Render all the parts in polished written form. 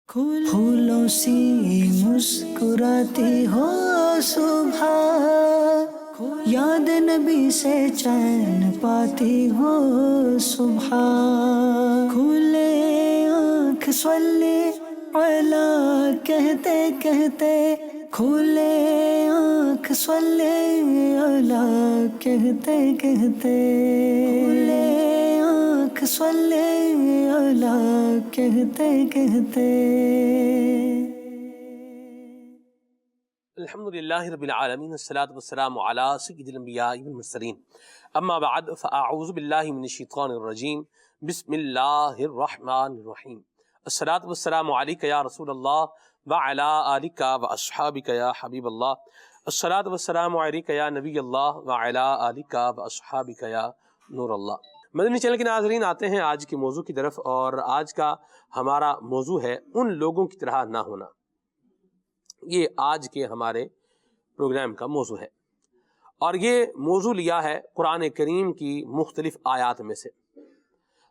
پھولوں سی مسکراتی ہو صبح، یاد نبی سے چین پاتی ہو صبح، کھلے آنکھ صلی علی کہتے کہتے، کھلے آنکھ صلی علی کہتے کہتے، کھلے آنکھ صلی علی کہتے کہتے۔ الحمدللہ رب العالمین، الصلاۃ والسلام علی سید الانبیاء والمرسلین، اما بعد فاعوذ باللہ من الشیطان الرجیم، بسم اللہ الرحمن الرحیم۔ الصلاۃ والسلام علیک یا رسول اللہ وعلی آلک واصحابک یا حبیب اللہ، الصلاۃ والسلام علیک یا نبی اللہ وعلی آلک واصحابک یا نور اللہ۔ مدنی چینل کے ناظرین، آتے ہیں آج کے موضوع کی طرف، اور آج کا ہمارا موضوع ہے ان لوگوں کی طرح نہ ہونا۔ یہ آج کے ہمارے پروگرام کا موضوع ہے، اور یہ موضوع لیا ہے قرآن کریم کی مختلف آیات میں سے،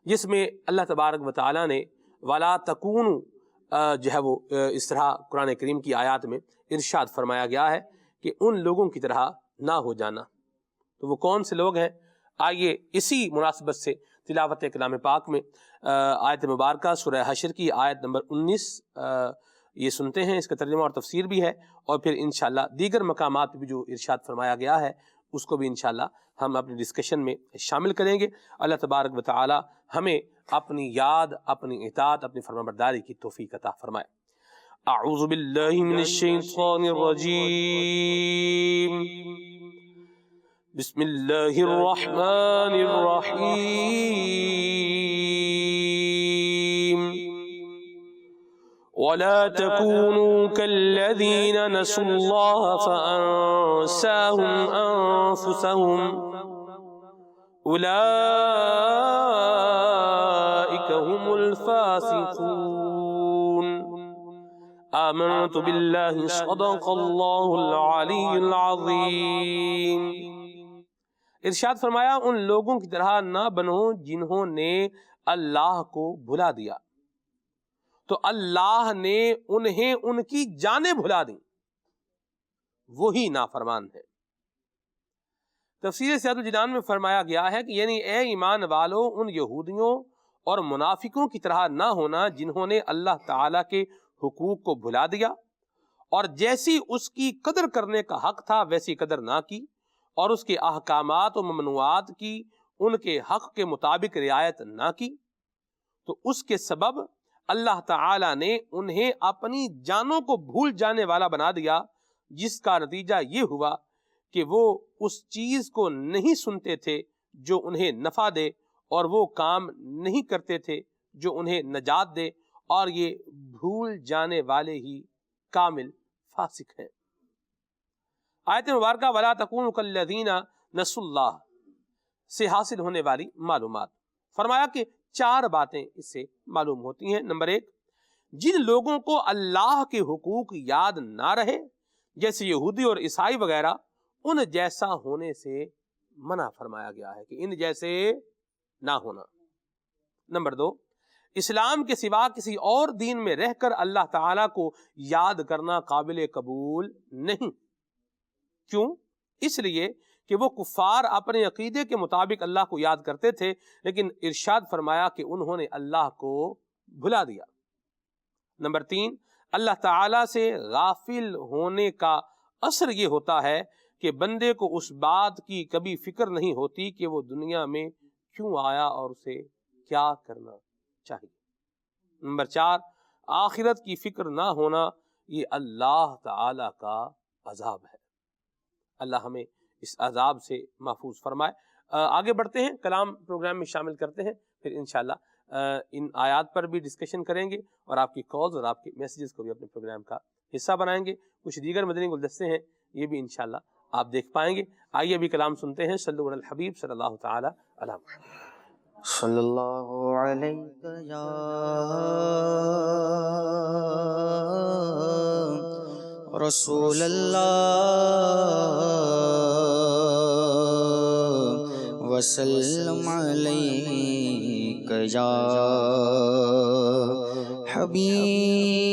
جس میں اللہ تبارک و تعالیٰ نے وَلَا تَكُونُوا جو ہے وہ اس طرح قرآن کریم کی آیات میں ارشاد فرمایا گیا ہے کہ ان لوگوں کی طرح نہ ہو جانا۔ تو وہ کون سے لوگ ہیں؟ آئیے اسی مناسبت سے تلاوت کلام پاک میں آیت مبارکہ سورہ حشر کی آیت نمبر 19 یہ سنتے ہیں، اس کا ترجمہ اور تفسیر بھی ہے، اور پھر انشاءاللہ دیگر مقامات پہ بھی جو ارشاد فرمایا گیا ہے اس کو بھی انشاءاللہ ہم اپنی ڈسکشن میں شامل کریں گے۔ اللہ تبارک و تعالی ہمیں اپنی یاد، اپنی اطاعت، اپنی فرمانبرداری کی توفیق عطا فرمائے۔ اعوذ باللہ من الشیطان الرجیم، بسم اللہ الرحمن الرحیم۔ وَلَا تَكُونُوا كَالَّذِينَ نَسُوا اللَّهَ فَأَنسَاهُمْ أَنفُسَهُمْ أُولَئِكَ هُمُ الْفَاسِقُونَ۔ آمنت بِاللَّهِ صَدَقَ اللَّهُ الْعَلِيُّ الْعَظِيمُ۔ ارشاد فرمایا ان لوگوں کی طرح نہ بنو جنہوں نے اللہ کو بھلا دیا، تو اللہ نے انہیں ان کی جانیں بھلا دیں، وہی نافرمان ہے۔ تفسیر سیاۃ الجنان میں فرمایا گیا ہے کہ یعنی اے ایمان والو، ان یہودیوں اور منافقوں کی طرح نہ ہونا جنہوں نے اللہ تعالیٰ کے حقوق کو بھلا دیا، اور جیسی اس کی قدر کرنے کا حق تھا ویسی قدر نہ کی، اور اس کے احکامات و ممنوعات کی ان کے حق کے مطابق رعایت نہ کی، تو اس کے سبب اللہ تعالیٰ نے انہیں اپنی جانوں کو بھول جانے والا بنا دیا، جس کا نتیجہ یہ ہوا کہ وہ اس چیز کو نہیں سنتے تھے جو انہیں نفع دے، اور وہ کام نہیں کرتے تھے جو انہیں نجات دے، اور یہ بھول جانے والے ہی کامل فاسق ہیں۔ آیت مبارکہ وَلَا تَكُونُوا كَالَّذِينَ نَسُوا اللَّهَ سے حاصل ہونے والی معلومات، فرمایا کہ 4 باتیں اس سے معلوم ہوتی ہیں۔ نمبر 1، جن لوگوں کو اللہ کے حقوق یاد نہ رہے، جیسے یہودی اور عیسائی وغیرہ، ان جیسا ہونے سے منع فرمایا گیا ہے کہ ان جیسے نہ ہونا۔ نمبر 2، اسلام کے سوا کسی اور دین میں رہ کر اللہ تعالیٰ کو یاد کرنا قابل قبول نہیں۔ کیوں؟ اس لیے کہ وہ کفار اپنے عقیدے کے مطابق اللہ کو یاد کرتے تھے، لیکن ارشاد فرمایا کہ انہوں نے اللہ کو بھلا دیا۔ نمبر 3، اللہ تعالیٰ سے غافل ہونے کا اثر یہ ہوتا ہے کہ بندے کو اس بات کی کبھی فکر نہیں ہوتی کہ وہ دنیا میں کیوں آیا اور اسے کیا کرنا چاہیے۔ نمبر 4، آخرت کی فکر نہ ہونا، یہ اللہ تعالیٰ کا عذاب ہے۔ اللہ ہمیں اس عذاب سے محفوظ فرمائے۔ آگے بڑھتے ہیں، کلام پروگرام میں شامل کرتے ہیں، پھر انشاءاللہ ان آیات پر بھی ڈسکشن کریں گے، اور آپ کی کالز اور آپ کے میسیجز کو بھی اپنے پروگرام کا حصہ بنائیں گے۔ کچھ دیگر مدنی گلدستے ہیں، یہ بھی انشاءاللہ آپ دیکھ پائیں گے۔ آئیے ابھی کلام سنتے ہیں۔ صلو علی الحبیب صلی اللہ تعالی علی محمد۔ صلی اللہ علیہ یا رسول اللہ، وسلم علیک یا حبیب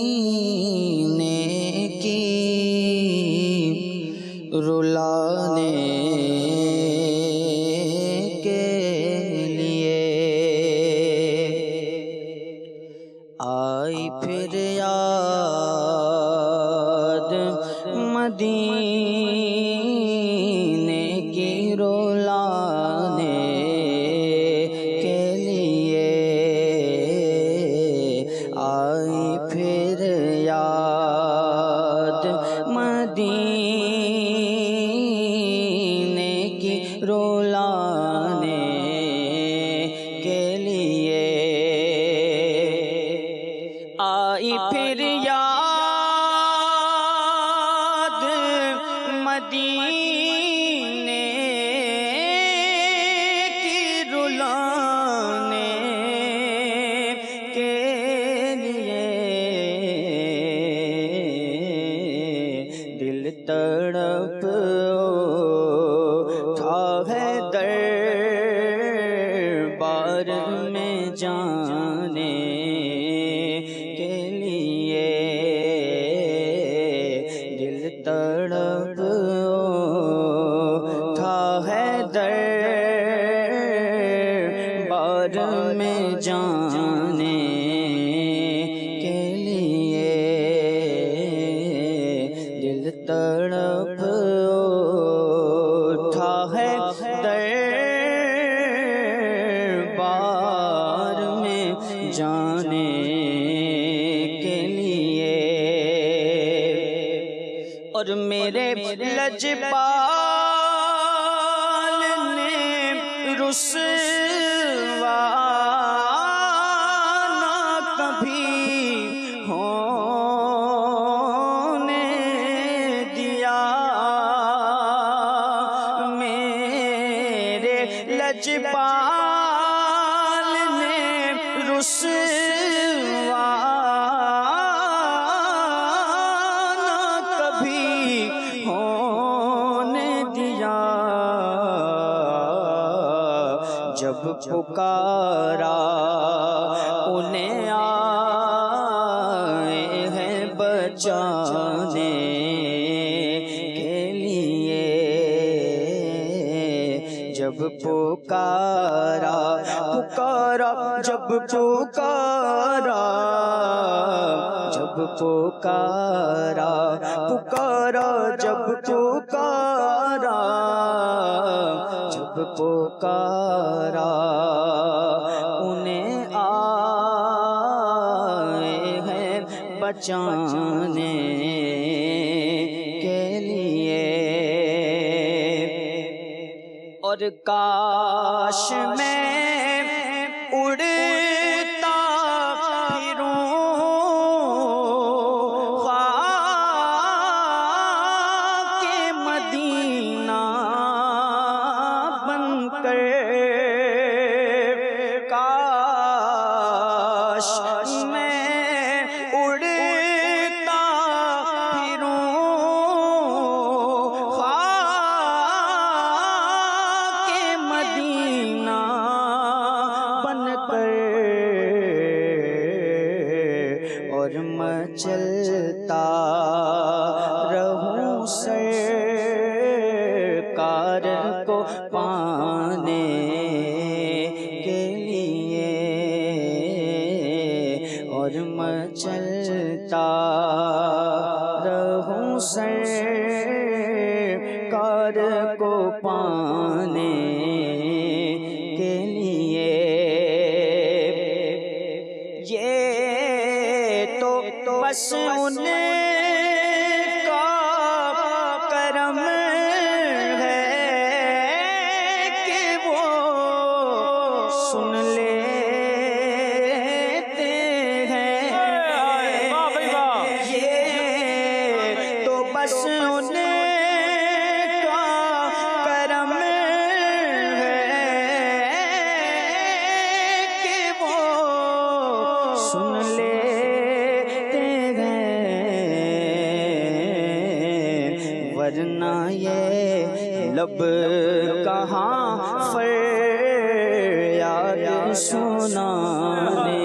مدینے کی رلانے کے لیے آئی پھر یاد مدینے کی رلانے کے لیے آئی پھر یاد مدینے کی رلانے کے لیے آئی پھر یاد مدینے کی رلانے کے لیے دل تڑپ اٹھا ہے دربار میں جانے کے لیے دل تڑپ اٹھا ہے دربار میں جانے کے لیے دل تڑپ اٹھا ہے دربار میں جانے کے لیے اور میرے لجپال نے رسوا نہ کبھی ہونے دیا میرے لجپال نے رسوا نہ کبھی ہونے دیا جب پکارا انہیں آئے ہیں بچانے کے لیے جب پکارا پکارا جب پکارا جب پکارا پکارا جب پکارا جب پکارا انہیں آئے ہیں بچانے کے لیے اور کاش میں اڑتا پھروں خاک مدینہ بن کر کاش میں اڑتا پھروں خاک مدینہ بن کر اور مچلتا رہوں سرکار کو پانے کے لیے اور مچلتا رہوں سرکار کو پانے کے لیے یہ تو بس ان کا کرم ہے کہ وہ سن لیتے ہیں یہ تو بس ان کا کرم ہے کہ وہ سن لیتے ہیں ورنہ یہ لب کہاں فریاد سنانے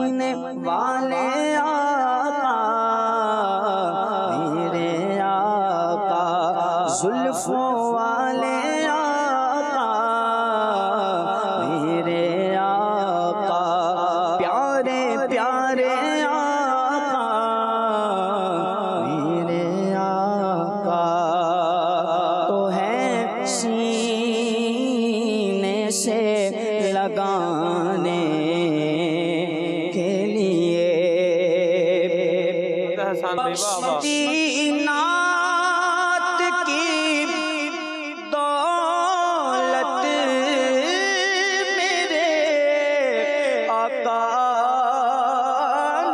مدینے والے آقا میرے آقا زلفوں والے آقا میرے آقا پیارے پیارے آقا میرے آقا تو ہے سینے سے لگانے کے لیے نعت کی دولت میرے آقا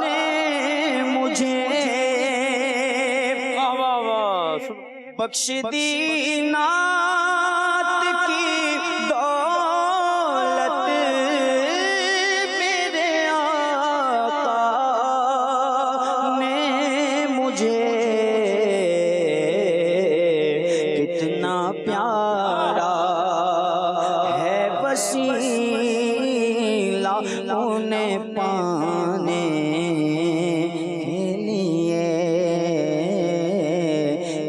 نے مجھے بخش دی نعت کی دولت میرے آقا نے مجھے کتنا پیارا ہے وسیلہ انہیں پانے کے لیے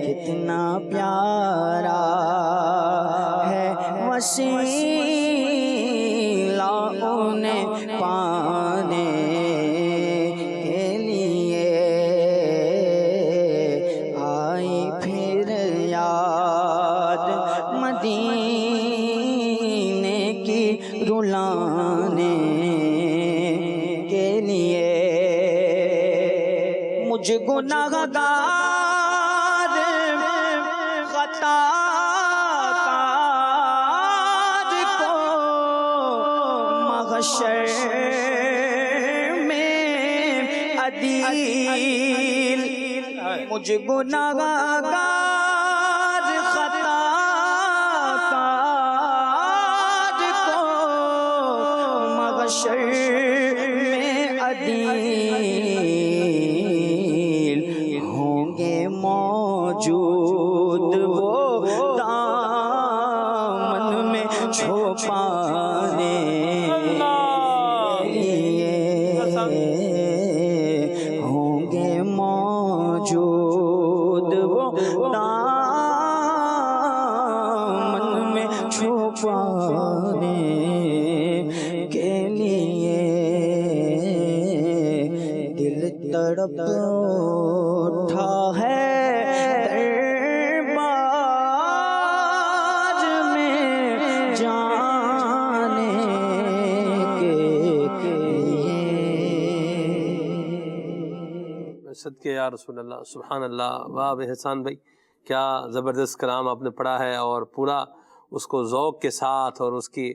کتنا پیارا ہے وسیلہ انہیں پانے کے لیے آئی پھر یاد مدینے کی رلانے کے لیے مجھ گناہگار خطا کار کو محشر میں عدیل مجھ گناہگار خطا کار کو محشر میں عدیل ہوں گے موجود وہ دامن میں چھپانے ہوں گے موجود وہ دامن میں چھپانے کے لیے دل تڑپ اٹھا ہے دربار میں جانے کے لیے صدقے یا رسول اللہ، سبحان اللہ۔ واہ احسان بھائی، کیا زبردست کلام آپ نے پڑھا ہے، اور پورا اس کو ذوق کے ساتھ اور اس کی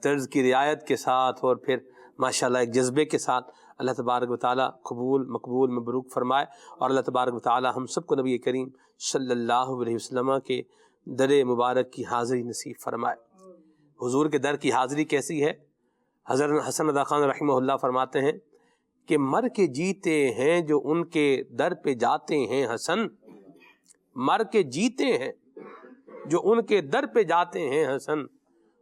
طرز کی رعایت کے ساتھ اور پھر ماشاءاللہ ایک جذبے کے ساتھ اللہ تبارک و تعالیٰ قبول مقبول مبروک فرمائے، اور اللہ تبارک و تعالیٰ ہم سب کو نبی کریم صلی اللہ علیہ وسلم کے در مبارک کی حاضری نصیب فرمائے۔ حضور کے در کی حاضری کیسی ہے؟ حضرت حسن رضا خان رحمہ اللہ فرماتے ہیں کہ مر کے جیتے ہیں جو ان کے در پہ جاتے ہیں حسن، مر کے جیتے ہیں جو ان کے در پہ جاتے ہیں حسن،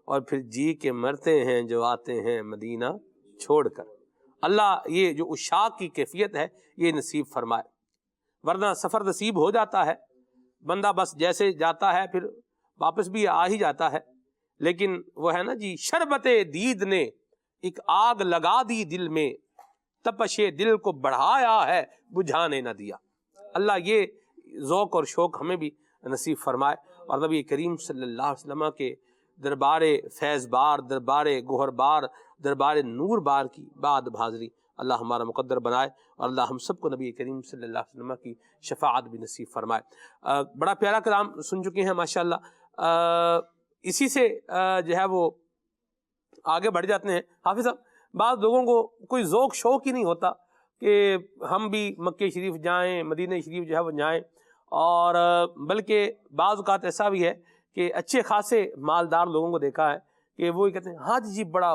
اور پھر جی کے مرتے ہیں جو آتے ہیں مدینہ چھوڑ کر۔ اللہ یہ جو عشاق کی کیفیت ہے یہ نصیب فرمائے، ورنہ سفر نصیب ہو جاتا ہے، بندہ بس جیسے جاتا ہے پھر واپس بھی آ ہی جاتا ہے، لیکن وہ ہے نا جی، شربت دید نے ایک آگ لگا دی دل میں، تپش دل کو بڑھایا ہے بجھانے نہ دیا۔ اللہ یہ ذوق اور شوق ہمیں بھی نصیب فرمائے، اور نبی کریم صلی اللہ علیہ وسلم کے دربار فیض بار، دربار گوہر بار، دربار نور بار کی بعد حاضری اللہ ہمارا مقدر بنائے، اور اللہ ہم سب کو نبی کریم صلی اللہ علیہ وسلم کی شفاعت بھی نصیب فرمائے۔ بڑا پیارا کلام سن چکے ہیں ماشاءاللہ۔ اسی سے جو ہے وہ آگے بڑھ جاتے ہیں۔ حافظ صاحب، بعض لوگوں کو کوئی ذوق شوق ہی نہیں ہوتا کہ ہم بھی مکہ شریف جائیں، مدینہ شریف جو ہے وہ جائیں، اور بلکہ بعض اوقات ایسا بھی ہے کہ اچھے خاصے مالدار لوگوں کو دیکھا ہے کہ وہ کہتے ہیں حج جی بڑا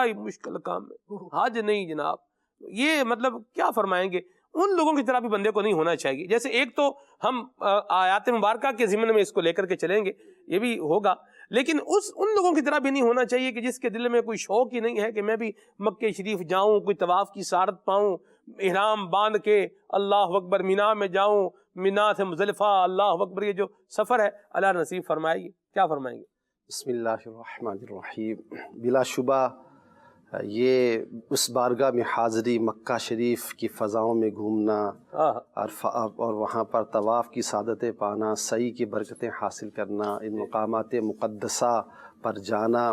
ہی مشکل کام ہے، حج نہیں جناب۔ یہ مطلب کیا فرمائیں گے؟ ان لوگوں کی طرح بھی بندے کو نہیں ہونا چاہیے۔ جیسے ایک تو ہم آیات مبارکہ کے ضمن میں اس کو لے کر کے چلیں گے، یہ بھی ہوگا، لیکن ان لوگوں کی طرح بھی نہیں ہونا چاہیے کہ جس کے دل میں کوئی شوق ہی نہیں ہے کہ میں بھی مکہ شریف جاؤں، کوئی طواف کی سعادت پاؤں، احرام باندھ کے اللہ اکبر مینا میں جاؤں، مینا سے مزدلفہ اللہ اکبر، یہ جو سفر ہے اللہ نصیب فرمائے گی. کیا فرمائیں گے؟ بسم اللہ الرحمن الرحیم. بلا شبہ یہ اس بارگاہ میں حاضری، مکہ شریف کی فضاؤں میں گھومنا اور وہاں پر طواف کی سعادتیں پانا، سعی کی برکتیں حاصل کرنا، ان مقامات مقدسہ پر جانا،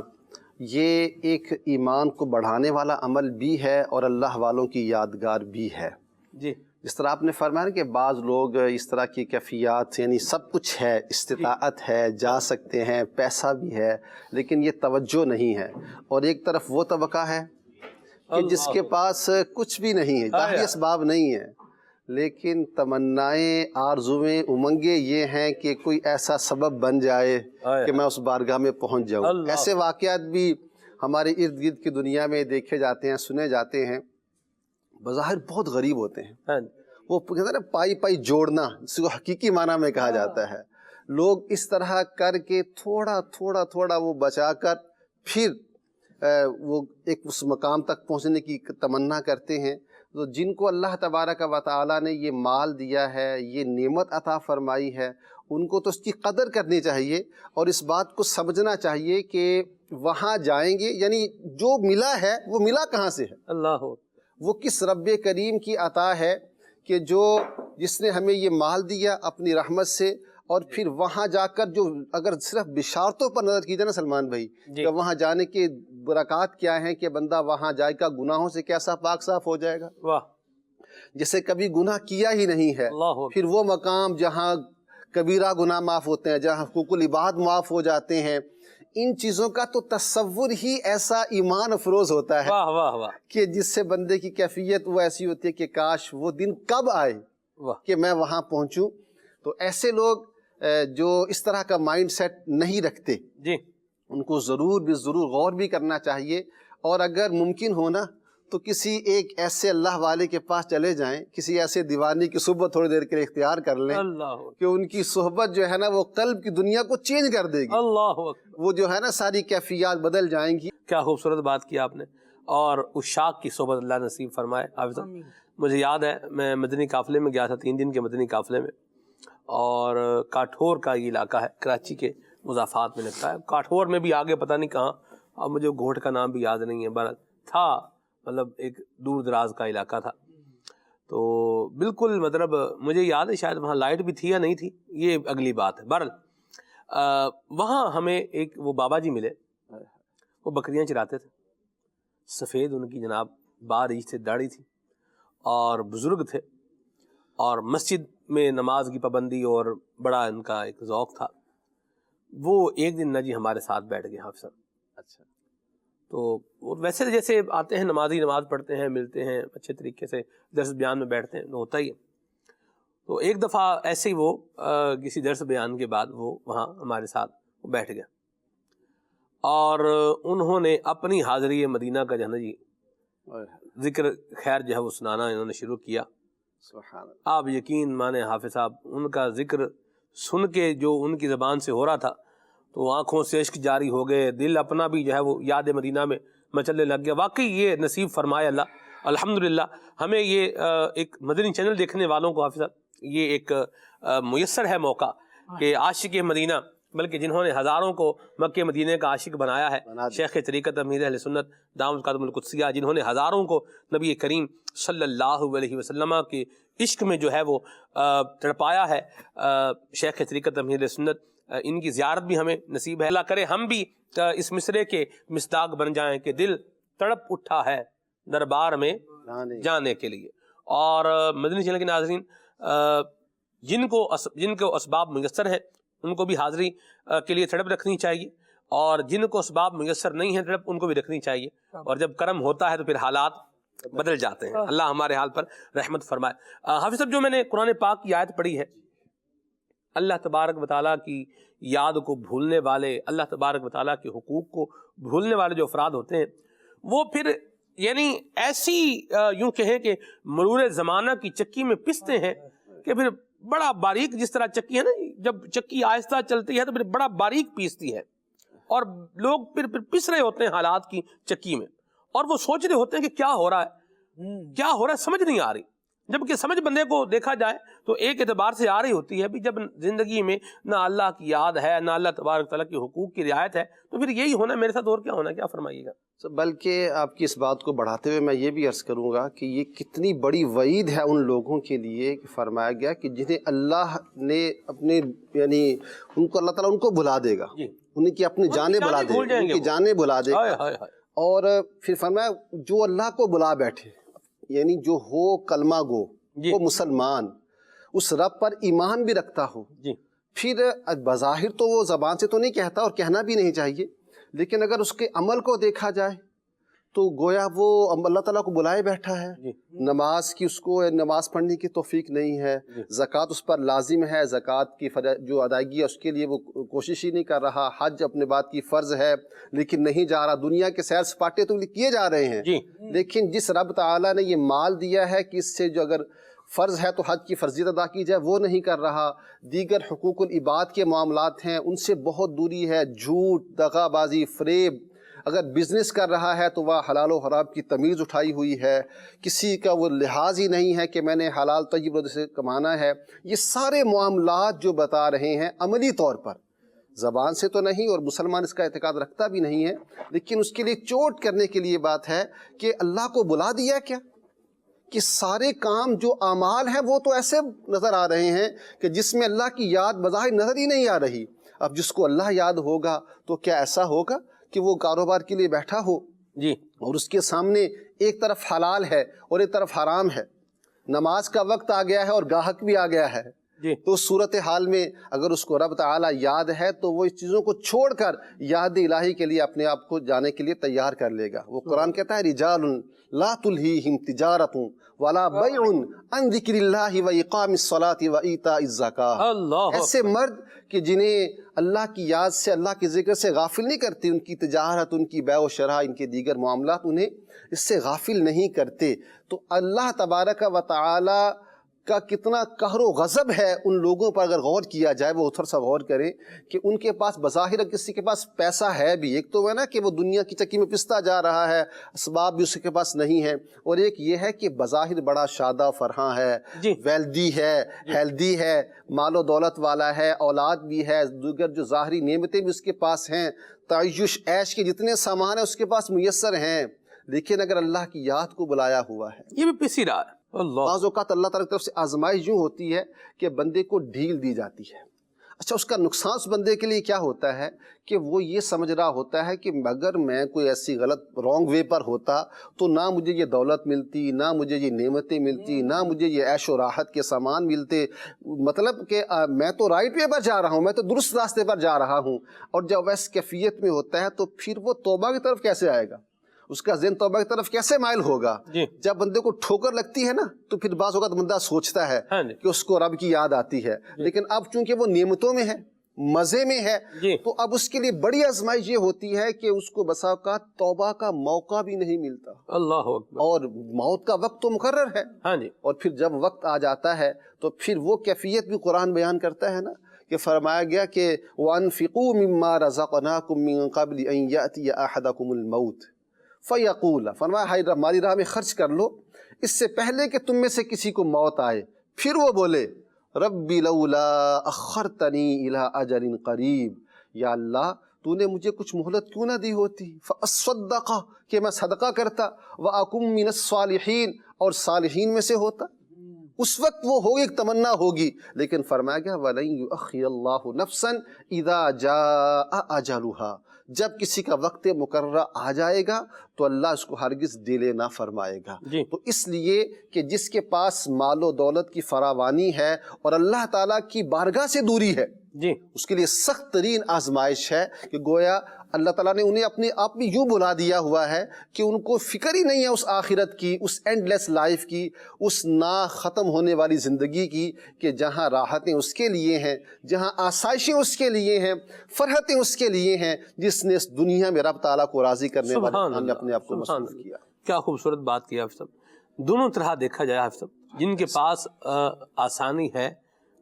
یہ ایک ایمان کو بڑھانے والا عمل بھی ہے اور اللہ والوں کی یادگار بھی ہے. جی جس طرح آپ نے فرمایا کہ بعض لوگ اس طرح کی کیفیات، یعنی سب کچھ ہے، استطاعت ہے، جا سکتے ہیں، پیسہ بھی ہے، لیکن یہ توجہ نہیں ہے. اور ایک طرف وہ طبقہ ہے کہ جس کے پاس کچھ بھی نہیں ہے، ظاہری اسباب نہیں ہے، لیکن تمنائیں، آرزویں، امنگیں یہ ہیں کہ کوئی ایسا سبب بن جائے کہ میں اس بارگاہ میں پہنچ جاؤں. ایسے واقعات بھی ہمارے ارد گرد کی دنیا میں دیکھے جاتے ہیں، سنے جاتے ہیں، بظاہر بہت غریب ہوتے ہیں. وہ کہتے ہیں نا پائی پائی جوڑنا، جس کو حقیقی معنی میں کہا جاتا ہے. لوگ اس طرح کر کے تھوڑا تھوڑا تھوڑا وہ بچا کر پھر وہ ایک اس مقام تک پہنچنے کی تمنا کرتے ہیں. تو جن کو اللہ تبارک و تعالیٰ نے یہ مال دیا ہے، یہ نعمت عطا فرمائی ہے، ان کو تو اس کی قدر کرنی چاہیے اور اس بات کو سمجھنا چاہیے کہ وہاں جائیں گے، یعنی جو ملا ہے وہ ملا کہاں سے ہے؟ اللہ، وہ کس رب کریم کی عطا ہے کہ جس نے ہمیں یہ مال دیا اپنی رحمت سے، اور پھر وہاں جا کر جو اگر صرف بشارتوں پر نظر کی جائے نا سلمان بھائی، کہ وہاں جانے کے برکات کیا ہیں کہ بندہ وہاں جائے گا گناہوں سے کیسا پاک صاف ہو جائے گا، واہ، جسے کبھی گناہ کیا ہی نہیں ہے. پھر وہ مقام جہاں کبیرہ گناہ معاف ہوتے ہیں، جہاں حقوق العباد معاف ہو جاتے ہیں، ان چیزوں کا تو تصور ہی ایسا ایمان افروز ہوتا ہے واہ واہ واہ، کہ جس سے بندے کی کیفیت وہ ایسی ہوتی ہے کہ کاش وہ دن کب آئے کہ میں وہاں پہنچوں. تو ایسے لوگ جو اس طرح کا مائنڈ سیٹ نہیں رکھتے، جی ان کو ضرور غور بھی کرنا چاہیے. اور اگر ممکن ہونا تو کسی ایک ایسے اللہ والے کے پاس چلے جائیں، کسی ایسے دیوانی کی صحبت تھوڑی دیر کے لیے اختیار کر لیں کہ ان کی صحبت جو ہے نا وہ قلب کی دنیا کو چینج کر دے گی. اللہ اکبر، وہ جو ہے نا ساری کیفیات بدل جائیں گی. کیا خوبصورت بات کی آپ نے. اور عشاق کی صحبت اللہ نصیب فرمائے. حافظ صاحب، مجھے یاد ہے میں مدنی قافلے میں گیا تھا، 3 دن کے مدنی قافلے میں، اور کاٹھور کا یہ علاقہ ہے، کراچی کے مضافات میں لگتا ہے. کاٹھور میں بھی آگے پتہ نہیں کہاں، اب مجھے گھوٹ کا نام بھی یاد نہیں ہے، بہرحال تھا، مطلب ایک دور دراز کا علاقہ تھا. تو بالکل مطلب مجھے یاد ہے شاید وہاں لائٹ بھی تھی یا نہیں تھی، یہ اگلی بات ہے. بہرحال وہاں ہمیں ایک وہ بابا جی ملے، وہ بکریاں چراتے تھے، سفید ان کی جناب باریک تھے، داڑھی تھی، اور بزرگ تھے، اور مسجد میں نماز کی پابندی اور بڑا ان کا ایک ذوق تھا. وہ ایک دن نہ جی ہمارے ساتھ بیٹھ گئے حافظ صاحب. اچھا. تو وہ ویسے جیسے آتے ہیں نمازی، نماز پڑھتے ہیں، ملتے ہیں اچھے طریقے سے، درس بیان میں بیٹھتے ہیں، ہوتا ہی ہے. تو ایک دفعہ ایسے ہی وہ کسی درس بیان کے بعد وہ وہاں ہمارے ساتھ بیٹھ گیا، اور انہوں نے اپنی حاضری مدینہ کا جو ہے نا جی ذکر خیر جو ہے وہ سنانا انہوں نے شروع کیا. سبحان اللہ. آپ یقین مانے حافظ صاحب، ان کا ذکر سن کے جو ان کی زبان سے ہو رہا تھا تو آنکھوں سے اشک جاری ہو گئے، دل اپنا بھی جو ہے وہ یاد مدینہ میں مچلنے لگ گیا. واقعی یہ نصیب فرمائے اللہ الحمدللہ. ہمیں یہ ایک مدنی چینل دیکھنے والوں کو حافظ صاحب یہ ایک میسر ہے موقع کہ عاشق مدینہ، بلکہ جنہوں نے ہزاروں کو مکہ مدینہ کا عاشق بنایا ہے، شیخ طریقت امیر اہل سنت دامت قدم القدسیہ، جنہوں نے ہزاروں کو نبی کریم صلی اللہ علیہ وسلم کے عشق میں جو ہے وہ تڑپایا ہے، شیخ طریقت امیر اہل سنت، ان کی زیارت بھی ہمیں نصیب ہے. اللہ کرے ہم بھی اس مصرے کے مصداق بن جائیں کہ دل تڑپ اٹھا ہے دربار میں جانے کے لیے. اور مدنی چینل کے ناظرین، جن کو اسباب میسر ہیں ان کو بھی حاضری کے لیے تڑپ رکھنی چاہیے، اور جن کو اسباب میسر نہیں ہیں تڑپ ان کو بھی رکھنی چاہیے. اور جب کرم ہوتا ہے تو پھر حالات بدل جاتے ہیں. اللہ ہمارے حال پر رحمت فرمائے. حافظ صاحب، جو میں نے قرآن پاک کی آیت پڑھی ہے، اللہ تبارک و تعالیٰ کی یاد کو بھولنے والے، اللہ تبارک و تعالیٰ کے حقوق کو بھولنے والے جو افراد ہوتے ہیں، وہ پھر یعنی ایسی یوں کہیں کہ مرور زمانہ کی چکی میں پستے ہیں کہ پھر بڑا باریک، جس طرح چکی ہے نا، جب چکی آہستہ چلتی ہے تو پھر بڑا باریک پیستی ہے. اور لوگ پھر پس رہے ہوتے ہیں حالات کی چکی میں، اور وہ سوچ رہے ہوتے ہیں کہ کیا ہو رہا ہے، کیا ہو رہا ہے، سمجھ نہیں آ رہی. جبکہ سمجھ بندے کو دیکھا جائے تو ایک اعتبار سے آ رہی ہوتی ہے بھی جب زندگی میں نہ اللہ کی یاد ہے، نہ اللہ تبارک تعالیٰ کے حقوق کی رعایت ہے، تو پھر یہی ہونا میرے ساتھ اور کیا ہونا. کیا فرمائیے گا؟ بلکہ آپ کی اس بات کو بڑھاتے ہوئے میں یہ بھی عرض کروں گا کہ یہ کتنی بڑی وعید ہے ان لوگوں کے لیے کہ فرمایا گیا کہ جنہیں اللہ نے اپنے یعنی ان کو اللہ تعالیٰ ان کو بھلا دے گا، ان کی اپنی جانیں بھلا دے گا، ان کی جانیں بھلا دے گا. اور پھر فرمایا جو اللہ کو بلا بیٹھے، یعنی جو ہو کلمہ گو، وہ مسلمان، اس رب پر ایمان بھی رکھتا ہو، پھر بظاہر تو وہ زبان سے تو نہیں کہتا اور کہنا بھی نہیں چاہیے، لیکن اگر اس کے عمل کو دیکھا جائے تو گویا وہ اللہ تعالیٰ کو بلائے بیٹھا ہے. نماز کی اس کو نماز پڑھنے کی توفیق نہیں ہے، زکوٰۃ اس پر لازم ہے، زکوٰۃ کی جو ادائیگی ہے اس کے لیے وہ کوشش ہی نہیں کر رہا، حج اپنے بات کی فرض ہے لیکن نہیں جا رہا، دنیا کے سیر سپاٹے تو کیے جا رہے ہیں، لیکن جس رب تعالیٰ نے یہ مال دیا ہے کہ اس سے جو اگر فرض ہے تو حج کی فرضیت ادا کی جائے وہ نہیں کر رہا، دیگر حقوق العباد کے معاملات ہیں ان سے بہت دوری ہے، جھوٹ، دغا بازی، فریب، اگر بزنس کر رہا ہے تو وہ حلال و حرام کی تمیز اٹھائی ہوئی ہے، کسی کا وہ لحاظ ہی نہیں ہے کہ میں نے حلال طیب روزی سے کمانا ہے. یہ سارے معاملات جو بتا رہے ہیں عملی طور پر، زبان سے تو نہیں اور مسلمان اس کا اعتقاد رکھتا بھی نہیں ہے، لیکن اس کے لیے چوٹ کرنے کے لیے بات ہے کہ اللہ کو بلا دیا کیا کہ سارے کام جو اعمال ہیں وہ تو ایسے نظر آ رہے ہیں کہ جس میں اللہ کی یاد بظاہر نظر ہی نہیں آ رہی. اب جس کو اللہ یاد ہوگا تو کیا ایسا ہوگا کہ وہ کاروبار کے لیے بیٹھا ہو اور اس کے سامنے ایک طرف حلال ہے اور ایک طرف حرام ہے، نماز کا وقت آ گیا ہے اور گاہک بھی آ گیا ہے، تو اس صورتحال میں اگر اس کو رب تعالیٰ یاد ہے تو وہ اس چیزوں کو چھوڑ کر یاد الہی کے لیے اپنے آپ کو جانے کے لیے تیار کر لے گا. وہ قرآن کہتا ہے رجال لا تلہیہم تجارت ولا بیع عن ذکر اللہ و اقام الصلاۃ و ایتاء الزکاۃ. ایسے مرد کہ جنہیں اللہ کی یاد سے، اللہ کے ذکر سے غافل نہیں کرتے، ان کی تجارت، ان کی بیع و شرح، ان کے دیگر معاملات انہیں اس سے غافل نہیں کرتے. تو اللہ تبارک و تعالی کا کتنا قہر و غضب ہے ان لوگوں پر اگر غور کیا جائے. وہ تھوڑا سا غور کریں کہ ان کے پاس بظاہر کسی کے پاس پیسہ ہے بھی، ایک تو ہے نا کہ وہ دنیا کی چکی میں پستا جا رہا ہے، اسباب بھی اس کے پاس نہیں ہے، اور ایک یہ ہے کہ بظاہر بڑا شادہ فرحاں ہے، ویلدی ہے، ہیلدی ہے، مال و دولت والا ہے، اولاد بھی ہے، دیگر جو ظاہری نعمتیں بھی اس کے پاس ہیں، تعیش عیش کے جتنے سامان ہیں اس کے پاس میسر ہیں، لیکن اگر اللہ کی یاد کو بلایا ہوا ہے یہ بھی پسی رہا ہے. بعض اوقات اللہ تعالیٰ کی طرف سے آزمائش یوں ہوتی ہے کہ بندے کو ڈھیل دی جاتی ہے. اچھا، اس کا نقصان اس بندے کے لیے کیا ہوتا ہے کہ وہ یہ سمجھ رہا ہوتا ہے کہ اگر میں کوئی ایسی غلط رانگ وے پر ہوتا تو نہ مجھے یہ دولت ملتی، نہ مجھے یہ نعمتیں ملتی، نہ مجھے یہ عیش و راحت کے سامان ملتے، مطلب کہ میں تو رائٹ وے پر جا رہا ہوں، میں تو درست راستے پر جا رہا ہوں. اور جب ویس کیفیت میں ہوتا ہے تو پھر وہ توبہ کی طرف کیسے آئے گا، اس کا ذہن توبہ کی طرف کیسے مائل ہوگا؟ جب بندے کو ٹھوکر لگتی ہے نا تو پھر بعض اوقات بندہ سوچتا ہے کہ اس کو رب کی یاد آتی ہے، لیکن اب چونکہ وہ نعمتوں میں ہے، مزے میں ہے، تو اب اس کے لیے بڑی آزمائش یہ ہوتی ہے کہ اس کو بسا اوقات توبہ کا موقع بھی نہیں ملتا. اللہ اکبر. اور موت کا وقت تو مقرر ہے، اور پھر جب وقت آ جاتا ہے تو پھر وہ کیفیت بھی قرآن بیان کرتا ہے نا کہ فرمایا گیا کہ وَأَنفِقُوا مِمَّا رَزَقْنَاكُم مِّن قَبْلِ أَن يَأْتِيَ أَحَدَكُمُ الْمَوْتُ فَيَقُولَ، فرمایا ہماری راہ میں خرچ کر لو اس سے پہلے کہ تم میں سے کسی کو موت آئے، پھر وہ بولے ربی لولا اخرتنی الی اجل قریب، یا اللہ تو نے مجھے کچھ مہلت کیوں نہ دی ہوتی، فاصدق، کہ میں صدقہ کرتا، واکن من الصالحین، اور صالحین میں سے ہوتا. اس وقت وہ ہوگی، ایک تمنا ہوگی، لیکن فرمایا گیا وَلَن يُؤَخِّرَ اللَّهُ نَفْسًا إِذَا جَاءَ أَجَلُهَا، جب کسی کا وقت مقررہ آ جائے گا تو اللہ اس کو ہرگز ڈیلے نہ فرمائے گا. تو اس لیے کہ جس کے پاس مال و دولت کی فراوانی ہے اور اللہ تعالیٰ کی بارگاہ سے دوری ہے، اس کے لیے سخت ترین آزمائش ہے کہ گویا اللہ تعالیٰ نے انہیں اپنے آپ میں یوں بلا دیا ہوا ہے کہ ان کو فکر ہی نہیں ہے اس آخرت کی، اس اینڈ لیس لائف کی، اس نا ختم ہونے والی زندگی کی، کہ جہاں راحتیں اس کے لیے ہیں، جہاں آسائشیں اس کے لیے ہیں، فرحتیں اس کے لیے ہیں، جس نے اس دنیا میں رب تعالیٰ کو راضی کرنے والے نے اپنے آپ کو مصروف کیا. کیا خوبصورت بات کی حافظ صاحب. دونوں طرح دیکھا جائے حافظ صاحب، جن کے پاس آسانی ہے،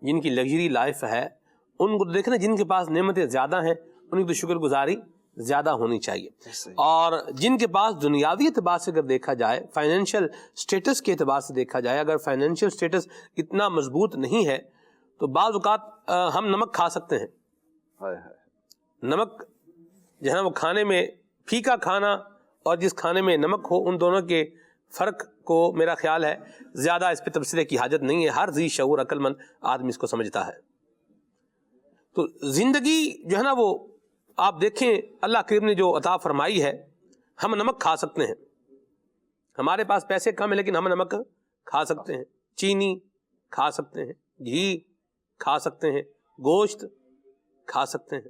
جن کی لگژری لائف ہے، ان کو دیکھنا، جن کے پاس نعمتیں زیادہ ہیں ان کی تو شکر گزاری زیادہ ہونی چاہیے. اور جن کے پاس دنیاوی اعتبار سے اگر دیکھا جائے, فائنینشیل سٹیٹس کے اعتبار سے دیکھا جائے, اگر فائنینشیل سٹیٹس اتنا مضبوط نہیں ہے تو بعض اوقات ہم نمک کھا سکتے ہیں. نمک جو ہے نا وہ کھانے میں پھیکا کھانا اور جس کھانے میں نمک ہو, ان دونوں کے فرق کو میرا خیال ہے زیادہ اس پہ تبصرے کی حاجت نہیں ہے. ہر ذی شعور عقل مند آدمی اس کو سمجھتا ہے. تو زندگی جو ہے نا وہ آپ دیکھیں اللہ کریم نے جو عطا فرمائی ہے, ہم نمک کھا سکتے ہیں. ہمارے پاس پیسے کم ہیں لیکن ہم نمک کھا سکتے ہیں, چینی کھا سکتے ہیں, گھی کھا سکتے ہیں, گوشت کھا سکتے ہیں.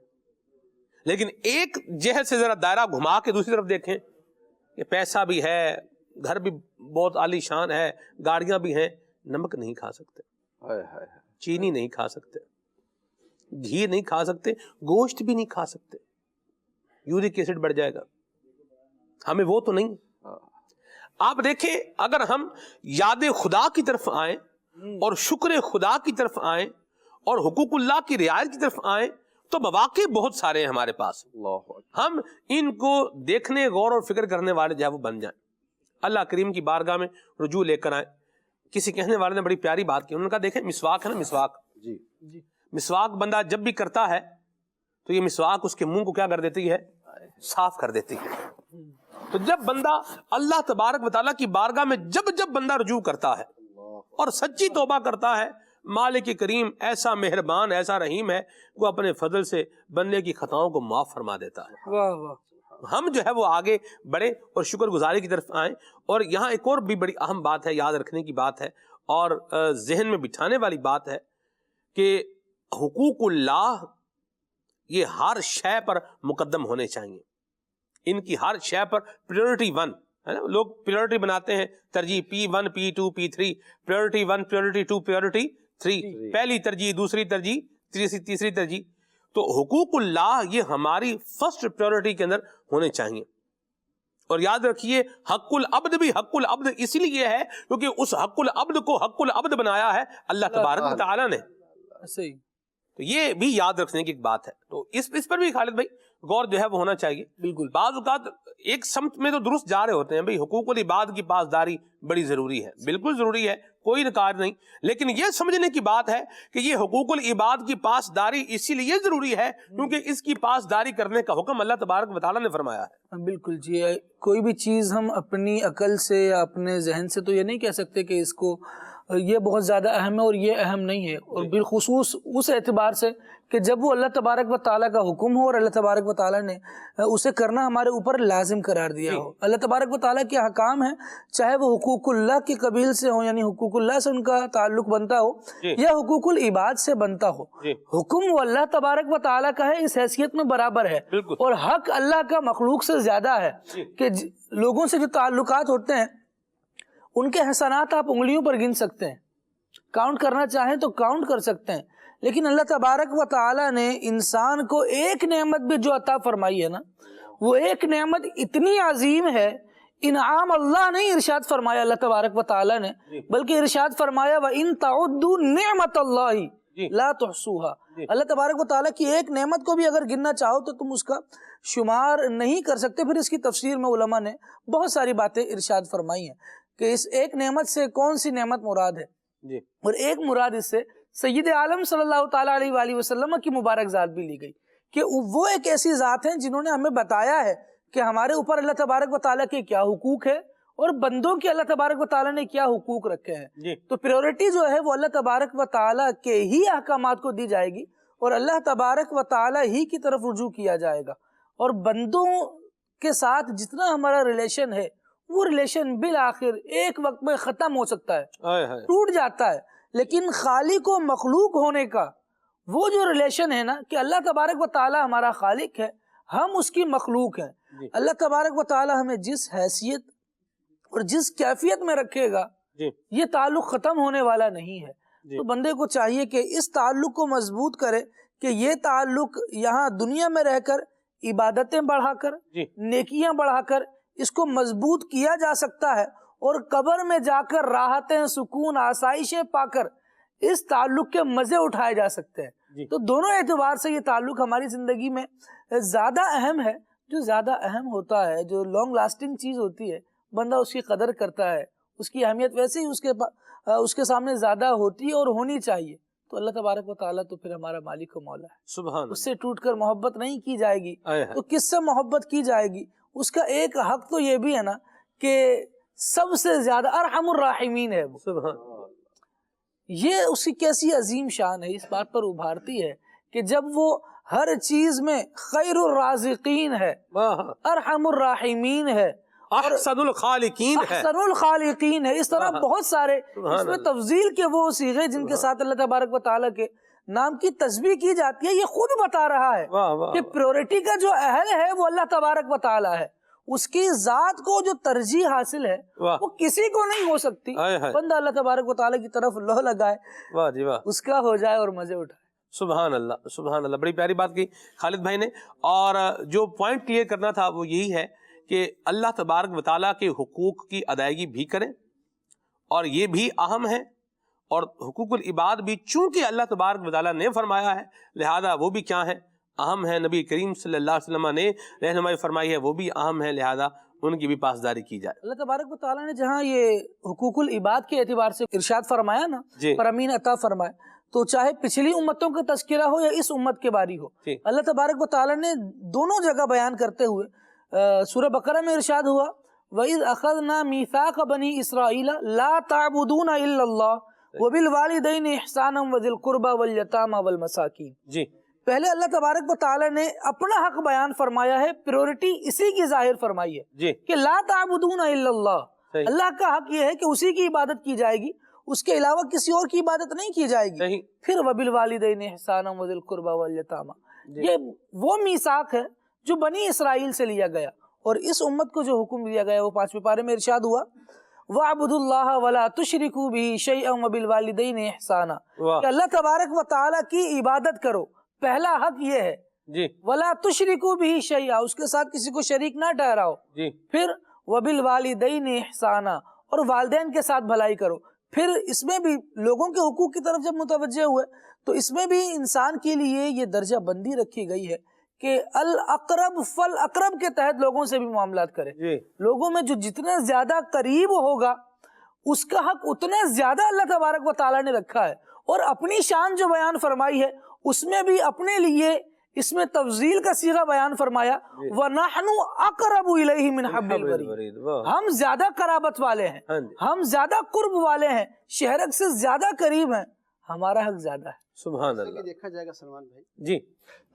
لیکن ایک جہت سے ذرا دائرہ گھما کے دوسری طرف دیکھیں کہ پیسہ بھی ہے, گھر بھی بہت عالی شان ہے, گاڑیاں بھی ہیں, نمک نہیں کھا سکتے, چینی نہیں کھا سکتے, گھی نہیں کھا سکتے, گوشت بھی نہیں کھا سکتے. یورک ایسڈ بڑھ جائے گا. ہمیں وہ تو نہیں. آپ دیکھیں اگر ہم یاد خدا کی طرف آئیں اور شکر خدا کی طرف آئیں اور حقوق اللہ کی رعایت کی طرف آئیں تو مواقع بہت سارے ہیں ہمارے پاس. ہم ان کو دیکھنے, غور اور فکر کرنے والے جو ہے وہ بن جائیں. اللہ کریم کی بارگاہ میں رجوع لے کر آئیں. کسی کہنے والے نے بڑی پیاری بات کی, انہوں نے کہا دیکھیں مسواک ہے نا, مسواک مسواک بندہ جب بھی کرتا ہے تو یہ مسواک اس کے منہ کو کیا کر دیتی ہے, صاف کر دیتی ہے. تو جب بندہ اللہ تبارک و تعالیٰ کی بارگاہ میں جب بندہ رجوع کرتا ہے اور سچی توبہ کرتا ہے, مالک کریم ایسا مہربان, ایسا رحیم ہے, وہ اپنے فضل سے بندے کی خطاؤں کو معاف فرما دیتا ہے. واہ واہ. ہم جو ہے وہ آگے بڑھے اور شکر گزاری کی طرف آئیں. اور یہاں ایک اور بھی بڑی اہم بات ہے, یاد رکھنے کی بات ہے اور ذہن میں بٹھانے والی بات ہے کہ حقوق اللہ یہ ہر شے پر مقدم ہونے چاہیے. ان کی ہر شے پر پریورٹی 1 ہے نا. لوگ پریورٹی بناتے ہیں, ترجیح P1 P2 P3, priority 1 priority 2 priority 3, پہلی ترجیح, دوسری ترجیح, تیسری ترجیح. تو حقوق اللہ یہ ہماری فرسٹ پریورٹی کے اندر ہونے چاہیے. اور یاد رکھیے حق العبد بھی حق العبد اس لیے ہے کیونکہ اس حق العبد کو حق العبد بنایا ہے اللہ تبارک و تعالیٰ نے. صحیح. تو یہ بھی یاد رکھنے کی ایک بات ہے. تو اس پر بھی خالد بھائی غور جو ہے وہ ہونا چاہیے. بالکل. بعض اوقات ایک سمت میں تو درست جا رہے ہوتے ہیں بھائی, حقوق العباد کی پاسداری بڑی ضروری ہے, بالکل ضروری ہے, کوئی نکار نہیں. لیکن یہ سمجھنے کی بات ہے کہ یہ حقوق العباد کی پاسداری اسی لیے ضروری ہے کیونکہ اس کی پاسداری کرنے کا حکم اللہ تبارک و تعالیٰ نے فرمایا ہے. بالکل جی. کوئی بھی چیز ہم اپنی عقل سے یا اپنے ذہن سے تو یہ نہیں کہہ سکتے کہ اس کو یہ بہت زیادہ اہم ہے اور یہ اہم نہیں ہے. اور بالخصوص اس اعتبار سے کہ جب وہ اللہ تبارک و تعالیٰ کا حکم ہو اور اللہ تبارک و تعالیٰ نے اسے کرنا ہمارے اوپر لازم قرار دیا ہو. اللہ تبارک و تعالیٰ کے احکام ہیں, چاہے وہ حقوق اللہ کے قبیل سے ہوں یعنی حقوق اللہ سے ان کا تعلق بنتا ہو یا حقوق العباد سے بنتا ہو, حکم وہ اللہ تبارک و تعالیٰ کا ہے, اس حیثیت میں برابر ہے. اور حق اللہ کا مخلوق سے زیادہ ہے کہ لوگوں سے جو تعلقات ہوتے ہیں ان کے احسانات آپ انگلیوں پر گن سکتے ہیں, کاؤنٹ کرنا چاہیں تو کاؤنٹ کر سکتے ہیں. لیکن اللہ تبارک و تعالیٰ نے انسان کو ایک نعمت بھی جو عطا فرمائی ہے نا, وہ ایک نعمت اتنی عظیم ہے, انعام اللہ نہیں ارشاد فرمایا اللہ تبارک و تعالیٰ نے, بلکہ ارشاد فرمایا وَإِن تَعُدُّوا نِعْمَةَ اللَّهِ لَا تُحْصُوهَا. اللہ تبارک و تعالیٰ کی ایک نعمت کو بھی اگر گننا چاہو تو تم اس کا شمار نہیں کر سکتے. پھر اس کی تفسیر میں علماء نے بہت ساری باتیں ارشاد فرمائی ہیں کہ اس ایک نعمت سے کون سی نعمت مراد ہے. اور ایک مراد اس سے سید عالم صلی اللہ تعالیٰ علیہ وآلہ وسلم کی مبارک ذات بھی لی گئی کہ وہ ایک ایسی ذات ہیں جنہوں نے ہمیں بتایا ہے کہ ہمارے اوپر اللہ تبارک و تعالیٰ کے کیا حقوق ہے اور بندوں کے اللہ تبارک و تعالیٰ نے کیا حقوق رکھے ہیں. تو پریورٹی جو ہے وہ اللہ تبارک و تعالیٰ کے ہی احکامات کو دی جائے گی اور اللہ تبارک و تعالیٰ ہی کی طرف رجوع کیا جائے گا. اور بندوں کے ساتھ جتنا ہمارا ریلیشن ہے وہ ریلیشن بالآخر ایک وقت میں ختم ہو سکتا ہے, ٹوٹ جاتا ہے. لیکن خالق و مخلوق ہونے کا وہ جو ریلیشن ہے نا کہ اللہ تبارک و تعالیٰ ہمارا خالق ہے, ہم اس کی مخلوق ہیں. اللہ تبارک و تعالیٰ ہمیں جس حیثیت اور جس کیفیت میں رکھے گا یہ تعلق ختم ہونے والا نہیں ہے. تو بندے کو چاہیے کہ اس تعلق کو مضبوط کرے کہ یہ تعلق یہاں دنیا میں رہ کر عبادتیں بڑھا کر نیکیاں بڑھا کر اس کو مضبوط کیا جا سکتا ہے اور قبر میں جا کر راحتیں, سکون, آسائشیں پا کر اس تعلق کے مزے اٹھائے جا سکتے ہیں. تو دونوں اعتبار سے یہ تعلق ہماری زندگی میں زیادہ اہم ہے. جو زیادہ اہم ہوتا ہے، جو لانگ لاسٹنگ چیز ہوتی ہے، بندہ اس کی قدر کرتا ہے، اس کی اہمیت ویسے ہی اس کے سامنے زیادہ ہوتی ہے اور ہونی چاہیے. تو اللہ تبارک و تعالیٰ تو پھر ہمارا مالک و مولا ہے، سبحان اس سے ٹوٹ کر محبت نہیں کی جائے گی. اللہ. تو کس سے محبت کی جائے گی؟ اس کا ایک حق تو یہ بھی ہے نا کہ سب سے زیادہ ارحم الراحمین ہے وہ. سبحان. یہ اس کی کیسی عظیم شان ہے، اس بات پر ابھارتی ہے کہ جب وہ ہر چیز میں خیر الرازقین ہے، ارحم الراحمین ہے، احسن الخالقین ہے، احسن الخالقین ہے. اس طرح بہت سارے اس میں تفضیل کے وہ صیغے جن کے ساتھ اللہ تبارک و تعالیٰ کے نام کی تسبیح کی جاتی ہے، یہ خود بتا رہا ہے کہ پریورٹی کا جو اہل ہے وہ اللہ تبارک و تعالیٰ ہے. اس کی ذات کو جو ترجیح حاصل ہے وہ کسی کو نہیں ہو سکتی. بندہ اللہ تبارک و تعالیٰ کی طرف لو لگائے، واہ جی واہ، اس کا ہو جائے اور مزے اٹھائے. سبحان اللہ سبحان اللہ. بڑی پیاری بات کی خالد بھائی نے. اور جو پوائنٹ کلیئر کرنا تھا وہ یہی ہے کہ اللہ تبارک و تعالیٰ کے حقوق کی ادائیگی بھی کریں، اور یہ بھی اہم ہے. اور حقوق العباد بھی چونکہ اللہ تبارک و تعالیٰ نے فرمایا ہے، لہذا وہ بھی کیا ہے؟ اہم ہے. نبی کریم صلی اللہ علیہ وسلم نے رہنمائی فرمائی ہے، وہ بھی اہم ہے، لہذا ان کی بھی پاسداری کی جائے. اللہ تبارک و تعالیٰ نے جہاں یہ حقوق العباد کے اعتبار سے ارشاد فرمایا نا، فرامین عطا فرمائے، تو چاہے پچھلی امتوں کا تذکرہ ہو یا اس امت کے باری ہو، اللہ تبارک و تعالیٰ نے دونوں جگہ بیان کرتے ہوئے سورہ بقرہ میں ارشاد ہوا وَإِذْ أَخَذْنَا مِيثَاقَ بَنِي إِسْرَائِيلَ لَا تَعْبُدُونَ إِلَّا اللَّهَ وَبِالْوَالِدَيْنِ إِحْسَانًا وَذِي الْقُرْبَى وَالْيَتَامَى وَالْمَسَاكِينِ. جی پہلے اللہ تبارک و تعالیٰ نے اپنا حق بیان فرمایا ہے، پریورٹی اسی کی ظاہر فرمائی ہے جی کہ لا تعبدون الا اللہ. اللہ کا حق یہ ہے کہ اسی کی عبادت کی جائے گی، اس کے علاوہ کسی اور کی عبادت نہیں کی جائے گی. پھر وبالوالدین احسانا وذی القربى والیتامى، یہ وہ میثاق ہے جو بنی اسرائیل سے لیا گیا، اور اس امت کو جو حکم دیا گیا وہ 5ویں پارے میں ارشاد ہوا وَاعْبُدُوا اللَّهَ وَلَا تُشْرِكُوا بِهِ شَيْئًا وَبِالْوَالِدَيْنِ إِحْسَانًا، کہ اللہ تبارک و تعالیٰ کی عبادت کرو. پہلا حق یہ ہے جی وَلَا تُشْرِكُوا بِهِ شَيْئًا، اس کے ساتھ کسی کو شریک نہ ٹھہراؤ. جی پھر وَبِالْوَالِدَيْنِ إِحْسَانًا، اور والدین کے ساتھ بھلائی کرو. پھر اس میں بھی لوگوں کے حقوق کی طرف جب متوجہ ہوئے تو اس میں بھی انسان کے لیے یہ درجہ بندی رکھی گئی ہے کہ الاقرب فالاقرب کے تحت لوگوں سے بھی معاملات کرے. لوگوں میں جو جتنا زیادہ قریب ہوگا اس کا حق اتنا زیادہ اللہ تبارک و تعالیٰ نے رکھا ہے. اور اپنی شان جو بیان فرمائی ہے اس میں بھی اپنے لیے اس میں تفضیل کا صیغہ بیان فرمایا وَنَحْنُ أَقْرَبُ إِلَيْهِ مِنْ حَبْلِ الْوَرِيدِ، ہم زیادہ قرابت والے ہیں، ہم زیادہ قرب والے ہیں، شہرک سے زیادہ قریب ہیں، ہمارا حق زیادہ ہے. سبحان اللہ. دیکھا جائے گا سلمان بھائی، جی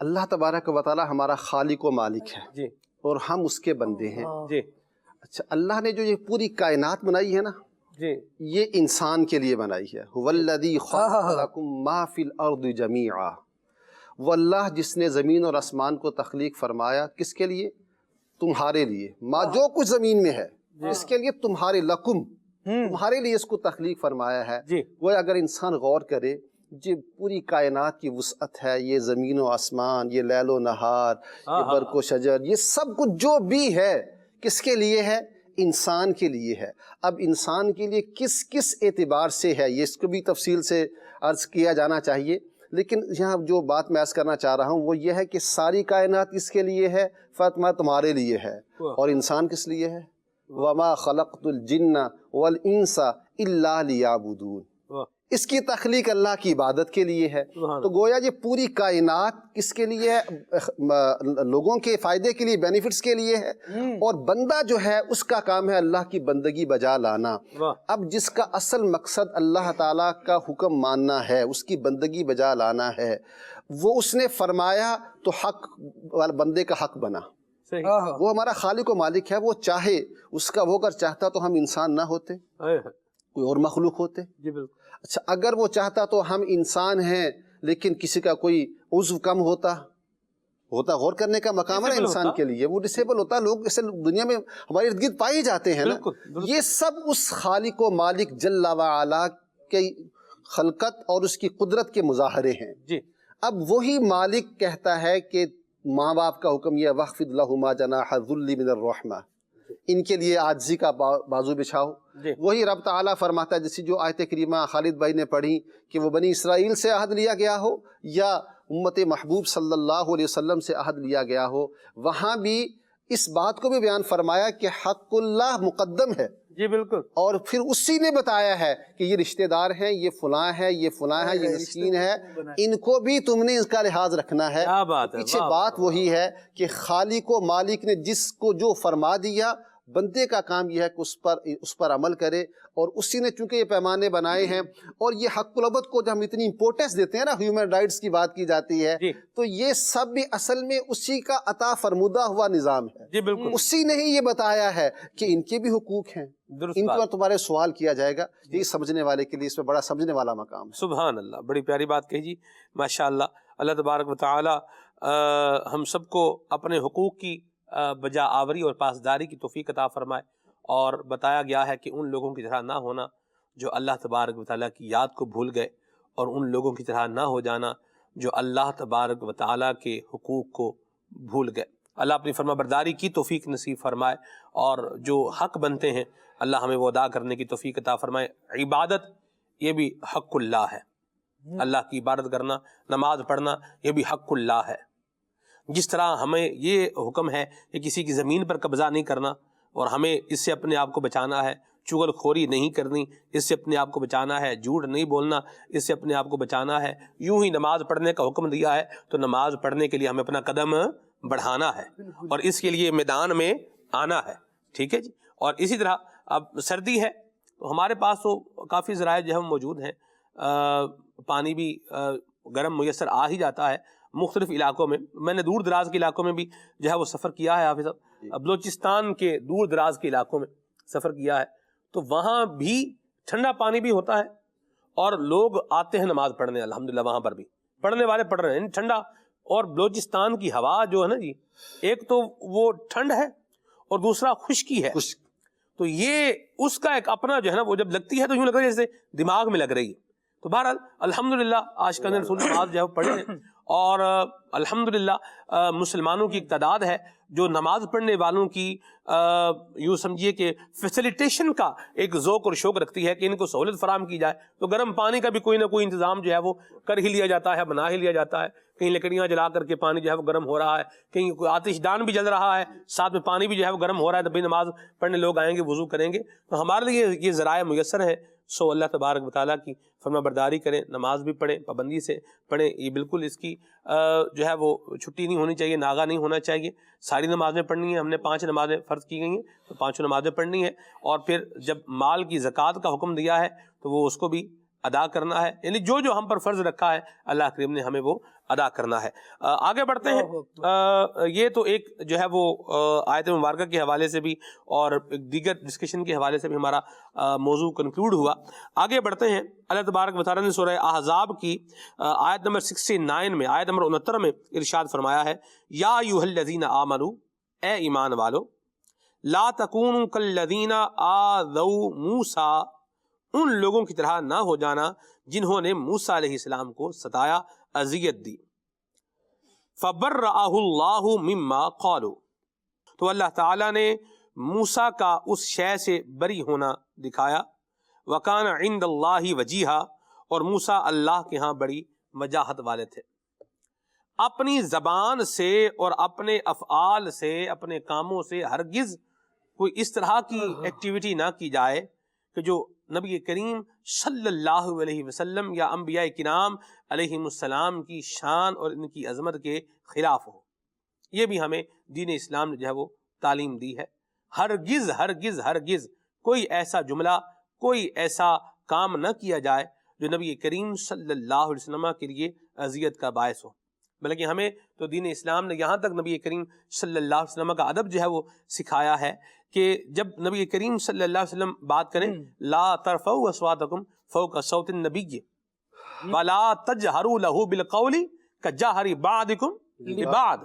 اللہ تبارک و تعالی ہمارا خالق و مالک ہے، جی اور ہم اس کے بندے ہیں. جی اچھا، اللہ نے جو یہ پوری کائنات بنائی ہے نا، جی یہ انسان کے لیے بنائی ہے. هو الذی خلق لکم ما فی الارض جمیعا، وہ اللہ جس نے زمین اور آسمان کو تخلیق فرمایا کس کے لیے؟ تمہارے لیے. ما جو کچھ زمین میں ہے اس کے لیے تمہارے، لکم تمہارے لیے اس کو تخلیق فرمایا ہے. وہ اگر انسان غور کرے جی پوری کائنات کی وسعت ہے، یہ زمین و آسمان، یہ لیل و نہار، یہ برق و شجر، یہ سب کچھ جو بھی ہے کس کے لیے ہے؟ انسان کے لیے ہے. اب انسان کے لیے کس کس اعتبار سے ہے یہ اس کو بھی تفصیل سے عرض کیا جانا چاہیے، لیکن یہاں جو بات میں عرض کرنا چاہ رہا ہوں وہ یہ ہے کہ ساری کائنات کس کے لیے ہے؟ فاطمہ تمہارے لیے ہے. اور انسان کس لیے ہے؟ وَمَا خَلَقْتُ الْجِنَّ وَالْإِنسَ إِلَّا لِيَعْبُدُونَ. اس کی تخلیق اللہ کی عبادت کے لیے ہے. تو گویا یہ پوری کائنات کس کے لیے ہے؟ لوگوں کے فائدے کے لیے، بینیفٹس کے لیے ہے. اور بندہ جو ہے اس کا کام ہے اللہ کی بندگی بجا لانا. اب جس کا اصل مقصد اللہ تعالیٰ کا حکم ماننا ہے، اس کی بندگی بجا لانا ہے، وہ اس نے فرمایا تو حق بندے کا حق بنا. وہ ہمارا خالق و مالک ہے. وہ چاہے اس کا، وہ اگر چاہتا تو ہم انسان نہ ہوتے، کوئی اور مخلوق ہوتے. جی بالکل. اچھا، اگر وہ چاہتا تو ہم انسان ہیں لیکن کسی کا کوئی عضو کم ہوتا. غور کرنے کا مقام ہے انسان کے لیے. وہ ڈسیبل ہوتا. لوگ اسے دنیا میں ہمارے ارد گرد پائے جاتے ہیں نا. یہ سب اس خالق و مالک جل وعلا کی خلقت اور اس کی قدرت کے مظاہرے ہیں. جی اب وہی مالک کہتا ہے کہ ماں باپ کا حکم یہ وَخْفِضْ لَهُمَا جَنَاحَ الذُّلِّ مِنَ الرَّحْمَةِ، ان کے لیے عاجزی کا بازو بچھاؤ. وہی رب تعالیٰ فرماتا ہے، جیسی جو آیت کریمہ خالد بھائی نے پڑھی کہ وہ بنی اسرائیل سے عہد لیا گیا ہو یا امت محبوب صلی اللہ علیہ وسلم سے عہد لیا گیا ہو، وہاں بھی اس بات کو بھی بیان فرمایا کہ حق اللہ مقدم ہے، جی بالکل، اور پھر اسی نے بتایا ہے کہ یہ رشتہ دار ہیں، یہ فلاں ہے، یہ فلاں ہے، یہ مسکین ہے، ان کو بھی تم نے اس کا لحاظ رکھنا ہے۔ کیا بات ہے، پیچھے بات وہی ہے کہ خالق و مالک نے جس کو جو فرما دیا، بندے کا کام یہ ہے کہ اس پر عمل کرے، اور اسی نے چونکہ یہ پیمانے بنائے ہیں، اور یہ حق العبد کو جو ہم اتنی امپورٹنس دیتے ہیں نا، ہیومن رائٹس کی بات کی جاتی ہے، جی تو یہ سب بھی اصل میں اسی کا عطا فرمودہ ہوا نظام ہے۔ جی بالکل، اسی نے ہی یہ بتایا ہے کہ ان کے بھی حقوق ہیں، درست ان بات، پر تمہارے سوال کیا جائے گا۔ یہ سمجھنے والے کے لیے اس میں بڑا سمجھنے والا مقام ہے۔ سبحان اللہ، بڑی پیاری بات کہی جی، ماشاءاللہ۔ اللہ تبارک و تعالی ہم سب کو اپنے حقوق کی بجا آوری اور پاسداری کی توفیق عطا فرمائے، اور بتایا گیا ہے کہ ان لوگوں کی طرح نہ ہونا جو اللہ تبارک و تعالیٰ کی یاد کو بھول گئے، اور ان لوگوں کی طرح نہ ہو جانا جو اللہ تبارک و تعالیٰ کے حقوق کو بھول گئے۔ اللہ اپنی فرما برداری کی توفیق نصیب فرمائے، اور جو حق بنتے ہیں اللہ ہمیں وہ ادا کرنے کی توفیق عطا فرمائے۔ عبادت یہ بھی حق اللہ ہے، اللہ کی عبادت کرنا، نماز پڑھنا یہ بھی حق اللہ ہے۔ جس طرح ہمیں یہ حکم ہے کہ کسی کی زمین پر قبضہ نہیں کرنا، اور ہمیں اس سے اپنے آپ کو بچانا ہے، چغل خوری نہیں کرنی، اس سے اپنے آپ کو بچانا ہے، جھوٹ نہیں بولنا، اس سے اپنے آپ کو بچانا ہے، یوں ہی نماز پڑھنے کا حکم دیا ہے تو نماز پڑھنے کے لیے ہمیں اپنا قدم بڑھانا ہے، اور اس کے لیے میدان میں آنا ہے، ٹھیک ہے جی۔ اور اسی طرح اب سردی ہے تو ہمارے پاس تو کافی ذرائع جو ہے موجود ہیں، پانی بھی گرم میسر آ ہی جاتا ہے مختلف علاقوں میں۔ میں نے دور دراز کے علاقوں میں بھی جو ہے وہ سفر کیا ہے، حافظ صاحب، بلوچستان کے دور دراز کے علاقوں میں سفر کیا ہے، تو وہاں بھی ٹھنڈا پانی بھی ہوتا ہے، اور لوگ آتے ہیں نماز پڑھنے، الحمدللہ وہاں پر بھی پڑھنے والے پڑھ رہے ہیں ٹھنڈا۔ اور بلوچستان کی ہوا جو ہے نا جی، ایک تو وہ ٹھنڈ ہے اور دوسرا خشکی ہے، تو یہ اس کا ایک اپنا جو ہے نا، وہ جب لگتی ہے تو یوں لگ رہا ہے جیسے دماغ میں لگ رہی ہے۔ تو بہرحال الحمدللہ عاشقان رسول نماز جو ہے وہ پڑھے ہیں، اور الحمدللہ مسلمانوں کی ایک تعداد ہے جو نماز پڑھنے والوں کی یوں سمجھیے کہ فیسیلیٹیشن کا ایک ذوق اور شوق رکھتی ہے کہ ان کو سہولت فراہم کی جائے، تو گرم پانی کا بھی کوئی نہ کوئی انتظام جو ہے وہ کر ہی لیا جاتا ہے، بنا ہی لیا جاتا ہے۔ کہیں لکڑیاں جلا کر کے پانی جو ہے وہ گرم ہو رہا ہے، کہیں کوئی آتش دان بھی جل رہا ہے، ساتھ میں پانی بھی جو ہے وہ گرم ہو رہا ہے، تو بھئی نماز پڑھنے لوگ آئیں گے، وضو کریں گے، تو ہمارے لیے یہ ذرائع میسر ہیں۔ سو اللہ تبارک و تعالیٰ کی فرما برداری کریں، نماز بھی پڑھیں، پابندی سے پڑھیں، یہ بالکل اس کی جو ہے وہ چھٹی نہیں ہونی چاہیے، ناغہ نہیں ہونا چاہیے۔ ساری نمازیں پڑھنی ہیں، ہم نے 5 نمازیں فرض کی گئی ہیں تو 5 نمازیں پڑھنی ہیں، اور پھر جب مال کی زکوٰۃ کا حکم دیا ہے تو وہ اس کو بھی ادا کرنا ہے، یعنی جو جو ہم پر فرض رکھا ہے اللہ کریم نے ہمیں وہ ادا کرنا ہے۔ آگے بڑھتے ہیں، یہ تو ایک جو ہے وہ آیت مبارکہ کے حوالے سے بھی اور دیگر ڈسکشن کے حوالے سے بھی ہمارا موضوع کنکلوڈ ہوا۔ آگے بڑھتے ہیں، اللہ تبارک و تعالیٰ نے سورہ احزاب کی آیت نمبر 69 میں، آیت نمبر 69 میں ارشاد فرمایا ہے، یا ایھا الذین آمنوا، اے ایمان والو، لا تکونوا کالذین آذوا موسیٰ، ان لوگوں کی طرح نہ ہو جانا جنہوں نے موسیٰ علیہ السلام کو ستایا، اذیت دی۔ فبرأہ اللہ مما قالوا، تو اللہ تعالیٰ نے موسیٰ کا اس شے سے بری ہونا دکھایا۔ وکان عند اللہ وجیہا، اور موسیٰ اللہ کے ہاں بڑی وجاہت والے تھے۔ اپنی زبان سے اور اپنے افعال سے، اپنے کاموں سے ہرگز کوئی اس طرح کی ایکٹیویٹی نہ کی جائے کہ جو نبی کریم صلی اللہ علیہ وسلم یا انبیاء کرام علیہ السلام کی شان اور ان کی عظمت کے خلاف ہو۔ یہ بھی ہمیں دین اسلام نے جو ہے وہ تعلیم دی ہے۔ ہرگز ہرگز ہرگز کوئی ایسا جملہ، کوئی ایسا کام نہ کیا جائے جو نبی کریم صلی اللہ علیہ وسلم کے لیے اذیت کا باعث ہو، بلکہ ہمیں تو دین اسلام نے یہاں تک نبی کریم صلی اللہ علیہ وسلم کا ادب جو ہے وہ سکھایا ہے کہ جب نبی کریم صلی اللہ علیہ وسلم بات کریں، لا ترفعوا اصواتکم فوق صوت النبی ولا تجہروا لہ بالقول کجہر بعضکم لبعض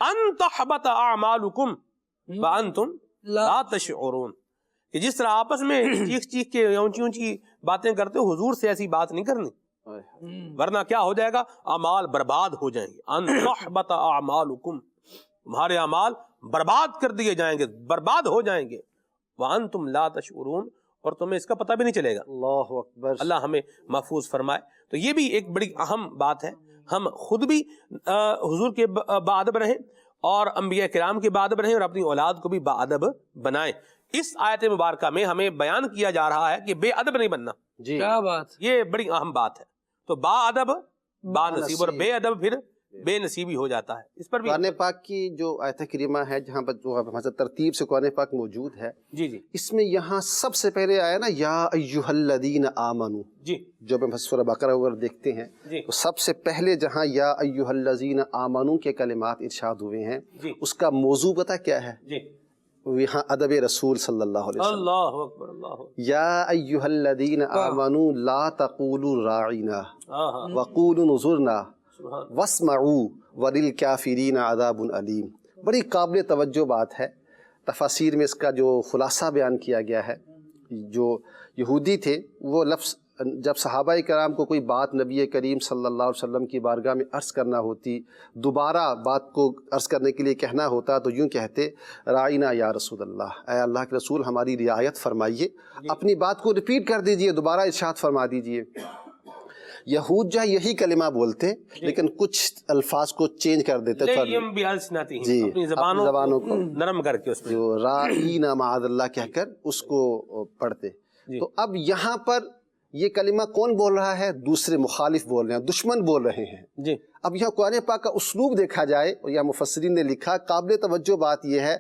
ان تحبط اعمالکم وانتم لا تشعرون، کہ جس طرح آپس میں چیخ چیخ کے اونچی اونچی باتیں کرتے ہو، حضور سے ایسی بات نہیں کرنی، ورنہ کیا ہو جائے گا، اعمال برباد ہو جائیں گے۔ ان تحبط اعمالکم، تمہارے اعمال برباد کر دیے جائیں گے، برباد ہو جائیں گے۔ وانتم لا تشعرون، اور تمہیں اس کا پتہ بھی نہیں چلے گا۔ اللہ اکبر، اللہ ہمیں محفوظ فرمائے۔ تو یہ بھی ایک بڑی اہم بات ہے، ہم خود بھی حضور کے باادب رہیں اور انبیاء کرام کے باادب رہیں اور اپنی اولاد کو بھی باادب بنائیں. اس آیت مبارکہ میں ہمیں بیان کیا جا رہا ہے کہ بے ادب نہیں بننا. جی کیا بات. یہ بڑی اہم بات ہے. تو با ادب با نصیب اور بے ادب پھر بے نصیبی ہو جاتا ہے. اس پر بھی قرآن پاک کی جو آیت کریمہ ہے جہاں پر جو ترتیب سے قرآن پاک موجود ہے، جی جی اس میں یہاں سب سے پہلے آیا نا یا ایھا الذین آمنو. جی جب ہم سورہ بقرہ وغیرہ دیکھتے ہیں جی تو سب سے پہلے جہاں یا ایھا الذین آمنو کے کلمات ارشاد ہوئے ہیں، جی اس کا موضوع پتہ کیا ہے؟ جی. یہاں ادب رسول صلی اللہ علیہ وسلم. اللہ اکبر اللہ اکبر. یا ایھا الذین آمنو لا تقولوا راعنا ہاں وقولوا انظرنا سبحان. واسمعوا وللکافرین عذاب علیم. بڑی قابل توجہ بات ہے. تفاسیر میں اس کا جو خلاصہ بیان کیا گیا ہے، جو یہودی تھے وہ لفظ جب صحابہ کرام کو کوئی بات نبی کریم صلی اللہ علیہ وسلم کی بارگاہ میں عرض کرنا ہوتی، دوبارہ بات کو عرض کرنے کے لیے کہنا ہوتا تو یوں کہتے رائنا یا رسول اللہ، اے اللہ کے رسول ہماری رعایت فرمائیے، اپنی بات کو ریپیٹ کر دیجئے، دوبارہ ارشاد فرما دیجئے. یہود جو یہی کلمہ بولتے لیکن کچھ الفاظ کو چینج کر دیتے تھے، لیم بیالسناتہم، جی اپنی زبانوں کو نرم کر کے اس میں جو رائنا معاذ اللہ کہہ کر اس کو پڑھتے. تو اب یہاں پر یہ کلمہ کون بول رہا ہے؟ دوسرے مخالف بول رہے ہیں، دشمن بول رہے ہیں. جی. اب یہاں قرآن پاک کا اسلوب دیکھا جائے اور یہاں مفسرین نے لکھا، قابل توجہ بات یہ ہے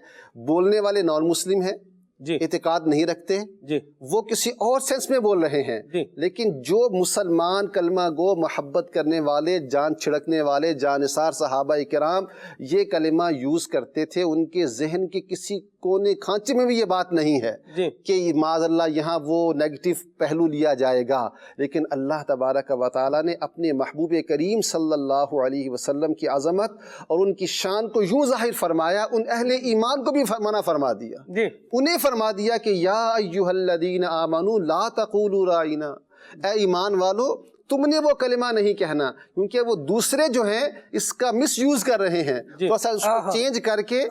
بولنے والے نان مسلم ہیں، جی اعتقاد نہیں رکھتے، جی وہ کسی اور سینس میں بول رہے ہیں، جی. لیکن جو مسلمان کلمہ گو محبت کرنے والے، جان چھڑکنے والے، جانثار صحابہ کرام یہ کلمہ یوز کرتے تھے. ان کے ذہن کے کسی کونے کھانچے میں بھی یہ بات نہیں ہے جی. کہ معاذ اللہ یہاں وہ نیگیٹو پہلو لیا جائے گا. لیکن اللہ تبارک و تعالیٰ نے اپنے محبوب کریم صلی اللہ علیہ وسلم کی عظمت اور ان کی شان کو یوں ظاہر فرمایا، ان اہل ایمان کو بھی منع فرما دیا. جی. انہیں فرما دیا کہ یا ایھا الذین آمنوا لا تقولوا راعنا، اے ایمان والو تم نے وہ کلمہ نہیں کہنا، کیونکہ وہ دوسرے جو ہیں اس کا مس یوز کر رہے ہیں، تو اس کو چینج کر کے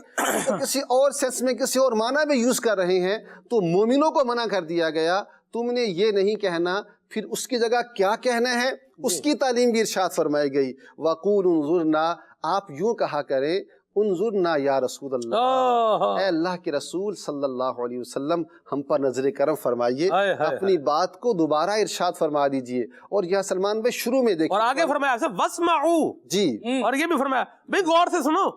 کسی اور سینس میں کسی اور معنی میں یوز کر رہے ہیں. تو مومنوں کو منع کر دیا گیا، تم نے یہ نہیں کہنا. پھر اس کی جگہ کیا کہنا ہے اس کی تعلیم بھی ارشاد فرمائی گئی. وَقُولُ انظُرْنَا، آپ یوں کہا کریں انظرنا یا رسول اللہ، اے اللہ کے رسول صلی اللہ علیہ وسلم ہم پر نظر کرم فرمائیے، اپنی بات کو دوبارہ ارشاد فرما دیجئے. اور یہ سلمان بھائی شروع میں دیکھیں، اور آگے فرمایا وَاسْمَعُوا، جی، اور یہ بھی فرمایا بھئی غور سے سنو.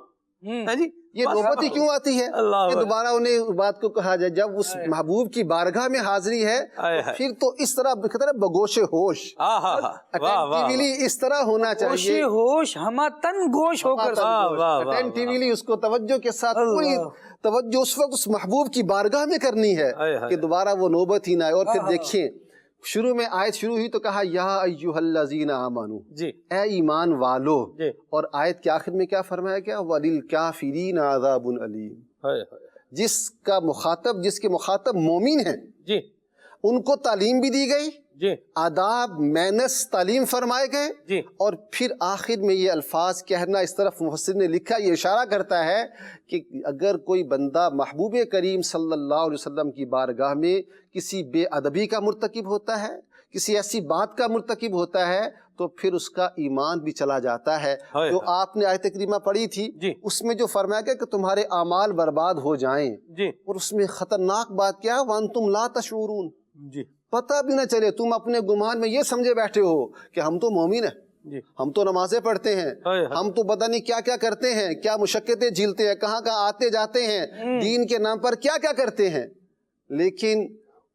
جی یہ نوبت ہی کیوں آتی ہے کہ دوبارہ انہیں بات کو کہا جائے جب اس محبوب کی بارگاہ میں حاضری ہے، پھر تو اس طرح بگوش ہوش، اٹینٹیولی اس طرح ہونا چاہیے، ہوش ہما تن گوش ہو کر اٹینٹیولی اس کو توجہ کے ساتھ پوری توجہ اس وقت اس محبوب کی بارگاہ میں کرنی ہے کہ دوبارہ وہ نوبت ہی نہ آئے. اور پھر دیکھیں شروع میں آیت شروع ہوئی تو کہا یا ایھا الذین آمنو، اے ایمان والو، اور آیت کے آخر میں کیا فرمایا گیا؟ وَلِلْكَافِرِينَ عَذَابٌ عَلِيمٌ. جس کے مخاطب مومن ہیں ان کو تعلیم بھی دی گئی، آداب مینس تعلیم فرمائے گئے، اور پھر آخر میں یہ الفاظ کہنا، اس طرف مفسر نے لکھا یہ اشارہ کرتا ہے کہ اگر کوئی بندہ محبوب کریم صلی اللہ علیہ وسلم کی بارگاہ میں کسی بے ادبی کا مرتکب ہوتا ہے، کسی ایسی بات کا مرتکب ہوتا ہے، تو پھر اس کا ایمان بھی چلا جاتا ہے. جو آپ نے آیت کریمہ پڑھی تھی اس میں جو فرمایا گیا کہ تمہارے اعمال برباد ہو جائیں، اور اس میں خطرناک بات کیا ہے وَأَنْتُمْ لَا تَشْعُرُونَ، پتہ بھی نہ چلے، تم اپنے گمان میں یہ سمجھے بیٹھے ہو کہ ہم تو مومن ہیں، ہم تو نمازیں پڑھتے ہیں، ہم تو پتہ نہیں کیا کیا کرتے ہیں، کیا مشقتیں جھیلتے ہیں، کہاں کہاں آتے جاتے ہیں، دین کے نام پر کیا کیا کرتے ہیں. لیکن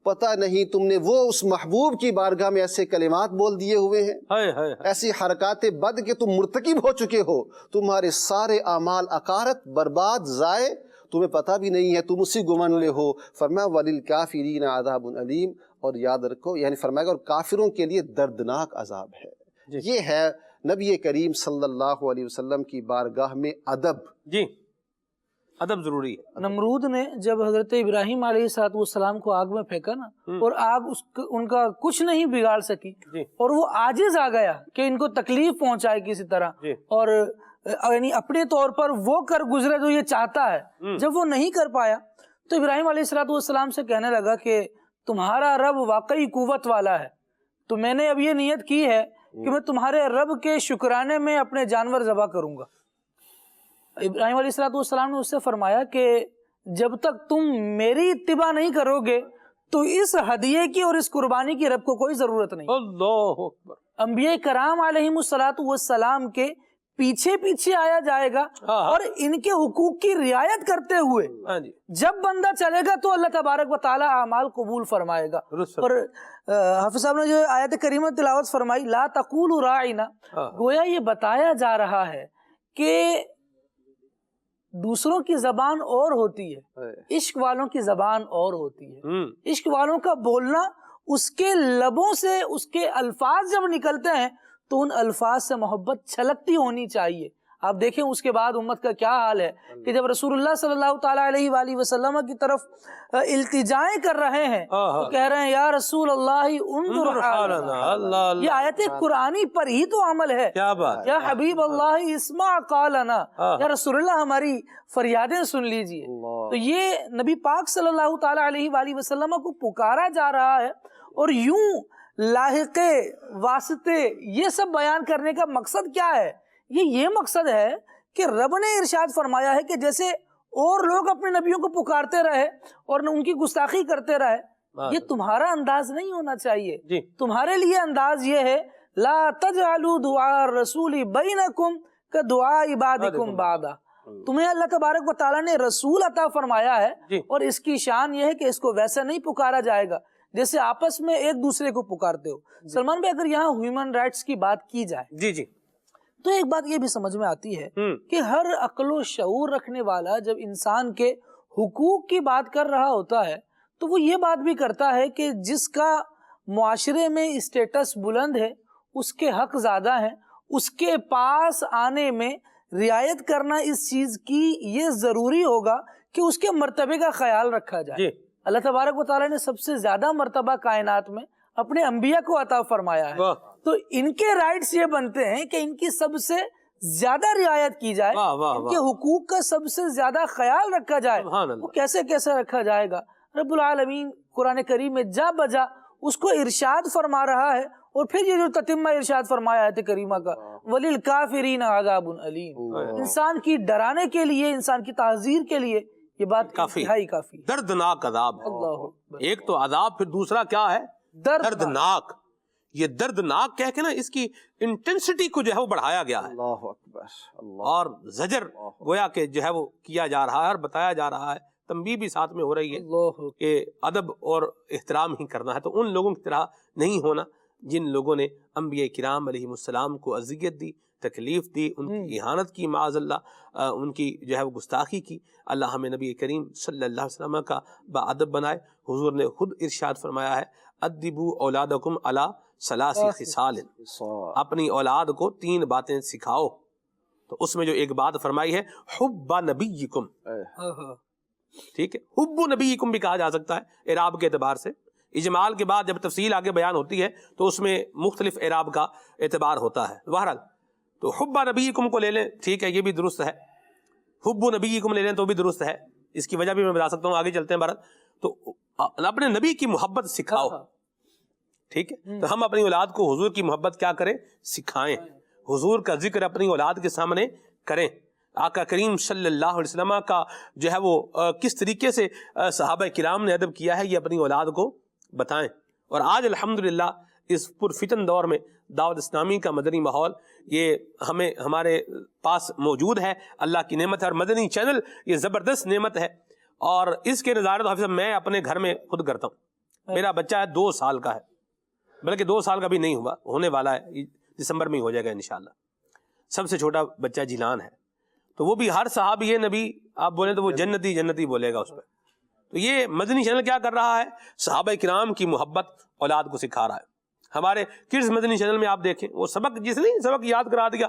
پتہ نہیں تم نے وہ اس محبوب کی بارگاہ میں ایسے کلمات بول دیے ہوئے ہیں، ایسی حرکات بد کے تم مرتکب ہو چکے ہو، تمہارے سارے اعمال اکارت برباد ضائع، تمہیں پتہ بھی نہیں ہے، تم اسی گمان میں ہو. فرمایا وَلِلْكَافِرِينَ عَذَابٌ عَلِيمٌ، اور یاد رکھو یعنی فرمایا اور کافروں کے لیے دردناک عذاب ہے. یہ ہے نبی کریم صلی اللہ علیہ وسلم کی بارگاہ میں ادب. ادب ضروری ہے. نمرود نے جب حضرت ابراہیم علیہ السلام کو آگ میں پھینکا نا، اور آگ ان کا کچھ نہیں بگاڑ سکی، اور وہ عاجز آ گیا کہ ان کو تکلیف پہنچائے کسی طرح، اور یعنی اپنے طور پر وہ کر گزرے جو یہ چاہتا ہے. جب وہ نہیں کر پایا تو ابراہیم علیہ السلام سے کہنے لگا کہ تمہارا رب واقعی قوت والا ہے، تو میں نے اب یہ نیت کی ہے کہ میں تمہارے رب کے شکرانے میں اپنے جانور ذبح کروں گا. ابراہیم علیہ السلام نے اس سے فرمایا کہ جب تک تم میری اتباع نہیں کرو گے تو اس ہدیے کی اور اس قربانی کی رب کو کوئی ضرورت نہیں. اللہ اکبر. انبیاء کرام علیہم السلام کے پیچھے پیچھے آیا جائے گا اور ان کے حقوق کی رعایت کرتے ہوئے جب بندہ چلے گا تو اللہ تبارک و تعالی اعمال قبول فرمائے گا. اور حافظ صاحب نے جو آیت کریمہ تلاوت فرمائی لا تقولوا راعنا، گویا یہ بتایا جا رہا ہے کہ دوسروں کی زبان اور ہوتی ہے، عشق والوں کی زبان اور ہوتی ہے. عشق والوں کا بولنا، اس کے لبوں سے اس کے الفاظ جب نکلتے ہیں تو ان الفاظ سے محبت چھلکتی ہونی چاہیے. آپ دیکھیں اس کے بعد امت کا کیا حال ہے کہ جب رسول اللہ صلی اللہ تعالیٰ علیہ وآلہ وسلم کی طرف التجائیں کر رہے ہیں تو کہہ رہے ہیں یا رسول اللہ انظر حالنا. یہ آیت قرآنی پر ہی تو عمل ہے. یا حبیب اللہ اسمع قالنا، یا رسول اللہ ہماری فریادیں سن لیجئے. تو یہ نبی پاک صلی اللہ تعالیٰ علیہ وآلہ وسلم کو پکارا جا رہا ہے. اور یوں لاحقے واسطے یہ سب بیان کرنے کا مقصد کیا ہے؟ یہ مقصد ہے کہ رب نے ارشاد فرمایا ہے کہ جیسے اور لوگ اپنے نبیوں کو پکارتے رہے اور ان کی گستاخی کرتے رہے، یہ تمہارا انداز نہیں ہونا چاہیے. تمہارے لیے انداز یہ ہے لا تجعلوا دعاء الرسول بینکم کدعاء عبادکم بعدا. تمہیں اللہ تبارک و تعالیٰ نے رسول عطا فرمایا ہے اور اس کی شان یہ ہے کہ اس کو ویسا نہیں پکارا جائے گا جیسے آپس میں ایک دوسرے کو پکارتے ہو. سلمان بھائی اگر یہاں ہیومن رائٹس کی بات کی جائے تو ایک بات یہ بھی سمجھ میں آتی ہے کہ ہر عقل و شعور رکھنے والا جب انسان کے حقوق کی بات کر رہا ہوتا ہے تو وہ یہ بات بھی کرتا ہے کہ جس کا معاشرے میں اسٹیٹس بلند ہے، اس کے حق زیادہ ہیں، اس کے پاس آنے میں رعایت کرنا اس چیز کی یہ ضروری ہوگا کہ اس کے مرتبے کا خیال رکھا جائے. اللہ تبارک و تعالیٰ نے سب سے زیادہ مرتبہ کائنات میں اپنے انبیاء کو عطا فرمایا ہے. تو ان کے رائٹس یہ بنتے ہیں کہ ان کی سب سے زیادہ رعایت کی جائے، ان کے حقوق کا سب سے زیادہ خیال رکھا جائے. وہ کیسے رکھا جائے گا؟ رب العالمین قرآن کریم میں جا بجا اس کو ارشاد فرما رہا ہے. اور پھر یہ جو تتمہ ارشاد فرمایا ہے کریمہ کا وَلِلْكَافِرِينَ عَذَابٌ أَلِيمٌ، انسان کی ڈرانے کے لیے، انسان کی تعذیر کے لیے یہ بات کافی دردناک عذاب ہے. ایک تو عذاب، پھر دوسرا کیا ہے؟ دردناک. یہ دردناک کہہ کے نا اس کی انٹینسٹی کو جو ہے وہ بڑھایا گیا ہے. اللہ اکبر. اور زجر گویا کہ جو ہے وہ کیا جا رہا ہے اور بتایا جا رہا ہے، تنبیہ بھی ساتھ میں ہو رہی ہے کہ ادب اور احترام ہی کرنا ہے. تو ان لوگوں کی طرح نہیں ہونا جن لوگوں نے انبیاء کرام علیہ السلام کو اذیت دی، تکلیف دی، ان کی اہانت کی، معاذ اللہ ان کی جو ہے وہ گستاخی کی. اللہ ہمیں نبی کریم صلی اللہ علیہ وسلم کا باادب بنائے. حضور نے خود ارشاد فرمایا ہے ادبوا اولادکم علی ثلاث خصال، اپنی اولاد کو 3 باتیں سکھاؤ. تو اس میں جو ایک بات فرمائی ہے حب نبیکم. ٹھیک ہے، حب نبیکم بھی کہا جا سکتا ہے اعراب کے اعتبار سے. اجمال کے بعد جب تفصیل آگے بیان ہوتی ہے تو اس میں مختلف اعراب کا اعتبار ہوتا ہے. بہرحال تو حب نبیکم کو لے لیں، ٹھیک ہے، یہ بھی درست ہے. حب نبیکم لے لیں تو بھی درست ہے. اس کی وجہ بھی میں بتا سکتا ہوں، آگے چلتے ہیں. بہرحال تو اپنے نبی کی محبت سکھاؤ. ٹھیک ہے، تو ہم اپنی اولاد کو حضور کی محبت کیا کریں؟ سکھائیں. حضور کا ذکر اپنی اولاد کے سامنے کریں. آقا کریم صلی اللہ علیہ وسلم کا جو ہے وہ کس طریقے سے صحابہ کرام نے ادب کیا ہے یہ اپنی اولاد کو بتائیں. اور آج الحمدللہ اس پرفتن دور میں دعوت اسلامی کا مدنی ماحول یہ ہمارے پاس موجود ہے. اللہ کی نعمت ہے. اور مدنی چینل یہ زبردست نعمت ہے. اور اس کے نظارے تو حافظ میں اپنے گھر میں خود کرتا ہوں. میرا بچہ ہے 2 سال کا ہے، بلکہ 2 سال کا بھی نہیں ہوا، ہونے والا ہے، دسمبر میں ہی ہو جائے گا انشاءاللہ. سب سے چھوٹا بچہ جیلان ہے. تو وہ بھی ہر صحابی نبی آپ بولیں تو وہ جنتی جنتی بولے گا اس پہ. تو یہ مدنی چینل کیا کر رہا ہے؟ صحابہ کرام کی محبت اولاد کو سکھا رہا ہے. ہمارے کڈز مدنی چینل میں آپ دیکھیں وہ سبق سبق یاد کرا دیا،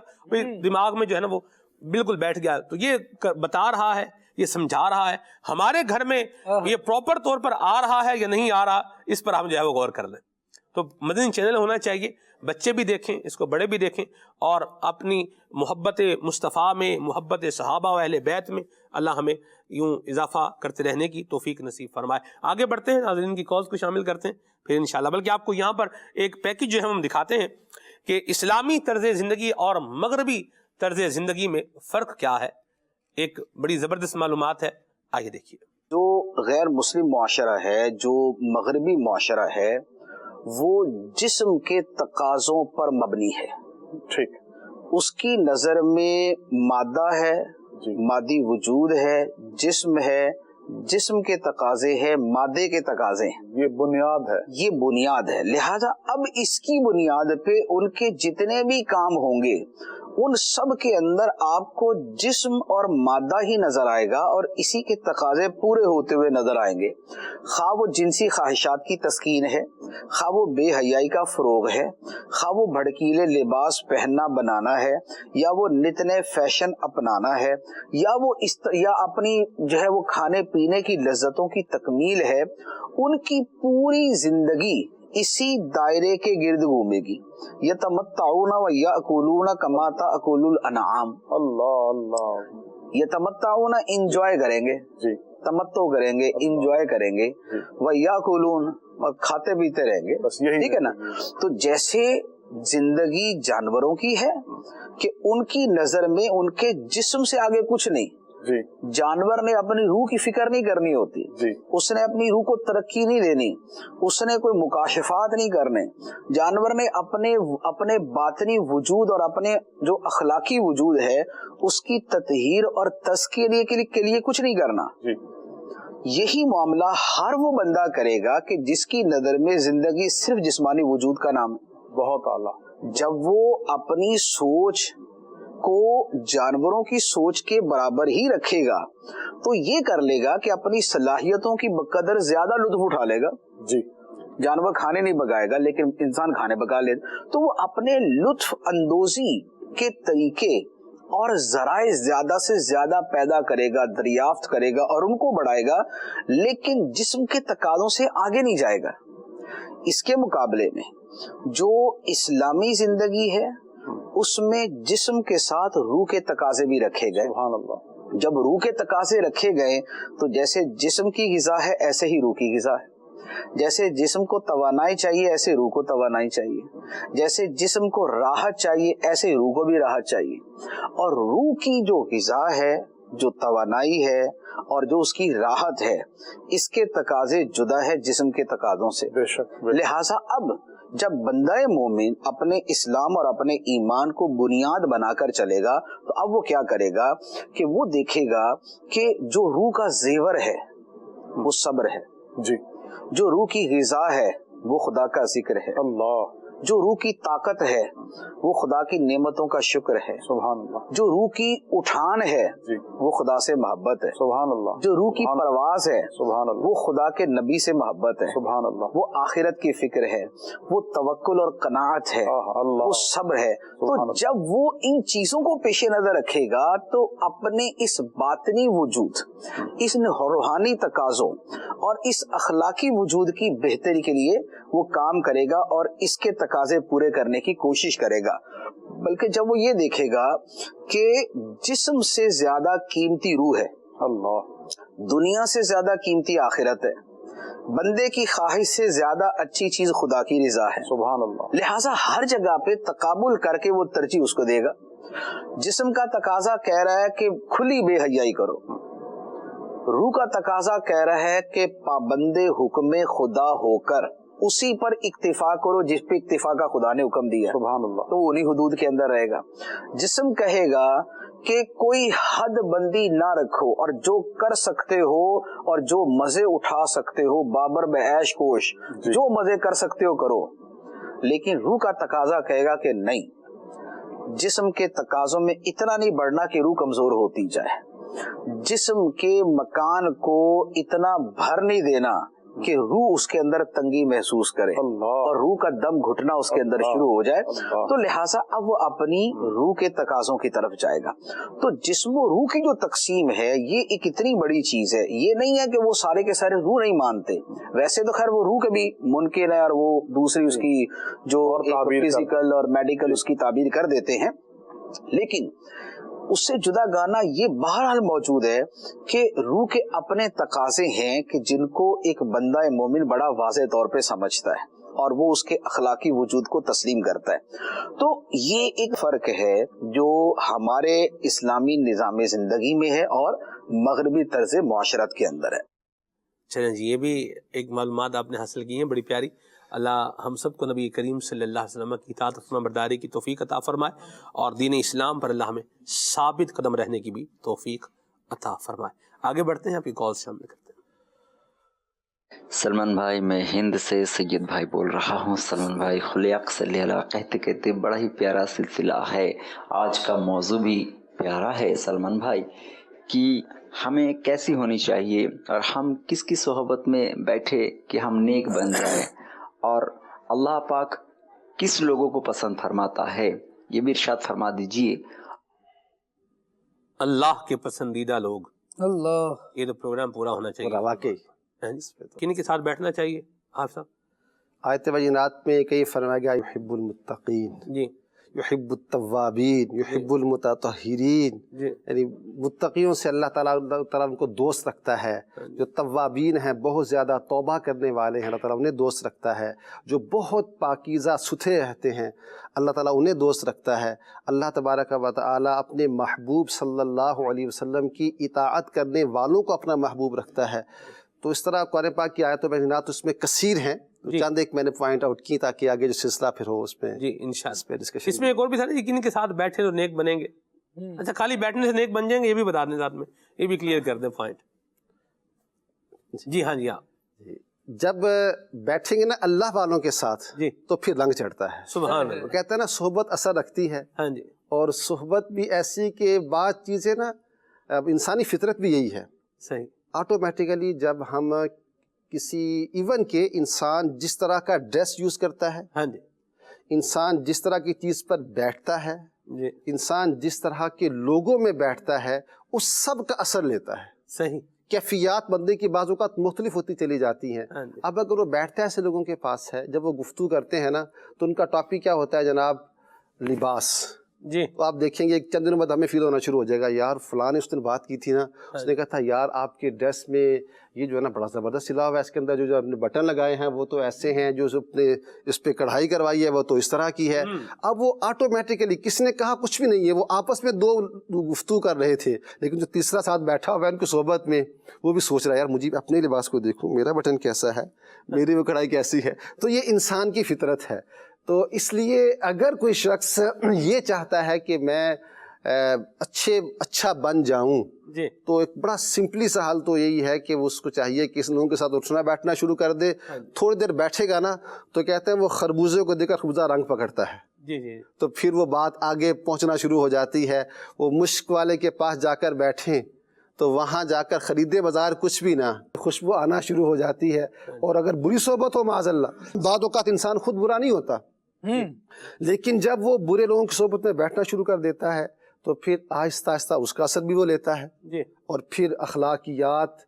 دماغ میں جو ہے نا وہ بالکل بیٹھ گیا. تو یہ بتا رہا ہے، یہ سمجھا رہا ہے. ہمارے گھر میں یہ پراپر طور پر آ رہا ہے یا نہیں آ رہا، اس پر ہم جو ہے وہ غور کر لیں. تو مدنی چینل ہونا چاہیے، بچے بھی دیکھیں اس کو، بڑے بھی دیکھیں. اور اپنی محبت مصطفیٰ میں، محبت صحابہ و اہل بیت میں اللہ ہمیں یوں اضافہ کرتے رہنے کی توفیق نصیب فرمائے. آگے بڑھتے ہیں، ناظرین کی کالز کو شامل کرتے ہیں پھر انشاءاللہ. بلکہ آپ کو یہاں پر ایک پیکج جو ہے ہم دکھاتے ہیں کہ اسلامی طرز زندگی اور مغربی طرز زندگی میں فرق کیا ہے. ایک بڑی زبردست معلومات ہے، آئیے دیکھیے۔ جو غیر مسلم معاشرہ ہے، جو مغربی معاشرہ ہے، وہ جسم کے تقاضوں پر مبنی ہے، ٹھیک، اس کی نظر میں مادہ ہے، مادی وجود ہے، جسم ہے، جسم کے تقاضے ہیں، مادے کے تقاضے ہیں، یہ بنیاد ہے، یہ بنیاد ہے۔ لہذا اب اس کی بنیاد پہ ان کے جتنے بھی کام ہوں گے ان سب کے اندر آپ کو جسم اور مادہ ہی نظر آئے گا، اور اسی کے تقاضے پورے ہوتے ہوئے نظر آئیں گے۔ خواہ وہ جنسی خواہشات کی تسکین ہے، خواہ وہ بے حیائی کا فروغ ہے، خواہ وہ بھڑکیلے لباس پہننا بنانا ہے، یا وہ نت نئے فیشن اپنانا ہے، یا وہ یا اپنی جو ہے وہ کھانے پینے کی لذتوں کی تکمیل ہے، ان کی پوری زندگی اسی دائرے کے گرد گھومے گی۔ یتمتعون و یاکلون کما تاکل الانعام، اللہ اللہ، یتمتعون انجوائے کریں گے، جی، تمتع کریں گے، انجوائے کریں گے، و یاکلون اور کھاتے پیتے رہیں گے، بس یہی ٹھیک ہے نا۔ تو جیسے زندگی جانوروں کی ہے کہ ان کی نظر میں ان کے جسم سے آگے کچھ نہیں، جی، جانور نے اپنی روح کی فکر نہیں کرنی ہوتی، جی، اس نے اپنی روح کو ترقی نہیں دینی، اس نے کوئی مکاشفات نہیں کرنے، جانور نے اپنے باطنی وجود اور اپنے جو اخلاقی وجود ہے اس کی تطہیر اور تزکیے کے لیے کچھ نہیں کرنا۔ جی، یہی معاملہ ہر وہ بندہ کرے گا کہ جس کی نظر میں زندگی صرف جسمانی وجود کا نام ہے۔ بہت اعلیٰ، جب وہ اپنی سوچ کو جانوروں کی سوچ کے برابر ہی رکھے گا تو یہ کر لے گا کہ اپنی صلاحیتوں کی بقدر زیادہ لطف اٹھا لے گا۔ جی، جانور کھانے نہیں پکائے گا لیکن انسان کھانے پکا لے، تو وہ اپنے لطف اندوزی کے طریقے اور ذرائع زیادہ سے زیادہ پیدا کرے گا، دریافت کرے گا اور ان کو بڑھائے گا، لیکن جسم کے تقاضوں سے آگے نہیں جائے گا۔ اس کے مقابلے میں جو اسلامی زندگی ہے اس میں جسم کے ساتھ روح کے تقاضے بھی رکھے گئے۔ سبحان اللہ، جب روح کے تقاضے رکھے گئے تو جیسے جسم کی غذا ہے ایسے ہی روح کی غذا ہے، جیسے جسم کو توانائی چاہیے ایسے روح کو توانائی چاہیے، جیسے جسم کو راحت چاہیے ایسے روح کو بھی راحت چاہیے، اور روح کی جو غذا ہے، جو توانائی ہے اور جو اس کی راحت ہے، اس کے تقاضے جدا ہے جسم کے تقاضوں سے۔ بے شک، بے شک، لہٰذا اب جب بندہ مومن اپنے اسلام اور اپنے ایمان کو بنیاد بنا کر چلے گا تو اب وہ کیا کرے گا کہ وہ دیکھے گا کہ جو روح کا زیور ہے وہ صبر ہے، جی، جو روح کی غذا ہے وہ خدا کا ذکر ہے، اللہ، جو روح کی طاقت ہے وہ خدا کی نعمتوں کا شکر ہے، سبحان اللہ، جو روح کی اٹھان ہے جی، وہ خدا سے محبت ہے، سبحان اللہ، جو روح کی پرواز ہے سبحان اللہ، وہ خدا کے نبی سے محبت ہے، سبحان اللہ، وہ آخرت کی فکر ہے، وہ توکل اور قناعت ہے، اللہ، وہ صبر ہے۔ تو سبحان اللہ، جب وہ ان چیزوں کو پیش نظر رکھے گا تو اپنے اس باطنی وجود، اس روحانی تقاضوں اور اس اخلاقی وجود کی بہتری کے لیے وہ کام کرے گا اور اس کے تقاضے پورے کرنے کی کوشش کرے گا۔ بلکہ جب وہ یہ دیکھے گا کہ جسم سے زیادہ قیمتی روح ہے، اللہ، دنیا سے زیادہ قیمتی آخرت ہے، بندے کی خواہش سے زیادہ اچھی چیز خدا کی رضا ہے، سبحان اللہ، لہٰذا ہر جگہ پہ تقابل کر کے وہ ترجیح اس کو دے گا۔ جسم کا تقاضا کہہ رہا ہے کہ کھلی بے حیائی کرو، روح کا تقاضا کہہ رہا ہے کہ پابند حکم خدا ہو کر اسی پر اکتفا کرو جس پہ اکتفا کا خدا نے حکم دیا، سبحان اللہ، تو انہی حدود کے اندر رہے گا۔ جسم کہے گا کہ کوئی حد بندی نہ رکھو اور جو کر سکتے ہو اور جو مزے اٹھا سکتے ہو بابر بعیش کوش، جو مزے کر سکتے ہو کرو، لیکن روح کا تقاضا کہے گا کہ نہیں، جسم کے تقاضوں میں اتنا نہیں بڑھنا کہ روح کمزور ہوتی جائے، جسم کے مکان کو اتنا بھر نہیں دینا کہ روح اس کے اندر تنگی محسوس کرے اور روح کا دم گھٹنا اس کے اندر شروع ہو جائے، تو لہٰذا اب وہ اپنی روح کے تقاضوں کی طرف جائے گا۔ تو جسم و روح کی جو تقسیم ہے یہ ایک اتنی بڑی چیز ہے، یہ نہیں ہے کہ وہ سارے کے سارے روح نہیں مانتے، ویسے تو خیر وہ روح کے بھی منکر ہے اور وہ دوسری اس کی جو فزیکل اور میڈیکل اس کی تعبیر کر دیتے ہیں، لیکن اس سے جدا گانا یہ بہرحال موجود ہے کہ روح کے اپنے تقاضے ہیں کہ جن کو ایک بندہ مومن بڑا واضح طور پہ سمجھتا ہے، اور وہ اس کے اخلاقی وجود کو تسلیم کرتا ہے. تو یہ ایک فرق ہے جو ہمارے اسلامی نظام زندگی میں ہے اور مغربی طرز معاشرت کے اندر ہے. چلیں جی، یہ بھی ایک معلومات آپ نے حاصل کی ہیں بڑی پیاری. اللہ ہم سب کو نبی کریم صلی اللہ علیہ وسلم کی اطاعت فرما برداری کی توفیق عطا فرمائے، اور دین اسلام پر اللہ ہمیں ثابت قدم رہنے کی بھی توفیق عطا فرمائے. آگے بڑھتے ہیں، آپ کی کال شامل کرتے ہیں. سلمان بھائی، میں ہند سے سید بھائی بول رہا ہوں. سلمان بھائی، خلیق صلی اللہ کہتے کہتے بڑا ہی پیارا سلسلہ ہے. آج کا موضوع بھی پیارا ہے سلمان بھائی، کہ ہمیں کیسی ہونی چاہیے اور ہم کس کی صحبت میں بیٹھے کہ ہم نیک بن جائیں، اور اللہ پاک کس لوگوں کو پسند فرماتا ہے، یہ بھی ارشاد فرما دیجئے. اللہ کے پسندیدہ لوگ، اللہ، یہ تو پروگرام پورا ہونا چاہیے. اور واقعی کن کے ساتھ بیٹھنا چاہیے آپ صاحب؟ آیت بینات میں کئی فرمایا گیا یحب المتقین، جی یحب التوابین، یحب المتطہرین، جی یعنی متقیوں سے اللہ تعالیٰ ان کو دوست رکھتا ہے. جو توابین ہیں، بہت زیادہ توبہ کرنے والے ہیں، اللہ تعالیٰ انہیں دوست رکھتا ہے. جو بہت پاکیزہ ستھرے رہتے ہیں، اللہ تعالیٰ انہیں دوست رکھتا ہے. اللہ تبارک و تعالیٰ اپنے محبوب صلی اللہ علیہ وسلم کی اطاعت کرنے والوں کو اپنا محبوب رکھتا ہے. تو اس طرح قرآن پاک کی آیت و بینات اس میں کثیر ہیں. چند ایک میں نے پوائنٹ آؤٹ کی تاکہ آگے جو سلسلہ پھر ہو اس میں جی انشاءاللہ. ڈسکشن. اس میں ایک اور بھی تھا نا، کن کے ساتھ بیٹھے تو نیک بنیں گے. اچھا، خالی بیٹھنے سے نیک بن جائیں گے یہ بھی بتا دیں ساتھ میں، یہ بھی کلیئر کر دیں پوائنٹ. جی ہاں جی ہاں جب بیٹھیں گے نا اللہ والوں کے ساتھ جی، تو پھر رنگ چڑھتا ہے. سبحان وہ اللہ. کہتے ہیں نا صحبت اثر رکھتی ہے، ہاں جی اور صحبت بھی ایسی کہ بعض چیزیں نا، اب انسانی فطرت بھی یہی ہے. صحیح. آٹومیٹیکلی جب ہم کسی ایون کے انسان جس طرح کا ڈریس یوز کرتا ہے، ہاں جی انسان جس طرح کی چیز پر بیٹھتا ہے، جی انسان جس طرح کے لوگوں میں بیٹھتا ہے، اس سب کا اثر لیتا ہے. صحیح. کیفیات بندے کی بعض اوقات مختلف ہوتی چلی جاتی ہیں. ہاں جی اب اگر وہ بیٹھتا ہے ایسے لوگوں کے پاس ہے، جب وہ گفتگو کرتے ہیں نا تو ان کا ٹاپک کیا ہوتا ہے جناب؟ لباس. جی تو آپ دیکھیں گے ایک چند دنوں بعد ہمیں فیل ہونا شروع ہو جائے گا، یار فلاں نے اس دن بات کی تھی نا، اس نے کہا تھا یار آپ کے ڈریس میں یہ جو ہے نا بڑا زبردست سلا ہوا ہے، اس کے اندر جو آپ نے بٹن لگائے ہیں وہ تو ایسے ہیں، جو اپنے اس پہ کڑھائی کروائی ہے وہ تو اس طرح کی ہے. اب وہ آٹومیٹیکلی کس نے کہا کچھ بھی نہیں ہے، وہ آپس میں دو گفتگو کر رہے تھے، لیکن جو تیسرا ساتھ بیٹھا ہوا ہے ان کی صحبت میں، وہ بھی سوچ رہا ہے یار مجھے اپنے لباس کو دیکھوں، میرا بٹن کیسا ہے، میری وہ کڑھائی کیسی ہے. تو یہ انسان کی فطرت ہے. تو اس لیے اگر کوئی شخص یہ چاہتا ہے کہ میں اچھا بن جاؤں، جی تو ایک بڑا سمپلی سا حل تو یہی ہے کہ وہ اس کو چاہیے کہ اس لوگوں کے ساتھ اٹھنا بیٹھنا شروع کر دے. تھوڑی دیر بیٹھے گا نا تو کہتے ہیں وہ خربوزے کو دیکھ کر خربوزہ رنگ پکڑتا ہے. جی جی تو پھر وہ بات آگے پہنچنا شروع ہو جاتی ہے. وہ مشک والے کے پاس جا کر بیٹھیں تو وہاں جا کر خریدے بازار کچھ بھی نہ، خوشبو آنا شروع ہو جاتی ہے. اور اگر بری صحبت ہو معاذ اللہ، بعض اوقات انسان خود برا نہیں ہوتا، لیکن جب وہ برے لوگوں کی صحبت میں بیٹھنا شروع کر دیتا ہے تو پھر آہستہ آہستہ اس کا اثر بھی وہ لیتا ہے. جی اور پھر اخلاقیات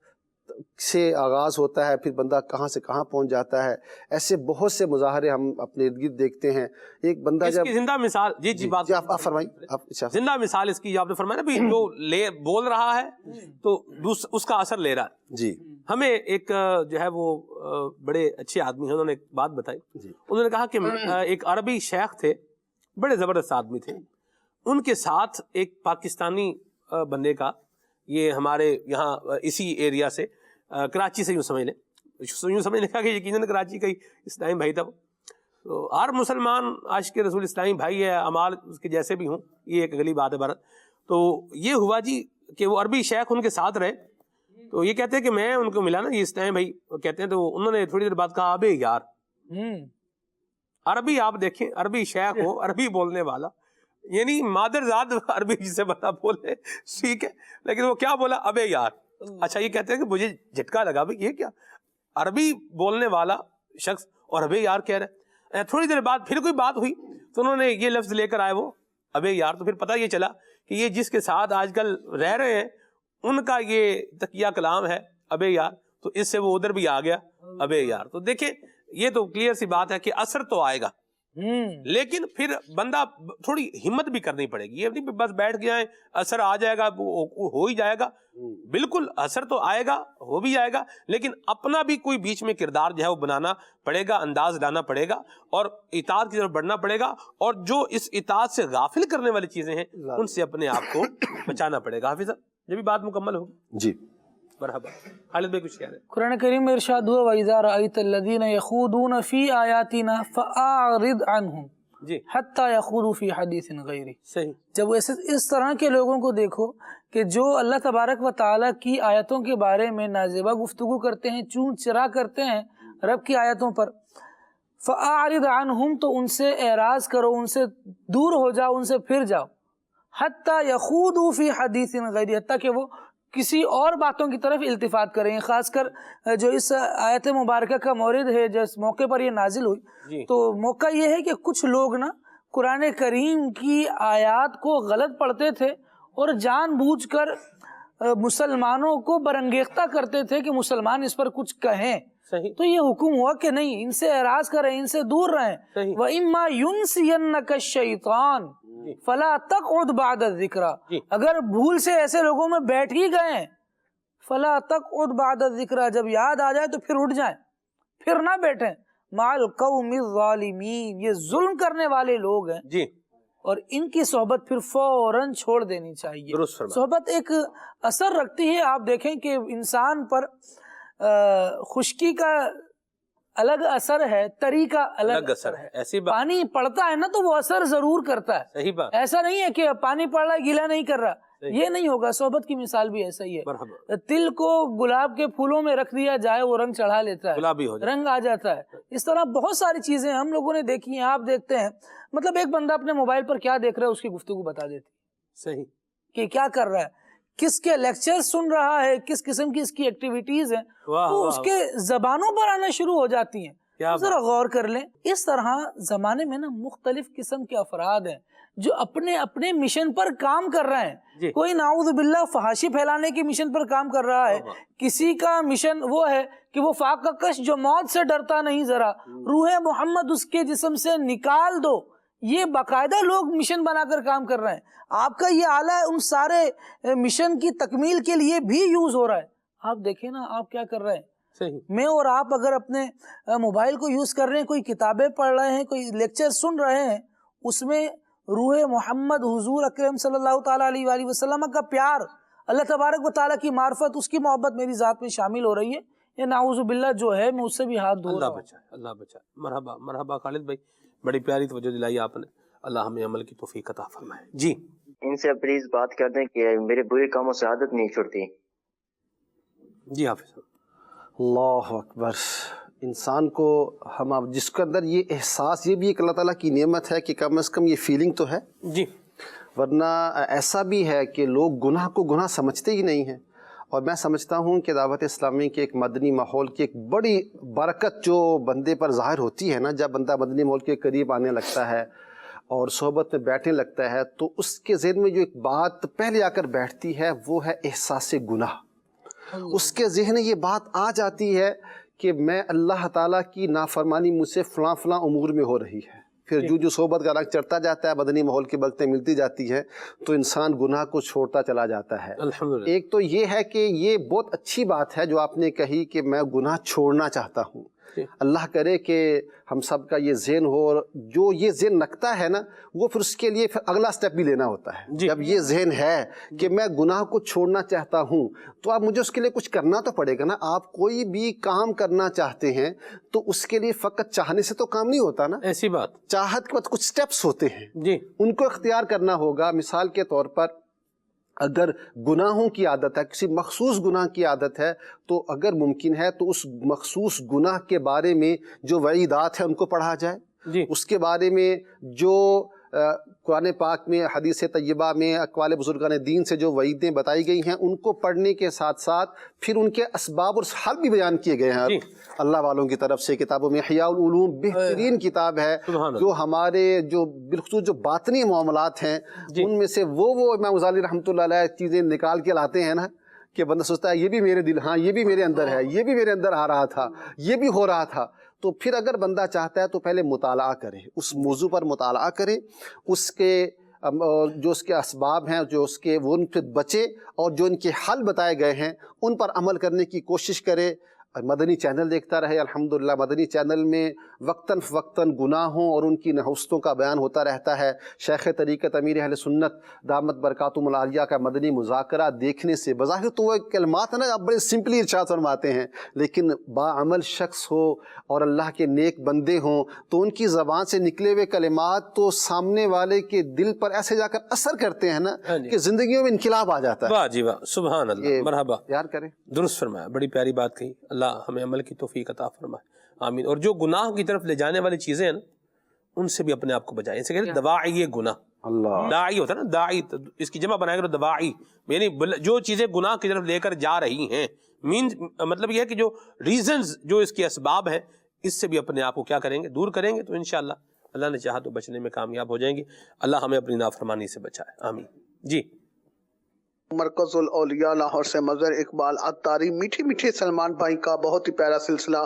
سے آغاز ہوتا ہے، پھر بندہ کہاں سے کہاں پہنچ جاتا ہے. ایسے بہت سے مظاہرے ہم اپنے ارد گرد دیکھتے ہیں. ایک بندہ اس جب کی زندہ مثال، جی بات آپ فرمائیں. زندہ مثال اس کی آپ نے فرمایا نا بھی، جو بول رہا ہے تو اس کا اثر لے رہا ہے. جی ہمیں ایک جو ہے وہ بڑے اچھے آدمی ہیں، انہوں نے ایک بات بتائی. انہوں نے کہا کہ ایک عربی شیخ تھے، بڑے زبردست آدمی تھے. ان کے ساتھ ایک پاکستانی بندے کا، یہ ہمارے یہاں اسی ایریا سے، کراچی سے یوں سمجھ لیں کہ یقیناً کراچی کا ہی اسلامی بھائی تھا. تو ہر مسلمان عاشق رسول اسلامی بھائی ہے، اعمال اس کے جیسے بھی ہوں، یہ ایک اگلی بات ہے بھارت. تو یہ ہوا جی کہ وہ عربی شیخ ان کے ساتھ رہے. تو یہ کہتے ہیں کہ میں ان کو ملا نا، یہ اسلامی بھائی کہتے ہیں، تو انہوں نے تھوڑی دیر بعد کہا ابے یار. عربی آپ دیکھیں، عربی شیخ ہو، عربی بولنے والا، یعنی مادر ذات عربی جسے بتا بولے، ٹھیک ہے، لیکن وہ کیا بولا؟ ابے یار. اچھا، یہ کہتے ہیں کہ مجھے جھٹکا لگا بھائی یہ کیا، عربی بولنے والا شخص اور ابے یار کہہ رہے. تھوڑی دیر بعد پھر کوئی بات ہوئی تو انہوں نے یہ لفظ لے کر آئے وہ ابے یار. تو پھر پتہ یہ چلا کہ یہ جس کے ساتھ آج کل رہ رہے ہیں ان کا یہ تقیہ کلام ہے ابے یار. تو اس سے وہ ادھر بھی آ گیا ابے یار. تو دیکھیں یہ تو کلیئر سی بات ہے کہ اثر تو آئے گا. لیکن پھر بندہ تھوڑی ہمت بھی کرنی پڑے گی، یہ نہیں بس بیٹھ گیا ہے اثر آ جائے گا ہو ہی جائے گا، بالکل اثر تو آئے گا، ہو بھی جائے گا، لیکن اپنا بھی کوئی بیچ میں کردار جو ہے وہ بنانا پڑے گا، انداز لانا پڑے گا اور اطاعت کی طرف بڑھنا پڑے گا، اور جو اس اطاعت سے غافل کرنے والی چیزیں ہیں ان سے اپنے آپ کو بچانا پڑے گا۔ حافظ صاحب جب بھی بات مکمل ہوگی جی مرحبا، خالد بھائی کچھ کہہ رہے ہیں؟ قرآن کریم میں ارشاد ہوا وَإِذَا رَأَيْتَ الَّذِينَ يَخُوضُونَ فِي آيَاتِنَا فَأَعْرِضْ عَنْهُمْ جی حَتَّى يَخُوضُوا فِي حَدِيثٍ غَيْرِهِ۔ صحیح، جب ایسے اس طرح کے لوگوں کو دیکھو کہ جو اللہ تبارک و تعالیٰ کی آیتوں کے بارے میں نازیبہ گفتگو کرتے ہیں، چون چرا کرتے ہیں رب کی آیتوں پر، فَأَعْرِضْ عَنْهُمْ تو ان سے اعراض کرو، ان سے دور ہو جاؤ، ان سے پھر جاؤ، حَتَّى يَخُوضُوا فِي حَدِيثٍ غَيْرِهِ، حتیٰ کہ وہ کسی اور باتوں کی طرف التفات کریں۔ خاص کر جو اس آیت مبارکہ کا مورد ہے جس موقع پر یہ نازل ہوئی، تو موقع یہ ہے کہ کچھ لوگ نا قرآن کریم کی آیات کو غلط پڑھتے تھے اور جان بوجھ کر مسلمانوں کو برانگیختہ کرتے تھے کہ مسلمان اس پر کچھ کہیں۔ تو یہ حکم ہوا کہ نہیں، ان سے اعراض کریں، ان سے دور رہیں۔ وَإِمَّا يُنْسِيَنَّكَ الشَّيْطَانُ فَلَا تَقْعُدْ بَعْدَ الذِّكْرَى، اگر بھول سے ایسے لوگوں میں بیٹھ ہی گئے فَلَا تَقْعُدْ بَعْدَ الذِّكْرَى، جب یاد آ جائے تو پھر اٹھ جائیں، پھر نہ بیٹھیں۔ مَعَ الْقَوْمِ الظَّالِمِينَ، یہ ظلم کرنے والے لوگ ہیں جی، اور ان کی صحبت پھر فوراً چھوڑ دینی چاہیے۔ درست فرمایا۔ صحبت ایک اثر رکھتی ہے، آپ دیکھیں کہ انسان پر خشکی کا الگ اثر ہے، تری کا الگ اثر ہے۔ ایسی بات، پانی پڑتا ہے نا تو وہ اثر ضرور کرتا ہے، صحیح بات، ایسا نہیں ہے کہ پانی پڑ رہا ہے گیلا نہیں کر رہا، یہ نہیں ہوگا۔ صحبت کی مثال بھی ایسا ہی ہے۔ مرحبا، تل کو گلاب کے پھولوں میں رکھ دیا جائے وہ رنگ چڑھا لیتا ہے، گلابی ہو جائے، رنگ آ جاتا ہے۔ اس طرح بہت ساری چیزیں ہم لوگوں نے دیکھی ہیں، آپ دیکھتے ہیں، مطلب ایک بندہ اپنے موبائل پر کیا دیکھ رہا ہے اس کی گفتگو بتا دیتی صحیح، کہ کیا کر رہا ہے، کس کے لیکچر سن رہا ہے، کس قسم کی اس کی ایکٹیویٹیز ہیں، تو اس کے زبانوں پر آنا شروع ہو جاتی ہیں۔ ذرا غور کر لیں، اس طرح زمانے میں نا مختلف قسم کے افراد ہیں جو اپنے اپنے مشن پر کام کر رہے ہیں۔ کوئی نعوذ باللہ فحاشی پھیلانے کے مشن پر کام کر رہا ہے، کسی کا مشن وہ ہے کہ وہ فاقہ کش جو موت سے ڈرتا نہیں، ذرا روح محمد اس کے جسم سے نکال دو، یہ باقاعدہ لوگ مشن بنا کر کام کر رہے ہیں۔ آپ کا یہ آلہ ان سارے مشن کی تکمیل کے لیے بھی یوز ہو رہا ہے۔ آپ دیکھیں نا آپ کیا کر رہے ہیں۔ میں اور آپ اگر اپنے موبائل کو یوز کر رہے ہیں، کوئی کتابیں پڑھ رہے ہیں، کوئی لیکچر سن رہے ہیں، اس میں روح محمد حضور اکرم صلی اللہ تعالیٰ علیہ وآلہ وسلم کا پیار، اللہ تبارک و تعالیٰ کی معرفت، اس کی محبت میری ذات میں شامل ہو رہی ہے، یہ نعوذ باللہ جو ہے میں اس سے بھی ہاتھ دھو رہا ہوں۔ اللہ بچائے، اللہ بچائے۔ مرحبا، مرحبا خالد بھائی، بڑی پیاری توجہ دلائی آپ نے، اللہ ہمیں عمل کی توفیق عطا فرمائے۔ جی، ان سے پلیز بات کر دیں کہ میرے برے کاموں سے عادت نہیں چھوڑتی۔ جی حافظ صاحب، اللہ اکبر۔ انسان کو ہم جس کے اندر یہ احساس، یہ بھی ایک اللہ تعالیٰ کی نعمت ہے کہ کم از کم یہ فیلنگ تو ہے، جی، ورنہ ایسا بھی ہے کہ لوگ گناہ کو گناہ سمجھتے ہی نہیں ہیں۔ اور میں سمجھتا ہوں کہ دعوت اسلامی کے ایک مدنی ماحول کی ایک بڑی برکت جو بندے پر ظاہر ہوتی ہے نا، جب بندہ مدنی ماحول کے قریب آنے لگتا ہے اور صحبت میں بیٹھنے لگتا ہے، تو اس کے ذہن میں جو ایک بات پہلے آ کر بیٹھتی ہے وہ ہے احساس گناہ۔ اس کے ذہن یہ بات آ جاتی ہے کہ میں اللہ تعالیٰ کی نافرمانی مجھ سے فلاں فلاں امور میں ہو رہی ہے۔ پھر جو صحبت کا رنگ چڑھتا جاتا ہے، مدنی ماحول کی برکتیں ملتی جاتی ہیں، تو انسان گناہ کو چھوڑتا چلا جاتا ہے۔ الحمدللہ۔ ایک تو یہ ہے کہ یہ بہت اچھی بات ہے جو آپ نے کہی کہ میں گناہ چھوڑنا چاہتا ہوں۔ اللہ کرے کہ ہم سب کا یہ ذہن ہو، اور جو یہ ذہن رکھتا ہے نا وہ پھر اس کے لیے پھر اگلا سٹیپ بھی لینا ہوتا ہے۔ جب یہ ذہن ہے کہ میں گناہ کو چھوڑنا چاہتا ہوں، تو اب مجھے اس کے لیے کچھ کرنا تو پڑے گا نا۔ آپ کوئی بھی کام کرنا چاہتے ہیں تو اس کے لیے فقط چاہنے سے تو کام نہیں ہوتا نا، ایسی بات، چاہت کے بعد کچھ سٹیپس ہوتے ہیں، جی، ان کو اختیار کرنا ہوگا۔ مثال کے طور پر اگر گناہوں کی عادت ہے، کسی مخصوص گناہ کی عادت ہے، تو اگر ممکن ہے تو اس مخصوص گناہ کے بارے میں جو وعیدات ہیں ان کو پڑھا جائے، اس کے بارے میں جو قرآن پاک میں، حدیث طیبہ میں، اقوال بزرگان دین سے جو وعیدیں بتائی گئی ہیں ان کو پڑھنے کے ساتھ ساتھ پھر ان کے اسباب اور حل بھی بیان کیے گئے ہیں اللہ والوں کی طرف سے کتابوں میں۔ احیاء العلوم بہترین کتاب ہے جو ہمارے جو بالخصوص جو باطنی معاملات ہیں ان میں سے وہ امام غزالی رحمۃ اللہ علیہ چیزیں نکال کے لاتے ہیں نا، کہ بندہ سوچتا ہے یہ بھی میرے دل، ہاں یہ بھی میرے اندر ہے، یہ بھی میرے اندر آ رہا تھا، یہ بھی ہو رہا تھا، تو پھر اگر بندہ چاہتا ہے تو پہلے مطالعہ کرے، اس موضوع پر مطالعہ کرے، اس کے جو اس کے اسباب ہیں، جو اس کے وہ ان سے بچے، اور جو ان کے حل بتائے گئے ہیں ان پر عمل کرنے کی کوشش کرے۔ مدنی چینل دیکھتا رہے، الحمدللہ مدنی چینل میں وقتاً فوقتاً گناہوں اور ان کی نحوستوں کا بیان ہوتا رہتا ہے۔ شیخ طریقت امیر اہل سنت دامت برکاتہم العالیہ کا مدنی مذاکرہ دیکھنے سے بظاہر تو وہ کلمات ہیں نا، آپ بڑے سمپلی ارشاد فرماتے ہیں، لیکن باعمل شخص ہو اور اللہ کے نیک بندے ہوں تو ان کی زبان سے نکلے ہوئے کلمات تو سامنے والے کے دل پر ایسے جا کر اثر کرتے ہیں نا کہ زندگیوں میں انقلاب آ جاتا ہے۔ واہ جی واہ، سبحان اللہ، مرحبا، یار کریں، درست فرمایا، بڑی پیاری بات کہی، اللہ ہمیں عمل کی توفیق عطا فرمائے، آمین۔ اور جو گناہ کی طرف لے جانے والی چیزیں ہیں نا، ان سے بھی اپنے آپ کو بچائیں۔ اسے کہتے ہیں دواعی گناہ، اللہ داعی ہوتا ہے نا، داعی، اس کی جمع بنائے گا تو دواعی، یعنی جو چیزیں گناہ کی طرف لے کر جا رہی ہیں، مطلب یہ ہے کہ جو ریزنز، جو اس کے اسباب ہیں، اس سے بھی اپنے آپ کو کیا کریں گے، دور کریں گے، تو انشاءاللہ اللہ نے چاہا تو بچنے میں کامیاب ہو جائیں گے۔ اللہ ہمیں اپنی نافرمانی سے بچائے، آمین۔ جی مرکز الاولیاء لاہور سے مظہر اقبال عطاری، میٹھے میٹھے سلمان بھائی کا بہت ہی پیارا سلسلہ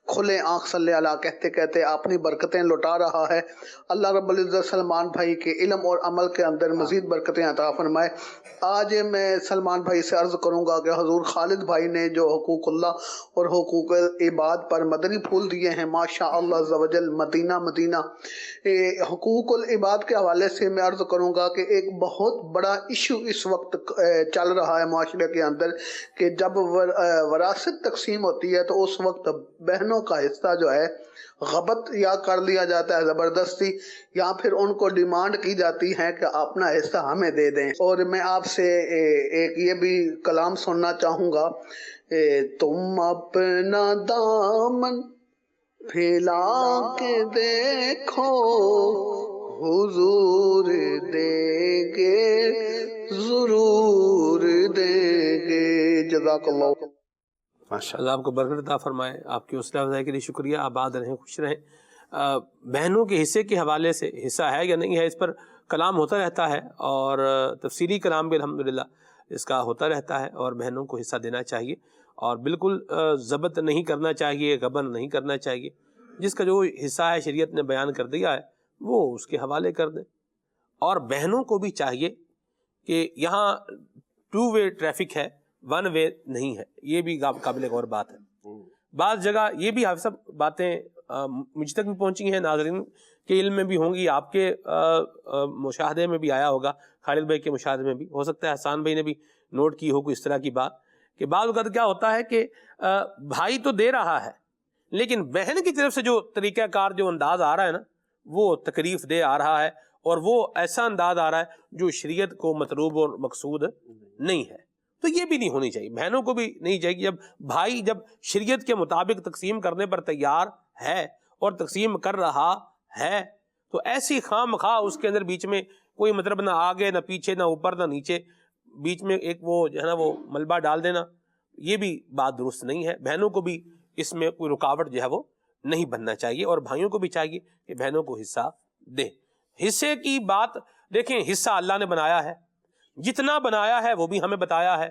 کھلے آنکھ صلی اللہ کہتے کہتے اپنی برکتیں لٹا رہا ہے۔ اللہ رب العزت سلمان بھائی کے علم اور عمل کے اندر مزید برکتیں عطا فرمائے۔ آج میں سلمان بھائی سے عرض کروں گا کہ حضور خالد بھائی نے جو حقوق اللہ اور حقوق عباد پر مدنی پھول دیے ہیں، ماشاء اللہ عز و جل، مدینہ مدینہ۔ حقوق العباد کے حوالے سے میں عرض کروں گا کہ ایک بہت بڑا ایشو اس وقت چل رہا ہے معاشرے کے اندر کہ جب وراثت تقسیم ہوتی ہے تو اس وقت بہنوں کا حصہ جو ہے غبط یا کر لیا جاتا ہے زبردستی، یا پھر ان کو ڈیمانڈ کی جاتی ہے کہ اپنا حصہ ہمیں دے دیں۔ اور میں آپ سے ایک یہ بھی کلام سننا چاہوں گا، تم اپنا دامن پھیلا کے دیکھو حضور دیں گے، ضرور دیں گے۔ جزاک اللہ۔ اللہ آپ کو برکت عطا فرمائے، آپ کی حوصلہ افزائی کے لیے شکریہ، آباد رہیں، خوش رہیں۔ بہنوں کے حصے کے حوالے سے حصہ ہے یا نہیں ہے، اس پر کلام ہوتا رہتا ہے، اور تفصیلی کلام بھی الحمدللہ اس کا ہوتا رہتا ہے، اور بہنوں کو حصہ دینا چاہیے، اور بالکل ضبط نہیں کرنا چاہیے، غبن نہیں کرنا چاہیے۔ جس کا جو حصہ ہے شریعت نے بیان کر دیا ہے وہ اس کے حوالے کر دیں۔ اور بہنوں کو بھی چاہیے کہ یہاں 2 وے ٹریفک ہے، 1 وے نہیں ہے، یہ بھی قابل غور بات ہے۔ بعض جگہ یہ بھی حافظ صاحب باتیں مجھ تک بھی پہنچی ہیں، ناظرین کے علم میں بھی ہوں گی، آپ کے مشاہدے میں بھی آیا ہوگا، خالد بھائی کے مشاہدے میں بھی ہو سکتا ہے، حسان بھائی نے بھی نوٹ کی ہو کوئی اس طرح کی بات، کہ بعض اوقات کیا ہوتا ہے کہ بھائی تو دے رہا ہے، لیکن بہن کی طرف سے جو طریقہ کار، جو انداز آ رہا ہے نا، وہ تکلیف دہ آ رہا ہے، اور وہ ایسا انداز آ رہا ہے جو شریعت کو مطلوب اور مقصود نہیں ہے۔ تو یہ بھی نہیں ہونی چاہیے، بہنوں کو بھی نہیں چاہیے۔ جب بھائی جب شریعت کے مطابق تقسیم کرنے پر تیار ہے اور تقسیم کر رہا ہے، تو ایسی خواہ مخواہ اس کے اندر بیچ میں کوئی مطلب نہ آگے نہ پیچھے نہ اوپر نہ نیچے، بیچ میں ایک وہ جو ہے نا وہ ملبہ ڈال دینا، یہ بھی بات درست نہیں ہے۔ بہنوں کو بھی اس میں کوئی رکاوٹ جو ہے وہ نہیں بننا چاہیے، اور بھائیوں کو بھی چاہیے کہ بہنوں کو حصہ دیں۔ حصے کی بات دیکھیں، حصہ اللہ نے بنایا ہے، جتنا بنایا ہے وہ بھی ہمیں بتایا ہے،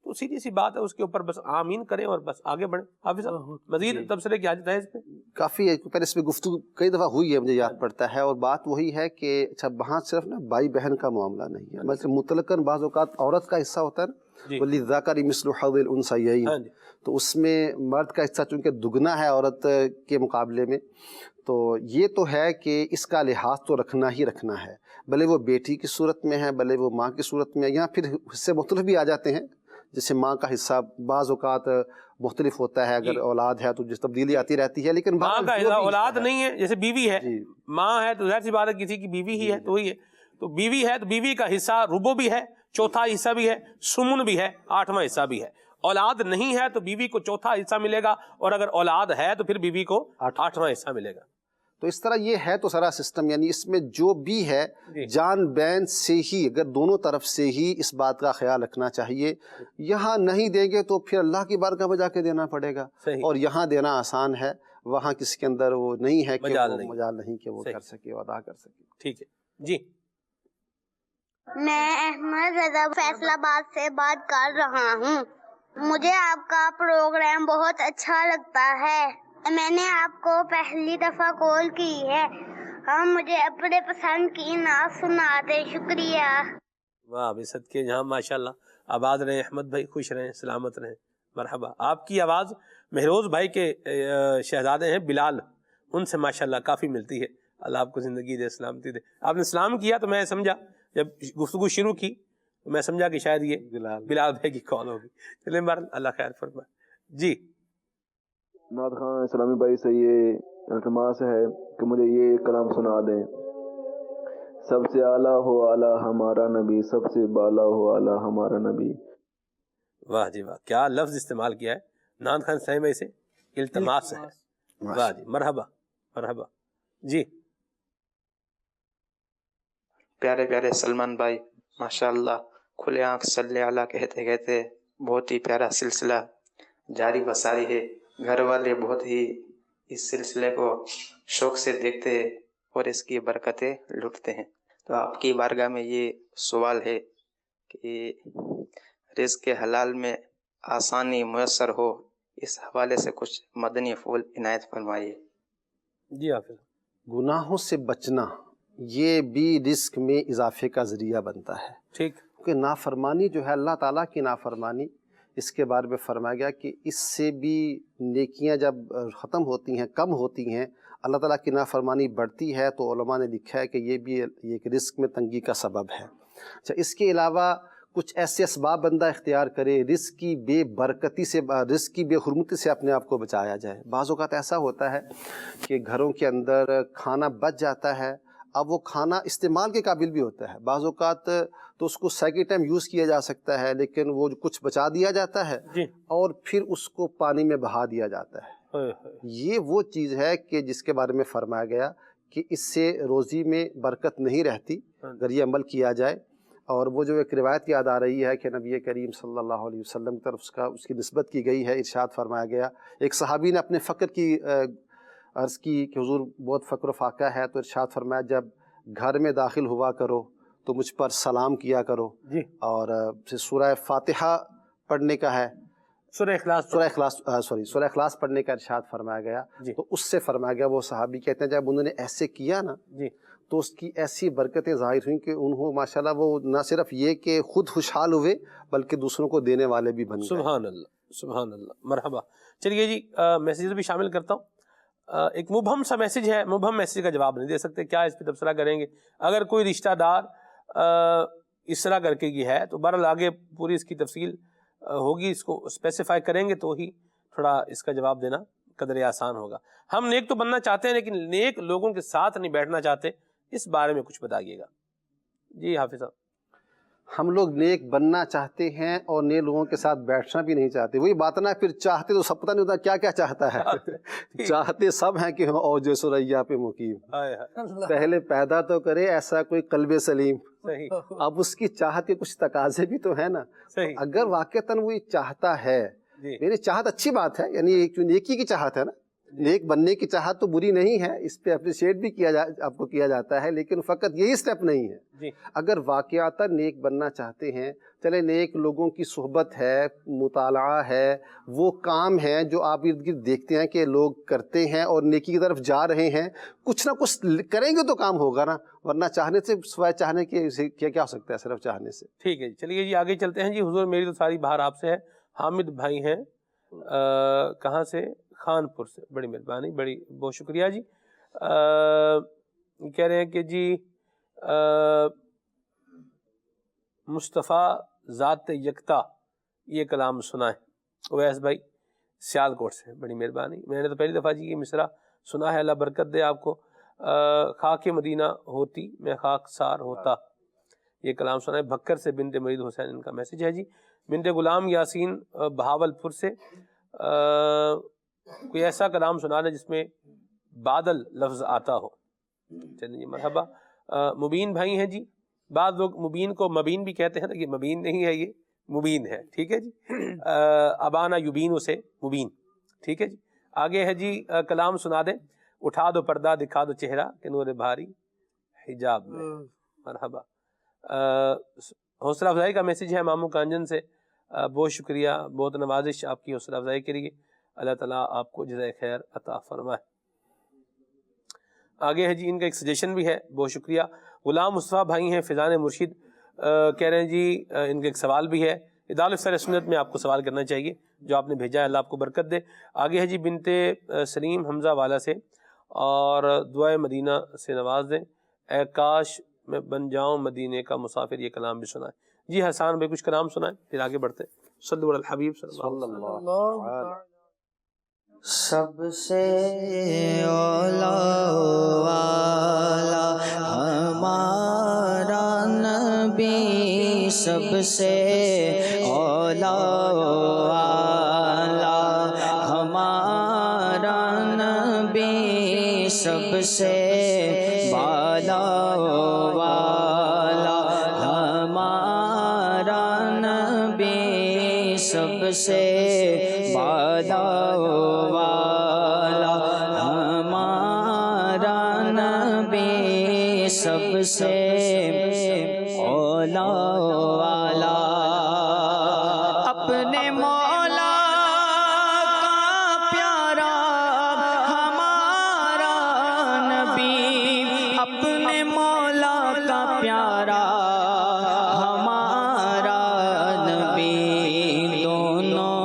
تو سیدھی سی بات ہے، اس کے اوپر بس آمین کریں اور بس آگے بڑھیں۔ حافظ صاحب مزید تبصرے کی حاجت ہے اس پہ؟ کافی ہے، پہلے اس میں گفتگو کئی دفعہ ہوئی ہے، مجھے یاد پڑتا ہے، اور بات وہی ہے کہ اچھا وہاں صرف نا بھائی بہن کا معاملہ نہیں ہے، مطلب مطلقاً بعض اوقات عورت کا حصہ ہوتا ہے نا، وَلِلذَّكَرِ مِثْلُ حَظِّ الْأُنثَيَّيْنِ، تو اس میں مرد کا حصہ چونکہ دگنا ہے عورت کے مقابلے میں، تو یہ تو ہے کہ اس کا لحاظ تو رکھنا ہی رکھنا ہے، بھلے وہ بیٹی کی صورت میں ہے، بھلے وہ ماں کی صورت میں، یہاں پھر حصے مختلف بھی آ جاتے ہیں، جیسے ماں کا حصہ بعض اوقات مختلف ہوتا ہے، اگر اولاد ہے تو جس تبدیلی آتی رہتی ہے، لیکن ماں کا حصہ اولاد نہیں ہے، جیسے بیوی ہے، ماں ہے تو ظاہر سی بات ہے کسی کی بیوی ہی ہے تو وہی ہے، تو بیوی ہے تو بیوی کا حصہ ربع بھی ہے، چوتھا حصہ بھی ہے، سمن بھی ہے، 8واں حصہ بھی ہے۔ اولاد نہیں ہے تو بیوی کو چوتھا حصہ ملے گا، اور اگر اولاد ہے تو پھر بیوی کو 8واں حصہ ملے گا۔ تو اس طرح یہ ہے تو سارا سسٹم، یعنی اس میں جو بھی ہے جان بین سے ہی، اگر دونوں طرف سے ہی اس بات کا خیال رکھنا چاہیے۔ یہاں نہیں دیں گے تو پھر اللہ کی بارگاہ میں جا کے دینا پڑے گا، اور یہاں دینا آسان ہے، وہاں کسی کے اندر وہ نہیں ہے کہ مجال نہیں کہ وہ کر سکے، ادا کر سکے۔ ٹھیک ہے جی۔ میں احمد رضا فیصل آباد سے بات کر رہا ہوں، مجھے آپ کا پروگرام بہت اچھا لگتا ہے۔ میں نے آپ کو پہلی دفعہ کال کی ہے. ہم مجھے اپنے پسند کی نعت سنا دیں. شکریہ. واہ بے صدقے جہاں ماشاءاللہ. آباد رہیں احمد بھائی، خوش رہیں، سلامت رہیں. مرحبا. آپ کی آواز مہروز بھائی کے شہزادے ہیں بلال، ان سے ماشاءاللہ کافی ملتی ہے. اللہ آپ کو زندگی دے، سلامتی دے. آپ نے سلام کیا تو میں سمجھا، جب گفتگو شروع کی تو میں سمجھا کہ شاید یہ بلال بھائی کی کال ہوگی. چلیں بہرحال اللہ خیر فرمائے. جی نعت خان اسلامی بھائی سے یہ التماس ہے کہ مجھے یہ کلام سنا دیں. سب سے اعلیٰ ہو اعلیٰ ہمارا نبی، سب سے بالا ہو اعلیٰ ہمارا نبی. واہ جی واہ، کیا لفظ استعمال کیا ہے. نعت خان صاحب میں سے التماس ہے. واہ جی، مرحبا مرحبا. جی پیارے پیارے سلمان بھائی، ماشاءاللہ کھلے آنکھ صلی اللہ کہتے کہتے بہت ہی پیارا سلسلہ جاری و ساری ہے. گھر والے بہت ہی اس سلسلے کو شوق سے دیکھتے ہیں اور اس کی برکتیں لٹتے ہیں. تو آپ کی بارگاہ میں یہ سوال ہے کہ رزق حلال میں آسانی میسر ہو، اس حوالے سے کچھ مدنی پھول عنایت فرمائیے. جی حافظ. گناہوں سے بچنا یہ بھی رزق میں اضافے کا ذریعہ بنتا ہے. ٹھیک. کیونکہ نافرمانی جو ہے اللہ تعالیٰ کی نافرمانی، اس کے بارے میں فرمایا گیا کہ اس سے بھی نیکیاں جب ختم ہوتی ہیں، کم ہوتی ہیں، اللہ تعالیٰ کی نافرمانی بڑھتی ہے. تو علماء نے لکھا ہے کہ یہ بھی ایک رزق میں تنگی کا سبب ہے. اچھا، اس کے علاوہ کچھ ایسے اسباب بندہ اختیار کرے رزق کی بے برکتی سے، رزق کی بے حرمتی سے اپنے آپ کو بچایا جائے. بعض اوقات ایسا ہوتا ہے کہ گھروں کے اندر کھانا بچ جاتا ہے، اب وہ کھانا استعمال کے قابل بھی ہوتا ہے. بعض اوقات تو اس کو سیکنڈ ٹائم یوز کیا جا سکتا ہے، لیکن وہ کچھ بچا دیا جاتا ہے اور پھر اس کو پانی میں بہا دیا جاتا ہے. یہ وہ چیز ہے کہ جس کے بارے میں فرمایا گیا کہ اس سے روزی میں برکت نہیں رہتی اگر یہ عمل کیا جائے. اور وہ جو ایک روایت یاد آ رہی ہے کہ نبی کریم صلی اللہ علیہ وسلم کی طرف اس کی نسبت کی گئی ہے. ارشاد فرمایا گیا، ایک صحابی نے اپنے فقر کی عرض کی کہ حضور بہت فقر و فاقہ ہے، تو ارشاد فرمایا جب گھر میں داخل ہوا کرو تو مجھ پر سلام کیا کرو. اور سورہ فاتحہ پڑھنے کا ہے، سورہ اخلاص پڑھنے کا ارشاد فرمایا گیا. تو اس سے فرمایا گیا، وہ صحابی کہتے ہیں جب انہوں نے ایسے کیا نا تو اس کی ایسی برکتیں ظاہر ہوئیں کہ انہوں ماشاءاللہ وہ نہ صرف یہ کہ خود خوشحال ہوئے بلکہ دوسروں کو دینے والے بھی بن گئے. سبحان اللہ سبحان اللہ. مرحبا. چلیے جی میسیج بھی شامل کرتا ہوں. ایک مبہم سا میسیج ہے، مبہم میسیج کا جواب نہیں دے سکتے، کیا اس پہ تبصرہ کریں گے؟ اگر کوئی رشتہ دار اس طرح کر کے کی ہے تو بہرحال آگے پوری اس کی تفصیل ہوگی، اس کو اسپیسیفائی کریں گے تو ہی تھوڑا اس کا جواب دینا قدر آسان ہوگا. ہم نیک تو بننا چاہتے ہیں لیکن نیک لوگوں کے ساتھ نہیں بیٹھنا چاہتے، اس بارے میں کچھ بتائیے گا. جی حافظ صاحب. ہم لوگ نیک بننا چاہتے ہیں اور نیک لوگوں کے ساتھ بیٹھنا بھی نہیں چاہتے. وہی بات نا، پھر چاہتے تو سب پتہ نہیں ہوتا کیا کیا چاہتا ہے. چاہتے سب ہیں کہ ہم اوج سریا پہ مقیم. پہلے پیدا تو کرے ایسا کوئی قلب سلیم. اب اس کی چاہت کے کچھ تقاضے بھی تو ہیں نا. اگر واقعتاً وہ چاہتا ہے، یعنی چاہت اچھی بات ہے، یعنی ایک نیکی کی چاہت ہے نا، نیک بننے کی چاہت تو بری نہیں ہے، اس پہ اپریشیٹ بھی آپ کو کیا جاتا ہے، لیکن فقط یہی سٹیپ نہیں ہے. اگر واقعاتاً نیک بننا چاہتے ہیں، چلے نیک لوگوں کی صحبت ہے، مطالعہ ہے، وہ کام ہیں جو آپ ارد گرد دیکھتے ہیں کہ لوگ کرتے ہیں اور نیکی کی طرف جا رہے ہیں، کچھ نہ کچھ کریں گے تو کام ہوگا نا. ورنہ چاہنے سے سوائے چاہنے کے کیا ہو سکتا ہے صرف چاہنے سے. ٹھیک ہے جی، چلیے جی آگے چلتے ہیں. جی حضور میری تو ساری بہار آپ سے ہے. حامد بھائی ہیں، کہاں سے؟ خانپور سے. بڑی مہربانی، بڑی بہت شکریہ جی. کہہ رہے ہیں کہ جی مصطفیٰ ذات یکتا یہ کلام سنا ہے. اویس بھائی سیال کوٹ سے. بڑی مہربانی. میں نے تو پہلی دفعہ جی یہ مصرع سنا ہے. اللہ برکت دے آپ کو. خاک مدینہ ہوتی میں خاک سار ہوتا، یہ کلام سنا ہے. بھکر سے بنت مرید حسین ان کا میسیج ہے جی. بنت غلام یاسین بہاول پور سے. کوئی ایسا کلام سنا دے جس میں بادل لفظ آتا ہو. چلیے جی مرحبا. مبین بھائی ہیں جی. بعض لوگ مبین کو مبین بھی کہتے ہیں، یہ مبین نہیں ہے، یہ مبین ہے. ٹھیک ہے جی. ابانا یبین سے مبین. ٹھیک ہے جی. آگے ہے جی کلام سنا دیں. اٹھا دو پردہ دکھا دو چہرہ کہ نور بھاری حجاب میں. مرحبا. حوصلہ افزائی کا میسیج ہے مامو کانجن سے. بہت شکریہ، بہت نوازش آپ کی حوصلہ افزائی کے لیے. اللہ تعالیٰ آپ کو جزائے خیر عطا فرمائے۔ آگے ہے جی ان کا ایک سجیشن بھی ہے، بہت شکریہ۔ غلام مصطفیٰ بھائی ہیں فیضان مرشد، کہہ رہے ہیں جی ان کا ایک سوال بھی ہے، ادارہ سنت میں آپ کو سوال کرنا چاہیے جو آپ نے بھیجا ہے، اللہ آپ کو برکت دے۔ آگے ہے جی بنت سلیم حمزہ والا سے، اور دعائے مدینہ سے نواز دیں، اے کاش میں بن جاؤں مدینے کا مسافر، یہ کلام بھی سنائیں۔ جی حسان بھائی کچھ کلام سنائیں پھر آگے بڑھتے ہیں۔ صلی اللہ الحبیب صلی اللہ علیہ وسلم۔ سب سے اولا والا ہمارا نبی، سب سے اولا والا ہمارا نبی، سب سے بالا والا ہمارا نبی، سب سے بالا والا ہمارا نبی، سب سے اولا والا، اپنے مولا کا پیارا ہمارا نبی، اپنے مولا کا پیارا ہمارا نبی، دونوں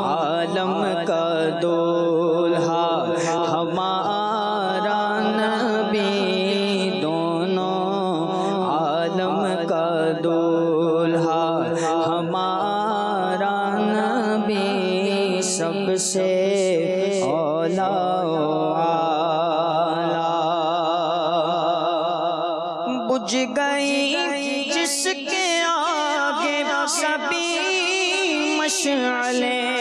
عالم کا دولہا ہمارا نبی، دونوں عالم کا دولہا ہمارا نبی، سب سے اولا والا۔ بجھ گئی جس کے آگے سبھی مشعلیں،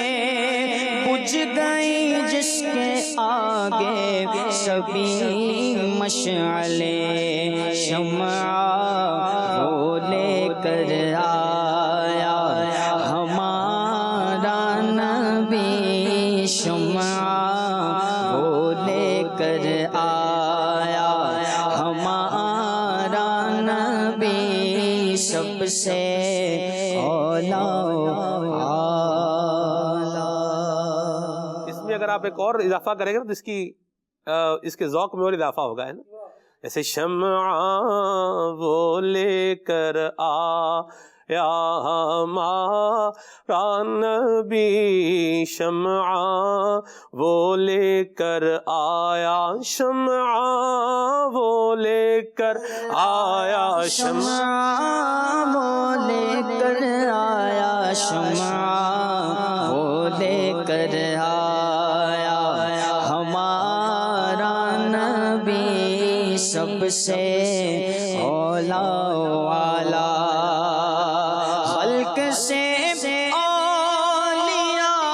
بجھ گئی جس کے آگے سبھی مشعلیں، شمع وہ لے کر آیا ہمارا نبی، شمع وہ لے کر آیا ہمارا نبی، سب سے اولا والا۔ اس میں اگر آپ ایک اور اضافہ کریں گے تو اس کے ذوق میں اور اضافہ ہوگا، ہے نا؟ جیسے شمع وہ لے کر آیا ہمارا نبی، شمع وہ لے کر آیا، شمع وہ لے کر آیا، شمع وہ لے کر آیا، شمع وہ لے کر آیا ہمارا نبی، سب سے اولا والا، خلق سے اولیاء،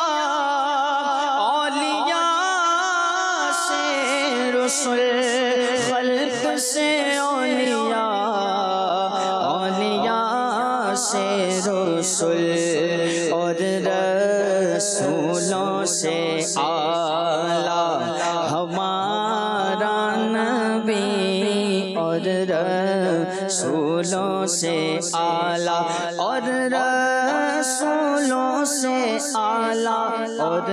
اولیاء سے رسول، خلق سے اولیاء، اولیاء سے رسول، اور رسولوں سے اعلیٰ ہمارا نبی، اور رسولوں سے اعلیٰ، اور رسولوں سے اعلیٰ، اور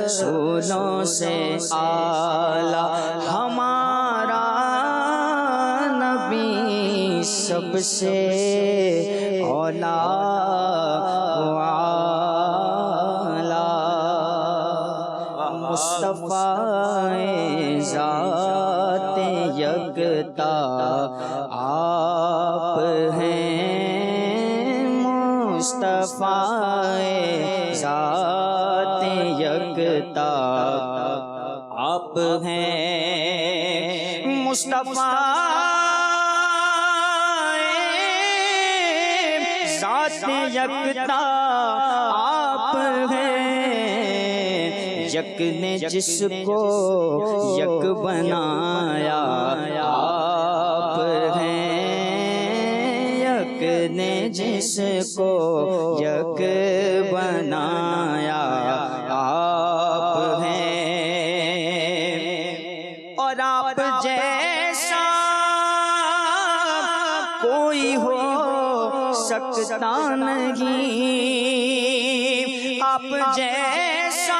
رسولوں سے اعلیٰ ہمارا نبی، سب سے اولا والا، مصطفیٰ ذات یکتا آپ ہیں، مصطفیٰ ذات یکتا آپ ہیں، مصطفیٰ ذات یکتا آپ ہیں، یک نے جس کو یک بنایا آپ ہیں، یک نے جس کو یک بنایا آپ ہیں، اور آپ جیسا کوئی ہو سکتا نہیں، آپ جیسا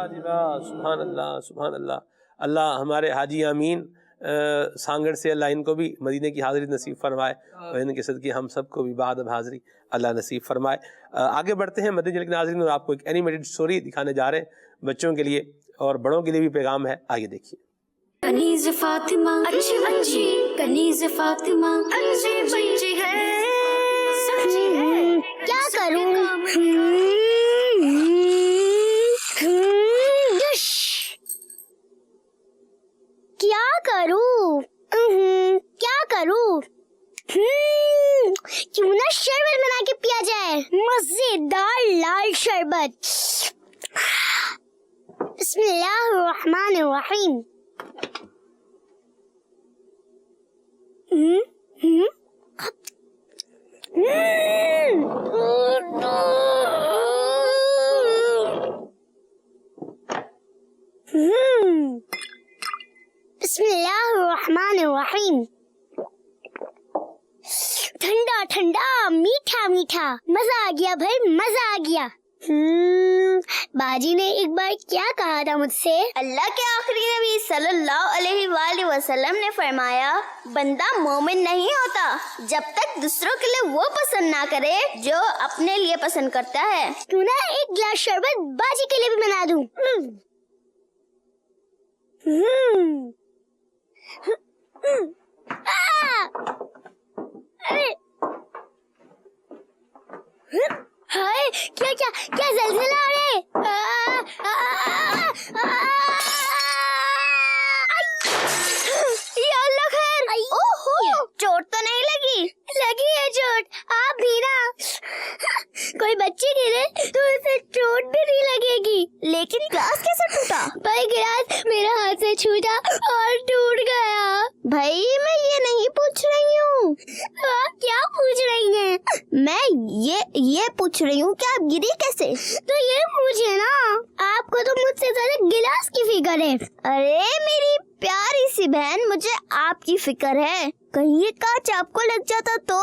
سبحان اللہ سبحان اللہ. اللہ ہمارے حاجی امین سانگڑ سے اللہ ان کو بھی مدینے کی حاضری نصیب فرمائے اور ان کے صدقے ہم سب کو بھی بعد اب حاضری اللہ نصیب فرمائے. آگے بڑھتے ہیں مدنی چینل کے ناظرین، اور آپ کو ایک اینیمیٹڈ سٹوری دکھانے جا رہے ہیں بچوں کے لیے اور بڑوں کے لیے بھی پیغام ہے. آئیے دیکھیے. کنیز فاطمہ اچھی بچی، کنیز فاطمہ اچھی بچی ہے، کیا کروں کیا کروں کیا کروں کیوں نہ شربت بنا کے پیا جائے، مزیدار لال شربت. بسم اللہ الرحمن الرحیم. بسم اللہ الرحمن الرحیم. ٹھنڈا ٹھنڈا میٹھا میٹھا، مزہ آ گیا بھائی، مزہ آ گیا. باجی نے ایک بار کیا کہا تھا مجھ سے؟ اللہ کے آخری نبی صلی اللہ علیہ وآلہ وسلم نے فرمایا، بندہ مومن نہیں ہوتا جب تک دوسروں کے لیے وہ پسند نہ کرے جو اپنے لیے پسند کرتا ہے. کیوں نہ ایک گلاس شربت باجی کے لیے بھی بنا دوں. ہائے کیا کیا کیا زلزلہ آ رہا ہے. یا اللہ خیر. چوٹ تو نہیں لگی؟ لگی ہے چوٹ. آپ بھی نا کوئی بچی گرے تو اسے چوٹ بھی نہیں لگے گی. لیکن گلاس کیسے ٹوٹا؟ بھائی گلاس میرا ہاتھ سے چھوٹا اور ٹوٹ گیا. بھائی میں یہ نہیں پوچھ رہی ہوں. آپ کیا پوچھ رہی ہیں؟ میں یہ پوچھ رہی ہوں کہ آپ گری کیسے؟ تو یہ پوچھے نا، آپ کو تو مجھ سے زیادہ گلاس کی فکر ہے. ارے میری پیاری سی بہن، مجھے آپ کی فکر ہے. کہیں یہ کانچ آپ کو لگ جاتا تو؟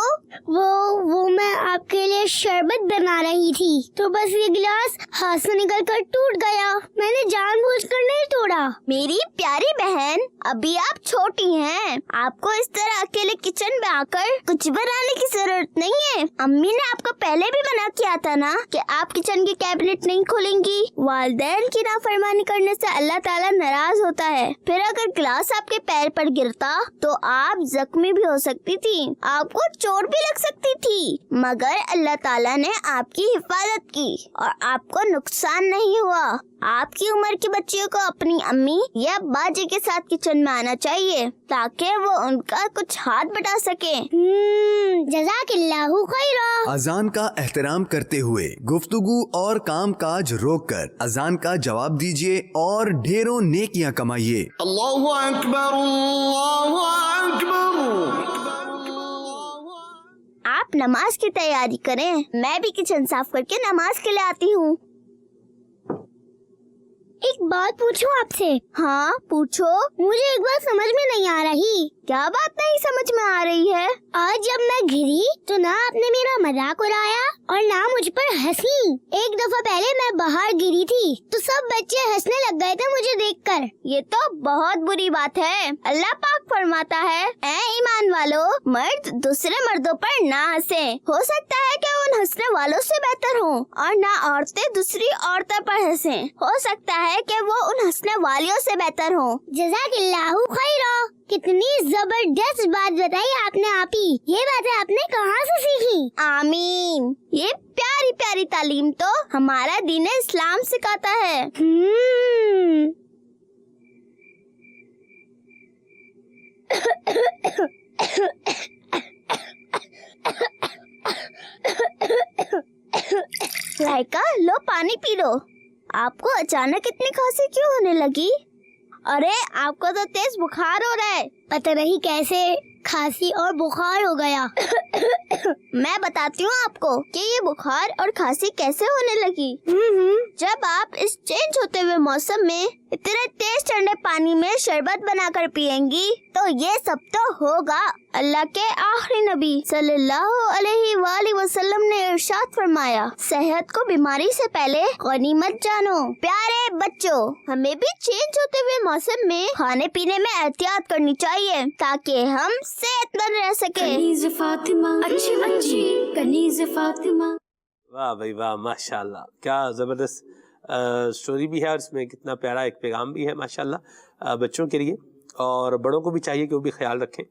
وہ میں آپ کے لیے شربت بنا رہی تھی تو بس یہ گلاس ہاتھ سے نکل کر ٹوٹ گیا. میں نے جان بوجھ کر نہیں توڑا. میری پیاری بہن، ابھی آپ چھوٹی ہیں، آپ کو اس طرح اکیلے کچن میں آ کر کچھ بنانے کی ضرورت نہیں ہے. امی نے آپ کو پہلے بھی منع کیا تھا نا کہ آپ کچن کی کیبنٹ نہیں کھولیں گی. والدین کی نافرمانی کرنے سے اللہ تعالیٰ ناراض ہوتا ہے. پھر اگر گلاس آپ کے پیر پر گرتا تو آپ زخمی بھی ہو سکتی تھی، آپ کو چوٹ بھی لگ سکتی تھی. مگر اللہ تعالیٰ نے آپ کی حفاظت کی اور آپ کو نقصان نہیں ہوا. آپ کی عمر کی بچیوں کو اپنی امی یا باجی کے ساتھ کچن میں آنا چاہیے تاکہ وہ ان کا کچھ ہاتھ بٹا سکے. جزاک اللہ خیرا. اذان کا احترام کرتے ہوئے گفتگو اور کام کاج روک کر اذان کا جواب دیجیے اور ڈھیروں نیکیاں کمائیے. اللہ اکبر اللہ اکبر. آپ نماز کی تیاری کریں، میں بھی کچن صاف کر کے نماز کے لیے آتی ہوں. ایک بات پوچھوں آپ سے؟ ہاں پوچھو. مجھے ایک بات سمجھ میں نہیں آ رہی. کیا بات نہیں سمجھ میں آ رہی ہے؟ آج جب میں گری تو نہ آپ نے میرا مذاق اڑایا اور نہ مجھ پر ہنسی. ایک دفعہ پہلے میں باہر گری تھی تو سب بچے ہنسنے لگ گئے تھے مجھے دیکھ کر. یہ تو بہت بری بات ہے. اللہ پاک فرماتا ہے، اے ایمان والو، مرد دوسرے مردوں پر نہ ہنسے. ہو سکتا ہے کہ ان ہنسنے والوں سے بہتر ہوں، اور نہ عورتیں دوسری عورتوں پر ہنسیں. ہو سکتا ہے کہ وہ ان ہنسنے والیوں سے بہتر ہوں. جزاک اللہ خیرا. کتنی زبردست بات بتائی آپ نے آپی. یہ باتیں آپ نے کہاں سے سیکھی؟ آمین. یہ پیاری پیاری تعلیم تو ہمارا دین اسلام سکھاتا ہے. لائکا لو پانی پی لو. آپ کو اچانک اتنی کھانسی کیوں ہونے لگی؟ ارے آپ کو تو تیز بخار ہو رہا ہے. پتہ نہیں کیسے کھانسی اور بخار ہو گیا. میں بتاتی ہوں آپ کو کہ یہ بخار اور کھانسی کیسے ہونے لگی. جب آپ اس چینج ہوتے ہوئے موسم میں اتنے تیز ٹھنڈے پانی میں شربت بنا کر پیئیں گی تو یہ سب تو ہوگا. اللہ کے آخری نبی صلی اللہ علیہ وآلہ وسلم نے ارشاد فرمایا، صحت کو بیماری سے پہلے غنیمت جانو۔ پیارے بچوں، ہمیں بھی چینج ہوتے ہوئے موسم میں کھانے پینے میں احتیاط کرنی چاہیے تاکہ ہم صحت مند رہ سکیں۔ کنیز فاطمہ، اچھی اچھی کنیز فاطمہ۔ واہ بھائی واہ، ماشاء اللہ، کیا زبردست سٹوری بھی ہے، اور اس میں کتنا پیارا ایک پیغام بھی ہے ماشاء اللہ بچوں کے لیے، اور بڑوں کو بھی چاہیے کہ وہ بھی خیال رکھیں،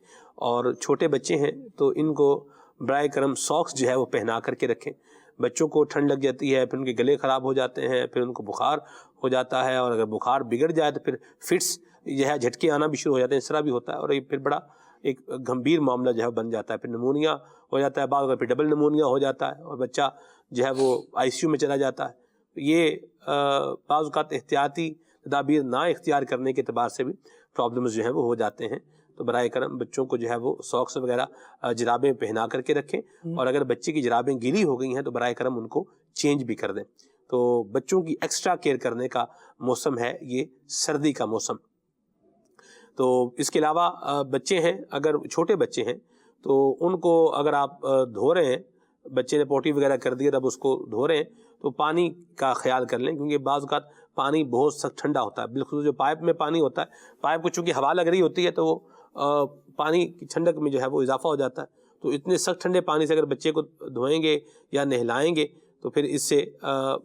اور چھوٹے بچے ہیں تو ان کو برائے کرم ساکس جو ہے وہ پہنا کر کے رکھیں۔ بچوں کو ٹھنڈ لگ جاتی ہے، پھر ان کے گلے خراب ہو جاتے ہیں، پھر ان کو بخار ہو جاتا ہے، اور اگر بخار بگڑ جائے تو پھر فٹس جو ہے جھٹکے آنا بھی شروع ہو جاتے ہیں، اس طرح بھی ہوتا ہے، اور یہ پھر بڑا ایک گمبھیر معاملہ جو ہے بن جاتا ہے، پھر نمونیا ہو جاتا ہے، بعض اگر پھر ڈبل نمونیا ہو جاتا ہے اور بچہ جو ہے وہ آئی سی یو میں چلا جاتا ہے۔ یہ بعض اوقات احتیاطی تدابیر نہ اختیار کرنے کے اعتبار سے بھی پرابلمز جو ہیں وہ ہو جاتے ہیں، تو برائے کرم بچوں کو جو ہے وہ ساکس وغیرہ جرابیں پہنا کر کے رکھیں، اور اگر بچے کی جرابیں گیلی ہو گئی ہیں تو برائے کرم ان کو چینج بھی کر دیں۔ تو بچوں کی ایکسٹرا کیئر کرنے کا موسم ہے یہ سردی کا موسم۔ تو اس کے علاوہ بچے ہیں، اگر چھوٹے بچے ہیں تو ان کو اگر آپ دھو رہے ہیں، بچے نے پوٹی وغیرہ کر دی، اب اس کو دھو رہے ہیں تو پانی کا خیال کر لیں، کیونکہ بعض اوقات پانی بہت سخت ٹھنڈا ہوتا ہے، بالخصوص جو پائپ میں پانی ہوتا ہے، پائپ کو چونکہ ہوا لگ رہی ہوتی ہے تو وہ پانی کی ٹھنڈک میں جو ہے وہ اضافہ ہو جاتا ہے، تو اتنے سخت ٹھنڈے پانی سے اگر بچے کو دھوئیں گے یا نہلائیں گے تو پھر اس سے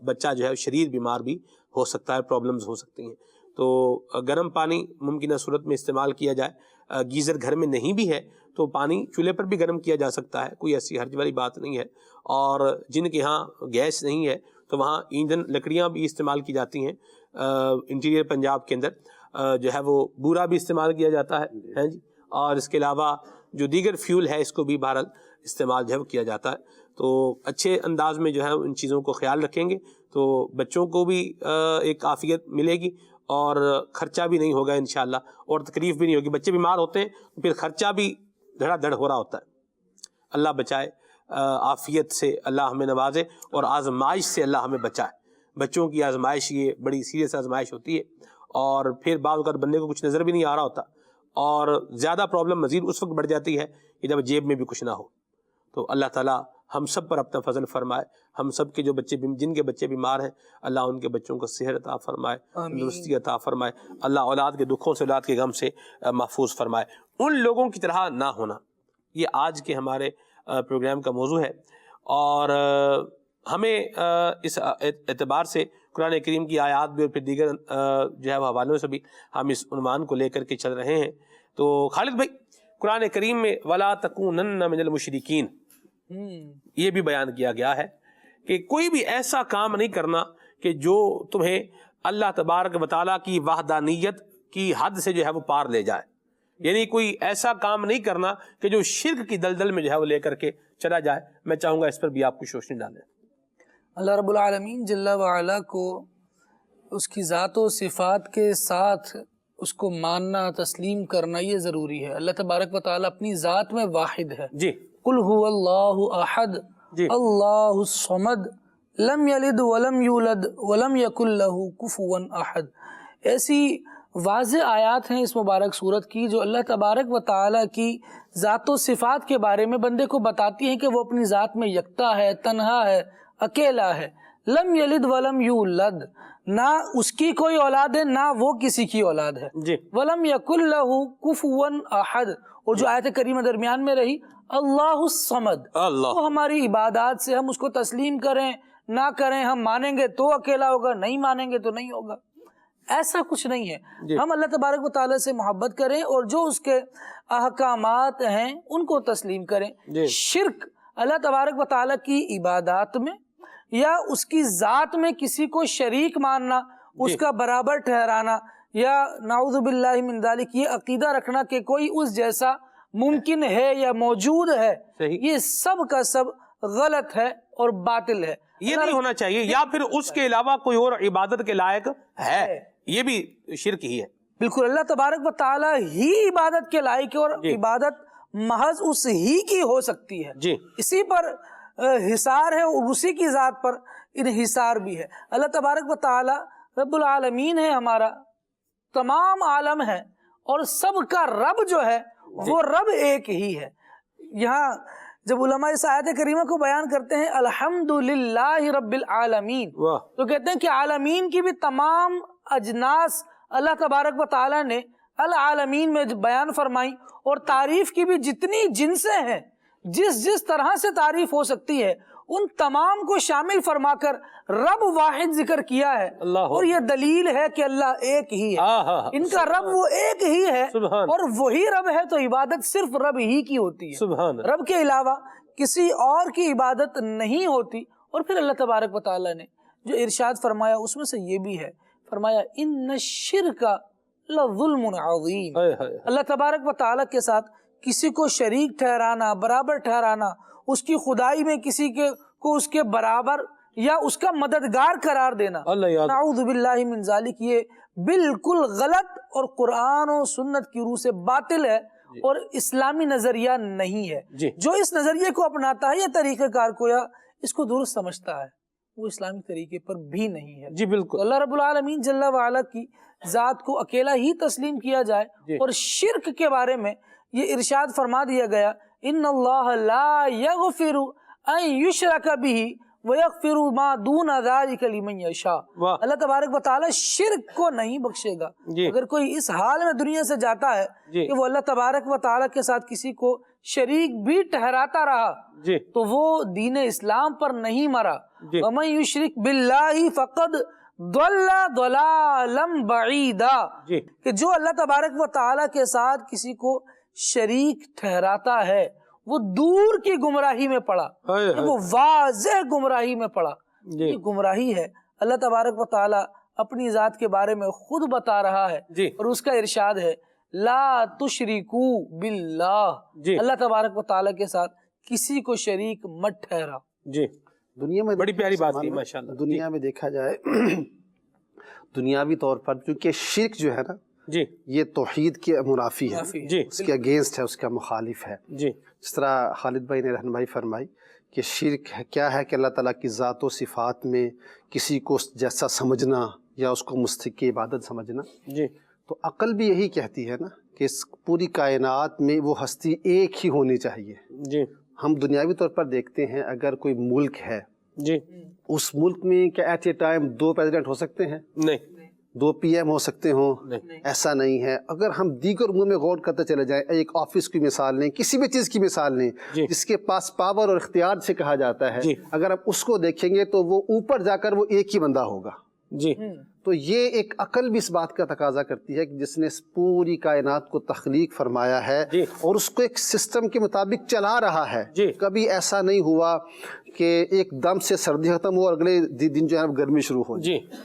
بچہ جو ہے شریر بیمار بھی ہو سکتا ہے، پرابلمز ہو سکتی ہیں۔ تو گرم پانی ممکنہ صورت میں استعمال کیا جائے، گیزر گھر میں نہیں بھی ہے تو پانی چولہے پر بھی گرم کیا جا سکتا ہے، کوئی ایسی حرج والی بات نہیں ہے، اور جن کے ہاں گیس نہیں ہے تو وہاں ایندھن لکڑیاں بھی استعمال کی جاتی ہیں۔ انٹیریئر پنجاب کے اندر جو ہے وہ بورا بھی استعمال کیا جاتا ہے جی، اور اس کے علاوہ جو دیگر فیول ہے اس کو بھی بہرحال استعمال جو ہے وہ کیا جاتا ہے۔ تو اچھے انداز میں جو ہے ان چیزوں کو خیال رکھیں گے تو بچوں کو بھی ایک عافیت ملے گی، اور خرچہ بھی نہیں ہوگا انشاءاللہ، اور تکلیف بھی نہیں ہوگی۔ بچے بیمار ہوتے ہیں تو پھر خرچہ بھی دھڑا دھڑ ہو رہا ہوتا ہے۔ اللہ بچائے، عافیت سے اللہ ہمیں نوازے، اور آزمائش سے اللہ ہمیں بچائے۔ بچوں کی آزمائش یہ بڑی سیریس آزمائش ہوتی ہے، اور پھر بعض اوقات بندے کو کچھ نظر بھی نہیں آ رہا ہوتا، اور زیادہ پرابلم مزید اس وقت بڑھ جاتی ہے کہ جب جیب میں بھی کچھ نہ ہو۔ تو اللہ تعالیٰ ہم سب پر اپنا فضل فرمائے، ہم سب کے جو بچے جن کے بچے بیمار ہیں اللہ ان کے بچوں کو صحت عطا فرمائے، تندرستی عطا فرمائے، اللہ اولاد کے دکھوں سے، اولاد کے غم سے محفوظ فرمائے۔ ان لوگوں کی طرح نہ ہونا، یہ آج کے ہمارے پروگرام کا موضوع ہے، اور ہمیں اس اعتبار سے قرآن کریم کی آیات بھی اور پھر دیگر جو ہے وہ حوالوں سے بھی ہم اس عنوان کو لے کر کے چل رہے ہیں۔ تو خالد بھائی، قرآن کریم میں وَلَا تَكُونَنَّ مِنَ الْمُشْرِكِينَ یہ بھی بیان کیا گیا ہے کہ کوئی بھی ایسا کام نہیں کرنا کہ جو تمہیں اللہ تبارک و تعالیٰ کی وحدانیت کی حد سے جو ہے وہ پار لے جائے، یعنی کوئی ایسا کام نہیں کرنا کہ جو شرک کی دلدل میں جو ہے وہ لے کر کے چلا جائے۔ میں چاہوں گا اس پر بھی آپ کچھ روشنی ڈالیں۔ اللہ رب العالمین جل وعلا کو اس کی ذات و صفات کے ساتھ اس کو ماننا، تسلیم کرنا یہ ضروری ہے۔ اللہ تبارک و تعالیٰ اپنی ذات میں واحد ہے۔ جی، قل هو اللہ احد اللہ الصمد لم یلد ولم یولد ولم یکن لہ کفوا احد۔ ایسی واضح آیات ہیں اس مبارک سورت کی جو اللہ تبارک و تعالیٰ کی ذات و صفات کے بارے میں بندے کو بتاتی ہیں کہ وہ اپنی ذات میں یکتا ہے، تنہا ہے، اکیلا ہے۔ لم یلد ولم یولد، نہ اس کی کوئی اولاد ہے نہ وہ کسی کی اولاد ہے۔ ولم یکن لہ کفوا احد، اور جو آیت کریمہ درمیان میں رہی اللہ الصمد، تو ہماری عبادات سے ہم اس کو تسلیم کریں نہ کریں، ہم مانیں گے تو اکیلا ہوگا، نہیں مانیں گے تو نہیں ہوگا، ایسا کچھ نہیں ہے۔ ہم اللہ تبارک و تعالیٰ سے محبت کریں اور جو اس کے احکامات ہیں ان کو تسلیم کریں۔ شرک اللہ تبارک و تعالیٰ کی عبادات میں یا اس کی ذات میں کسی کو شریک ماننا، اس کا برابر ٹھہرانا، یا نعوذ باللہ من ذالک یہ عقیدہ رکھنا کہ کوئی اس جیسا ممکن ہے یا موجود ہے، یہ سب کا سب غلط ہے اور باطل ہے، یہ نہیں ہونا چاہیے۔ یا پھر اس کے علاوہ کوئی اور عبادت کے لائق ہے، یہ بھی شرک ہی ہے۔ بالکل، اللہ تبارک و تعالیٰ ہی عبادت کے لائق ہے، اور عبادت محض اس ہی کی ہو سکتی ہے، اسی پر حصار ہے اور اسی کی ذات پر انحصار بھی ہے۔ اللہ تبارک و تعالیٰ رب العالمین ہے، ہمارا تمام عالم ہے، اور سب کا رب جو ہے وہ رب ایک ہی ہے. یہاں جب علماء اس آیت کریمہ کو بیان کرتے ہیں الحمدللہ رب العالمین، تو کہتے ہیں کہ عالمین کی بھی تمام اجناس اللہ تبارک و تعالیٰ نے العالمین میں بیان فرمائی، اور تعریف کی بھی جتنی جنسیں ہیں، جس طرح سے تعریف ہو سکتی ہے، ان تمام کو شامل فرما کر رب واحد ذکر کیا ہے. اور یہ دلیل ہے کہ اللہ ایک ہی ہے، ان کا رب وہ ایک ہی ہے، اور وہی رب ہے تو عبادت صرف رب ہی کی ہوتی ہے، رب کے علاوہ کسی اور کی عبادت نہیں ہوتی. اور پھر اللہ تبارک و تعالیٰ نے جو ارشاد فرمایا اس میں سے یہ بھی ہے، فرمایا ان الشرک لظلم عظیم. اللہ تبارک و تعالیٰ کے ساتھ کسی کو شریک ٹھہرانا، برابر ٹھہرانا، اس کی خدائی میں کسی کو اس کے برابر یا اس کا مددگار قرار دینا، نعوذ باللہ من ذالک، یہ بالکل غلط اور قرآن و سنت کی روح سے باطل ہے اور اسلامی نظریہ نہیں ہے. جو اس نظریے کو اپناتا ہے یا طریقہ کار کو یا اس کو درست سمجھتا ہے، وہ اسلامی طریقے پر بھی نہیں ہے. جی بالکل. اللہ رب العالمین جل وعلا کی ذات کو اکیلا ہی تسلیم کیا جائے. اور شرک کے بارے میں یہ ارشاد فرما دیا گیا ان اللہ لا یغفر ان یشرک بہ ویغفر ما دون ذلک لمن یشاء. اللہ تبارک و تعالی شرک کو نہیں بخشے گا. اگر کوئی اس حال میں دنیا سے جاتا ہے کہ وہ اللہ تبارک و تعالی کے ساتھ کسی کو شریک بھی ٹھہراتا رہا تو وہ دین اسلام پر نہیں مرا. ومن یشرک باللہ فقد ضل ضلالا بعیدا، کہ جو اللہ تبارک و تعالی کے ساتھ کسی کو شریک ٹھہراتا ہے وہ دور کی گمراہی میں پڑا، وہ واضح گمراہی میں پڑا. یہ گمراہی ہے. اللہ تبارک و تعالی اپنی ذات کے بارے میں خود بتا رہا ہے اور اس کا ارشاد ہے لا تشرکو باللہ، اللہ تبارک و تعالی کے ساتھ کسی کو شریک مت ٹھہرا. دنیا میں بڑی پیاری بات ہے ماشاءاللہ. دنیا میں دیکھا جائے دنیاوی طور پر کیونکہ شرک جو ہے نا یہ توحید کے منافی ہے، اس کے اگینسٹ ہے، اس کا مخالف ہے. جس طرح خالد بھائی نے رہنمائی فرمائی کہ شرک کیا ہے کہ اللہ تعالیٰ کی ذات و صفات میں کسی کو جیسا سمجھنا یا اس کو مستحق عبادت سمجھنا. تو عقل بھی یہی کہتی ہے نا کہ اس پوری کائنات میں وہ ہستی ایک ہی ہونی چاہیے. ہم دنیاوی طور پر دیکھتے ہیں اگر کوئی ملک ہے اس ملک میں کیا ایٹ اے ٹائم 2 پریزیڈنٹ ہو سکتے ہیں؟ نہیں. 2 پی ایم ہو سکتے ہوں؟ ایسا نہیں ہے. اگر ہم دیگر امور میں غور کرتے چلے جائیں، ایک آفس کی مثال لیں، کسی بھی چیز کی مثال لیں جس کے پاس پاور اور اختیار سے کہا جاتا ہے، اگر آپ اس کو دیکھیں گے تو وہ اوپر جا کر وہ ایک ہی بندہ ہوگا. تو یہ ایک عقل بھی اس بات کا تقاضا کرتی ہے کہ جس نے اس پوری کائنات کو تخلیق فرمایا ہے اور اس کو ایک سسٹم کے مطابق چلا رہا ہے. کبھی ایسا نہیں ہوا کہ ایک دم سے سردی ختم ہو اور اگلے دن جو ہے گرمی شروع ہو.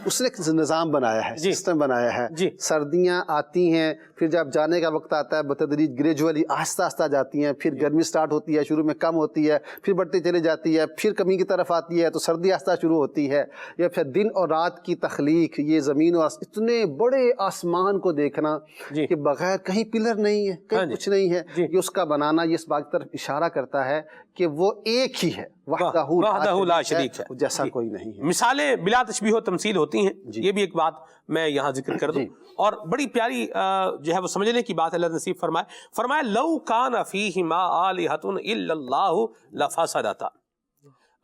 اس نے ایک نظام بنایا ہے، سسٹم بنایا ہے. سردیاں آتی ہیں، پھر جب جانے کا وقت آتا ہے بتدریج گریجولی آہستہ آہستہ جاتی ہیں، پھر گرمی سٹارٹ ہوتی ہے، شروع میں کم ہوتی ہے، پھر بڑھتی چلی جاتی ہے، پھر کمی کی طرف آتی ہے تو سردی آہستہ شروع ہوتی ہے. یا پھر دن اور رات کی تخلیق، یہ زمین اور اتنے بڑے آسمان کو دیکھنا کہ بغیر کہیں پلر نہیں ہے، کہیں کچھ نہیں ہے، یہ اس کا بنانا یہ اس بات کی طرف اشارہ کرتا ہے کہ وہ ایک ہی ہے، وحدہ لا شریک ہے، جیسا کوئی نہیں ہے. مثالیں بلا تشبیہ و تمثیل ہوتی ہیں. یہ بھی ایک بات میں یہاں ذکر کر دوں اور بڑی پیاری جو ہے وہ سمجھنے کی بات اللہ نصیب فرمایا لو کان فیہما آلہۃ الا اللہ لفسدتا.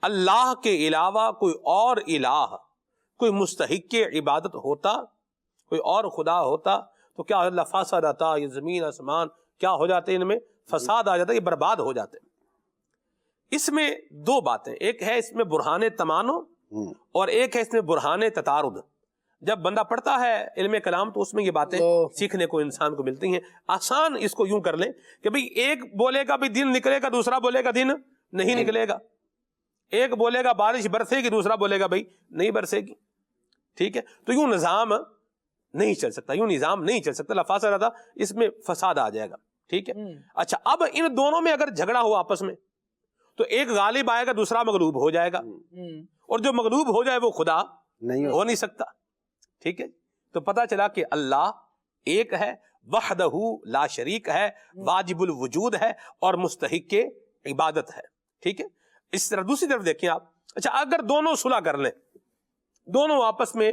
اللہ کے علاوہ کوئی اور الہ، کوئی مستحق عبادت ہوتا، کوئی اور خدا ہوتا تو کیا لفسدتا، یہ زمین آسمان کیا ہو جاتے، ان میں فساد آ جاتا، یہ برباد ہو جاتے. اس میں 2 باتیں، ایک ہے اس میں برہان تمانو اور ایک ہے اس میں برہان تتارد. جب بندہ پڑھتا ہے علم کلام تو اس میں یہ باتیں سیکھنے کو انسان کو ملتی ہیں. آسان اس کو یوں کر لیں کہ بھئی ایک بولے گا بھی دن نکلے گا، دوسرا بولے گا دن نہیں نکلے گا. ایک بولے گا بارش برسے گی، دوسرا بولے گا بھئی نہیں برسے گی. ٹھیک ہے، تو یوں نظام نہیں چل سکتا، یوں نظام نہیں چل سکتا. لفاظ رہتا اس میں فساد آ جائے گا. ٹھیک ہے. اچھا، اب ان دونوں میں اگر جھگڑا ہوا آپس میں تو ایک غالب آئے گا، دوسرا مغلوب ہو جائے گا، اور جو مغلوب ہو جائے وہ خدا نہیں ہو نہیں سکتا. ٹھیک ہے. تو پتا چلا کہ اللہ ایک ہے، وحدہ لا شریک ہے، واجب الوجود ہے اور مستحق عبادت ہے. ٹھیک ہے. اس طرح دوسری طرف دیکھیں آپ، اچھا اگر دونوں صلح کر لیں، دونوں آپس میں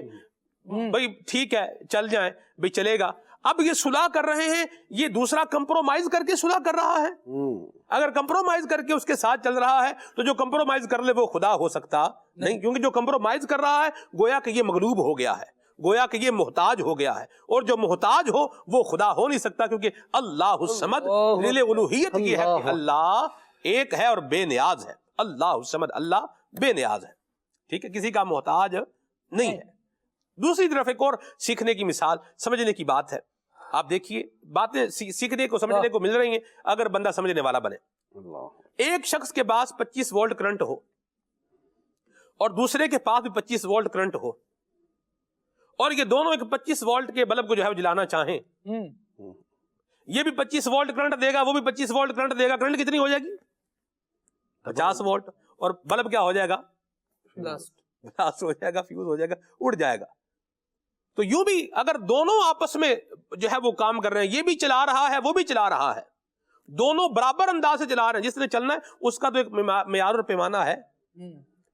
بھئی ٹھیک ہے چل جائیں، بھئی چلے گا. اب یہ صلح کر رہے ہیں، یہ دوسرا کمپرومائز کر کے صلح کر رہا ہے. اگر کمپرومائز کر کے اس کے ساتھ چل رہا ہے تو جو کمپرومائز کر لے وہ خدا ہو سکتا نہیں، کیونکہ جو کمپرومائز کر رہا ہے گویا کہ یہ مغلوب ہو گیا ہے، گویا کہ یہ محتاج ہو گیا ہے، اور جو محتاج ہو وہ خدا ہو نہیں سکتا، کیونکہ اللہ الصمد دلیل الوہیت یہ ہے کہ اللہ ایک ہے اور بے نیاز ہے. اللہ الصمد، اللہ بے نیاز ہے، ٹھیک ہے، کسی کا محتاج نہیں ہے. دوسری طرف ایک اور سیکھنے کی مثال، سمجھنے کی بات ہے. آپ دیکھیے باتیں سیکھنے کو سمجھنے کو مل رہی ہیں اگر بندہ سمجھنے والا بنے. ایک شخص کے پاس 25 وولٹ کرنٹ ہو اور دوسرے کے پاس بھی 25 وولٹ کرنٹ ہو، اور یہ دونوں ایک 25 وولٹ کے بلب کو جو ہے جلانا چاہیں، یہ بھی 25 وولٹ کرنٹ دے گا، وہ بھی 25 وولٹ کرنٹ دے گا، کرنٹ کتنی ہو جائے گی؟ 50 وولٹ، اور بلب کیا ہو جائے گا؟ بلاسٹ ہو جائے گا، فیوز ہو جائے گا، اڑ جائے گا. تو یوں بھی اگر دونوں آپس میں جو ہے وہ کام کر رہے ہیں، یہ بھی چلا رہا ہے وہ بھی چلا رہا ہے، دونوں برابر انداز سے چلا رہے ہیں، جس نے چلنا ہے اس کا تو ایک معیار اور پیمانہ ہے.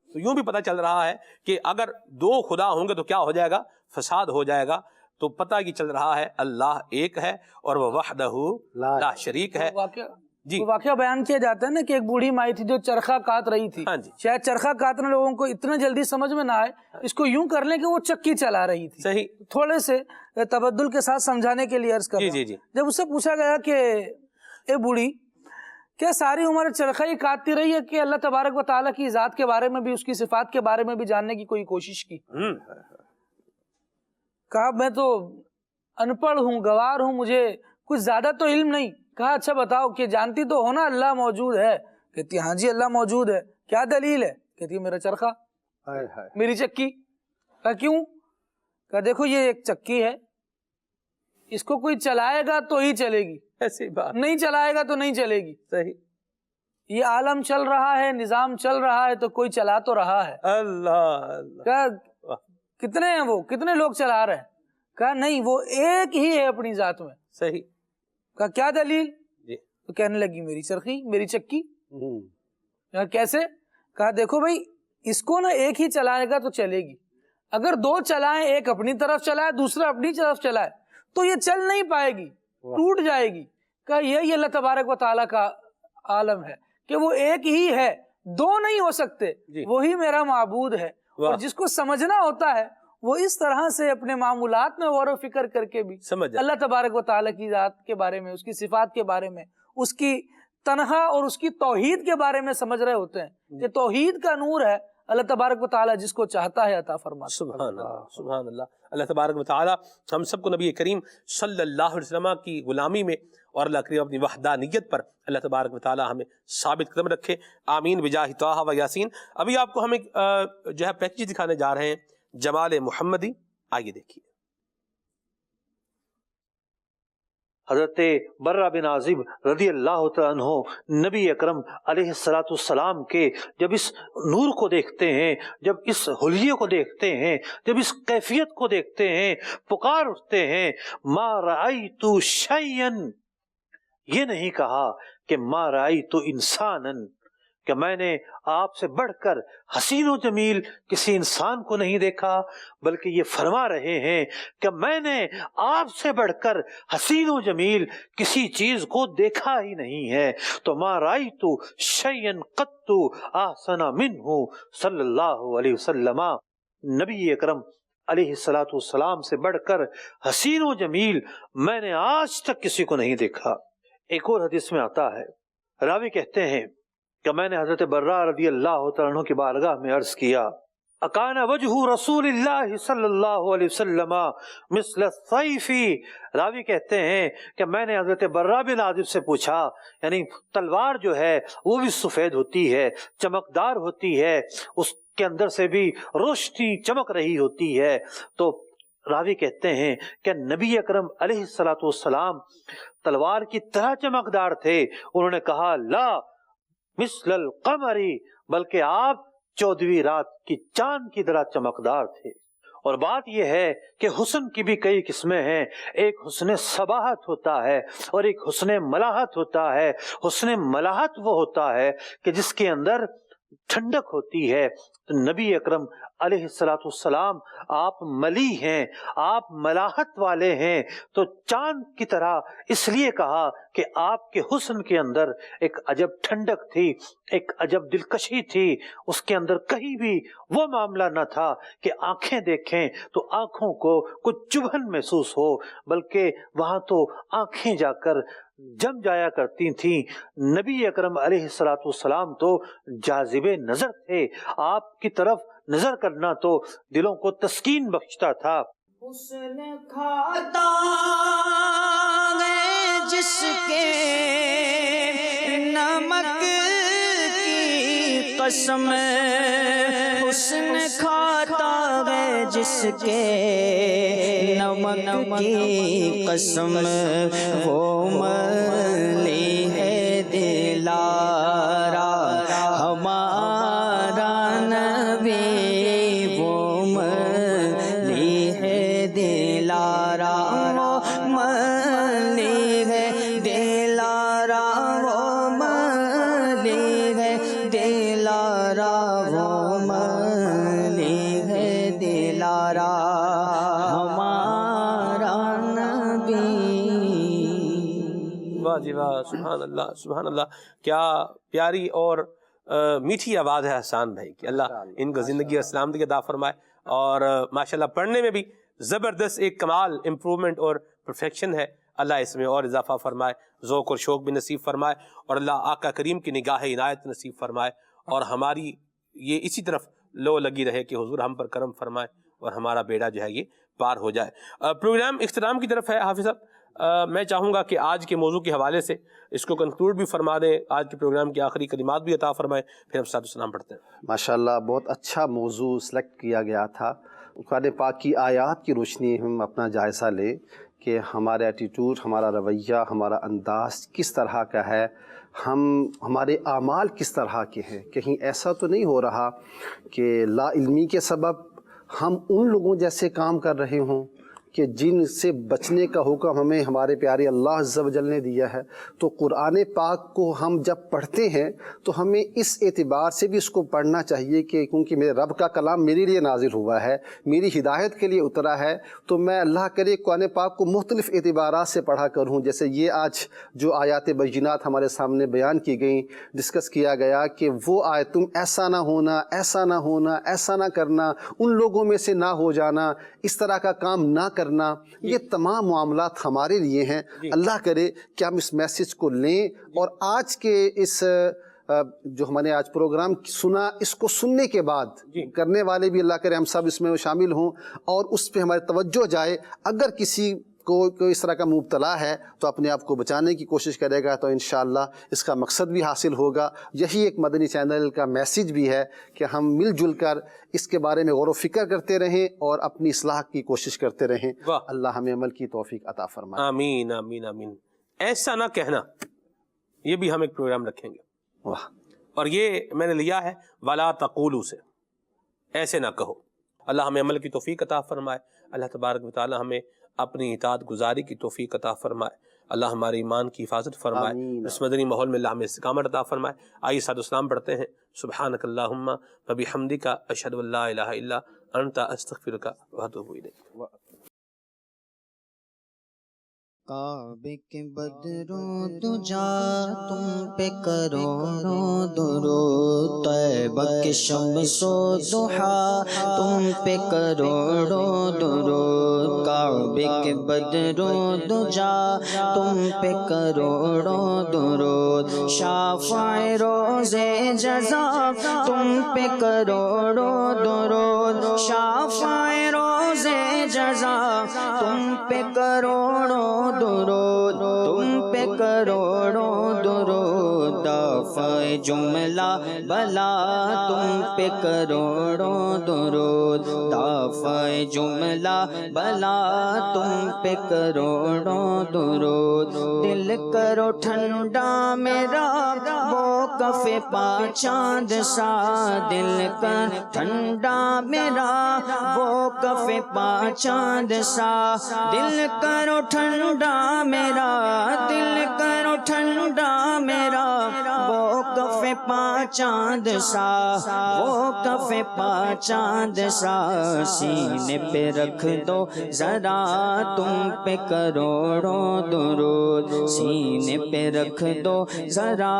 تو یوں بھی پتہ چل رہا ہے کہ اگر دو خدا ہوں گے تو کیا ہو جائے گا؟ فساد ہو جائے گا. تو پتہ یہ چل رہا ہے اللہ ایک ہے اور وہ وحدہ لا شریک ہے. جی واقعہ بیان کیا جاتا ہے نا کہ ایک بوڑھی مائی تھی جو چرخہ کاٹ رہی تھی. شاید چرخہ کاٹنے لوگوں کو اتنا جلدی سمجھ میں نہ آئے، اس کو یوں کر لیں کہ وہ چکی چلا رہی تھی. صحیح. تھوڑے سے تبدل کے ساتھ سمجھانے کے لیے عرض کر رہا ہوں. جب اس سے پوچھا گیا کہ اے بوڑھی، کیا ساری عمر چرخہ ہی کاٹتی رہی ہے کہ اللہ تبارک و تعالیٰ کی ذات کے بارے میں بھی، اس کی صفات کے بارے میں بھی جاننے کی کوئی کوشش کی؟ کہا میں تو ان پڑھ ہوں، گوار ہوں، مجھے کچھ زیادہ تو علم نہیں. کہا اچھا بتاؤ کہ جانتی تو ہو نا اللہ موجود ہے؟ کہتی ہاں جی اللہ موجود ہے. کیا دلیل ہے؟ کہتی میرا چرخہ، میری چکی. کہا کیوں؟ کہا دیکھو یہ ایک چکی ہے، اس کو کوئی چلائے گا تو ہی چلے گی، ایسی بات نہیں چلائے گا تو نہیں چلے گی. صحیح. یہ عالم چل رہا ہے، نظام چل رہا ہے تو کوئی چلا تو رہا ہے. اللہ. کہا کتنے ہیں وہ، کتنے لوگ چلا رہے ہیں؟ کہا نہیں، وہ ایک ہی ہے اپنی ذات میں. صحیح. کہا کیا دلیل؟ تو کہنے لگی میری چرخی، میری چکی. کیسے؟ کہا دیکھو بھائی، اس کو نا ایک ہی چلائے گا تو چلے گی، اگر دو چلائیں، ایک اپنی طرف چلائے دوسرا اپنی طرف چلائے تو یہ چل نہیں پائے گی، ٹوٹ جائے گی. کہا یہی اللہ تبارک و تعالیٰ کا عالم ہے کہ وہ ایک ہی ہے، دو نہیں ہو سکتے، وہی میرا معبود ہے. اور جس کو سمجھنا ہوتا ہے وہ اس طرح سے اپنے معمولات میں غور و فکر کر کے بھی اللہ تبارک و تعالیٰ کی ذات کے بارے میں، اس کی صفات کے بارے میں، اس کی تنہا اور اس کی توحید کے بارے میں سمجھ رہے ہوتے ہیں کہ توحید کا نور ہے اللہ تبارک و تعالیٰ جس کو چاہتا ہے عطا فرماتا ہے. سبحان اللہ، سبحان اللہ. اللہ تبارک و تعالیٰ ہم سب کو نبی کریم صلی اللہ علیہ وسلم کی غلامی میں اور اللہ کریم اپنی وحدانیت پر اللہ تبارک و تعالیٰ ہمیں ثابت قدم رکھے. آمین بجاہ طٰہٰ و یاسین. ابھی آپ کو ہم ایک جو ہے پیکیج دکھانے جا رہے ہیں، جمال محمدی. آئیے دیکھیے. حضرت برہ بن عازب رضی اللہ تعالیٰ عنہ نبی اکرم علیہ السلام کے جب اس نور کو دیکھتے ہیں، جب اس حلیے کو دیکھتے ہیں، جب اس کیفیت کو دیکھتے ہیں، پکار اٹھتے ہیں ما رأیت شیئا. یہ نہیں کہا کہ ما رأیت انسانا، کہ میں نے آپ سے بڑھ کر حسین و جمیل کسی انسان کو نہیں دیکھا، بلکہ یہ فرما رہے ہیں کہ میں نے آپ سے بڑھ کر حسین و جمیل کسی چیز کو دیکھا ہی نہیں ہے. تو ما رأیت شیئا قط احسن منہ صلی اللہ علیہ وسلم. نبی اکرم علیہ السلام سے بڑھ کر حسین و جمیل میں نے آج تک کسی کو نہیں دیکھا. ایک اور حدیث میں آتا ہے، راوی کہتے ہیں کہ میں نے حضرت برہ رضی اللہ تعالیٰ عنہ کی بارگاہ میں عرض کیا، اکان وجہ رسول اللہ صلی اللہ علیہ وسلم مثل السیف. راوی کہتے ہیں کہ میں نے حضرت برہ بن عازب سے پوچھا، یعنی تلوار جو ہے وہ بھی سفید ہوتی ہے، چمکدار ہوتی ہے، اس کے اندر سے بھی روشنی چمک رہی ہوتی ہے. تو راوی کہتے ہیں کہ نبی اکرم علیہ السلام تلوار کی طرح چمکدار تھے. انہوں نے کہا لا مثل القمری، بلکہ آپ 14ویں رات کی چاند کی طرح چمکدار تھے. اور بات یہ ہے کہ حسن کی بھی کئی قسمیں ہیں. ایک حسن صباحت ہوتا ہے اور ایک حسن ملاحت ہوتا ہے. حسن ملاحت وہ ہوتا ہے کہ جس کے اندر ٹھنڈک ہوتی ہے. تو نبی اکرم علیہ السلام آپ ملی ہیں، آپ ملاحت والے ہیں، تو چاند کی طرح اس لیے کہا کہ آپ کے حسن کے اندر ایک عجب ٹھنڈک تھی، ایک عجب دلکشی تھی، اس کے اندر کہیں بھی وہ معاملہ نہ تھا کہ آنکھیں دیکھیں تو آنکھوں کو کچھ چبھن محسوس ہو، بلکہ وہاں تو آنکھیں جا کر جم جایا کرتی تھیں۔ نبی اکرم علیہ السلام تو جاذب نظر تھے، آپ کی طرف نظر کرنا تو دلوں کو تسکین بخشتا تھا۔ حسن کھاتا ہے جس کے نمک کی قسم، حسن کھاتا ہے جس کے نمک کی قسم، وہ ملی ہے دلارا ہمارا نبی، وہ ملی ہے دلارا، وہ ملی ہے دلارا، وہ ملی ہے دلارا، وہ ملی ہے دلارا ہمارا نبی۔ واہ جی واہ، سبحان اللہ سبحان اللہ، کیا پیاری اور میٹھی آواز ہے حسان بھائی کی، اللہ ان کو زندگی اور سلامتی عطا فرمائے، اور ماشاءاللہ پڑھنے میں بھی زبردست ایک کمال امپرومنٹ اور پرفیکشن ہے، اللہ اس میں اور اضافہ فرمائے، ذوق اور شوق بھی نصیب فرمائے، اور اللہ آقا کریم کی نگاہ عنایت نصیب فرمائے، اور ہماری یہ اسی طرف لو لگی رہے کہ حضور ہم پر کرم فرمائے اور ہمارا بیڑا جو ہے یہ پار ہو جائے۔ پروگرام اختتام کی طرف ہے حافظ صاحب، میں چاہوں گا کہ آج کے موضوع کے حوالے سے اس کو کنکلوڈ بھی فرما دیں، آج کے پروگرام کی آخری کلمات بھی عطا فرمائیں، پھر ہم صلاۃ السلام پڑھتے ہیں۔ ماشاءاللہ بہت اچھا موضوع سلیکٹ کیا گیا تھا۔ قرآن پاک کی آیات کی روشنی ہم اپنا جائزہ لیں کہ ہمارا ایٹیٹیوڈ، ہمارا رویہ، ہمارا انداز کس طرح کا ہے، ہمارے اعمال کس طرح کے ہیں۔ کہیں ایسا تو نہیں ہو رہا کہ لا علمی کے سبب ہم ان لوگوں جیسے کام کر رہے ہوں کہ جن سے بچنے کا حکم ہمیں ہمارے پیارے اللہ عز و جل نے دیا ہے۔ تو قرآن پاک کو ہم جب پڑھتے ہیں تو ہمیں اس اعتبار سے بھی اس کو پڑھنا چاہیے کہ کیونکہ میرے رب کا کلام میرے لیے نازل ہوا ہے، میری ہدایت کے لیے اترا ہے، تو میں اللہ کرے قرآن پاک کو مختلف اعتبارات سے پڑھا کروں۔ جیسے یہ آج جو آیات بینات ہمارے سامنے بیان کی گئیں، ڈسکس کیا گیا کہ وہ آیت تم ایسا نہ ہونا، ایسا نہ ہونا، ایسا نہ کرنا، ان لوگوں میں سے نہ ہو جانا، اس طرح کا کام نہ کرنا، یہ تمام معاملات ہمارے لیے ہیں۔ اللہ کرے کہ ہم اس میسج کو لیں، اور آج کے اس جو ہم نے آج پروگرام سنا، اس کو سننے کے بعد کرنے والے بھی اللہ کرے ہم سب اس میں شامل ہوں، اور اس پہ ہماری توجہ جائے۔ اگر کسی کو اس طرح کا مبتلا ہے تو اپنے آپ کو بچانے کی کوشش کرے گا، تو انشاءاللہ اس کا مقصد بھی حاصل ہوگا۔ یہی ایک مدنی چینل کا میسج بھی ہے کہ ہم مل جل کر اس کے بارے میں غور و فکر کرتے رہیں اور اپنی اصلاح کی کوشش کرتے رہیں۔ اللہ ہمیں عمل کی توفیق عطا فرمائے۔ آمین آمین آمین۔ ایسا نہ کہنا، یہ بھی ہم ایک پروگرام رکھیں گے، واہ، اور یہ میں نے لیا ہے وَلَا تَقُولُوا سے، ایسے نہ کہو۔ اللہ ہمیں عمل کی توفیق عطا فرمائے، اللہ تبارک و تعالی ہمیں اپنی اطاعت گزاری کی توفیق عطا فرمائے، اللہ ہمارے ایمان کی حفاظت فرمائے، اس مدنی ماحول میں اللہ ہمیں استقامت عطا فرمائے۔ آئیے صلاۃ السلام پڑھتے ہیں۔ سبحانک اللہم وبحمدک اشہد ان لا الہ الا انت استغفرک واتوب الیک۔ کعبے کے بدروں دجا تم پہ کروڑوں درود، طیبہ کے شمس و ضحا تم پہ کروڑوں درود، کعبے کے بدروں دجا تم پہ کروڑوں درود، شافع روز جزا تم پہ کروڑوں درود، شافع روز جزا تم پہ کروڑوں درود، تم پہ کروڑوں درود، دافع جملہ بلا تم پہ کروڑوں درود، دافع جملہ بلا تم پہ کروڑوں درود، دل کرو ٹھنڈا میرا وہ کف پا چاند سا دل کر ٹھنڈا میرا، وہ کف پا چاند سا دل کرو ٹھنڈا میرا، دل کرو ٹھنڈا میرا، وہ کف پا چاند سا، وہ کف پا چاند سا، سینے پہ رکھ دو ذرا تم پہ کروڑوں درود، سینے پہ رکھ دو ذرا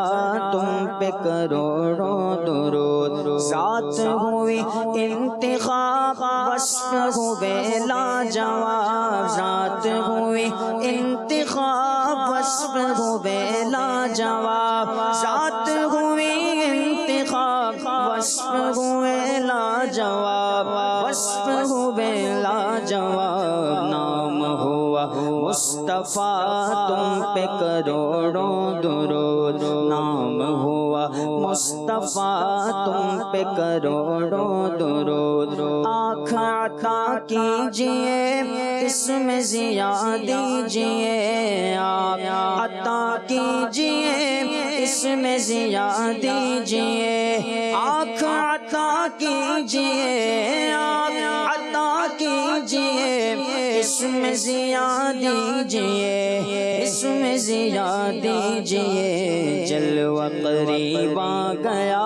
تم پہ کروڑوں درود، ذات ہوئی انتخاب وصف ہوئے لاجواب، ذات ہوئی انتخاب وصف ہوئے لاجواب، ذات ہوئی انتخاب وصف ہوئے لاجواب، وصف ہوئے لاجواب، نام ہوا مصطفیٰ تم پہ کروڑوں درود، نام ہوا مصطفیٰ تم پہ کروڑوں درود، آنکھ عطا کیجئے اس میں ضیا دیجئے، آنکھ عطا کیجئے اس میں ضیا دیجئے، آنکھ عطا کیجئے، آنکھ عطا کیجئے اس میں ضیا دیجئے، اس میں ضیا دیجئے، جلوہ قریب آ گیا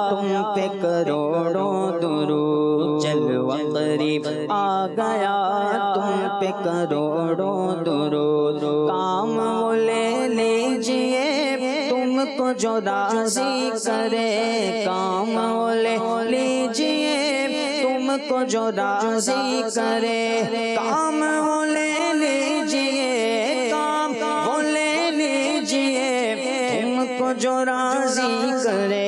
تم پہ کروڑوں درود، جلوہ قریب آ گیا تم پہ کروڑوں درود، کام وہ لے لیجئے تم کو جو راضی کرے، کام وہ لے لیجئے تم کو جو راضی کرے، کام وہ لے لیجئے، کام وہ لے لیجئے تم کو جو راضی کرے،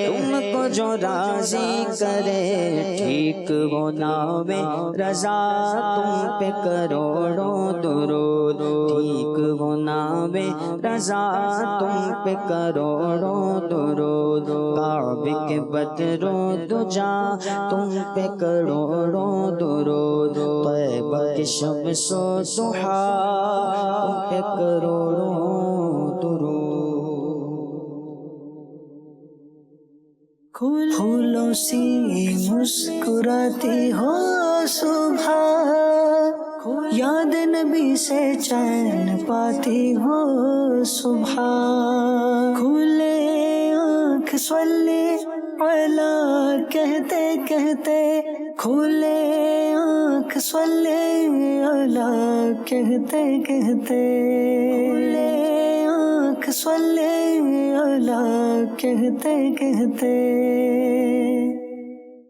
تم کو جو راضی کرے، ٹھیک ہو ناوے رضا تم پہ کروڑوں درود، ٹھیک ہو ناوے رضا تم پہ کروڑوں درود، کعبے کے بدر و دجا تم پہ کروڑوں درود، طیبہ کے شمس و ضحا تم پہ کروڑوں درود، پھولوں سی مسکراتی ہو صبح، یاد نبی سے چین پاتی ہو صبح، کھلے آنکھ صلی علی کہتے کہتے، کھلے آنکھ صلی علی کہتے کہتے، کھلے آنکھ صلی علی کہتے کہتے،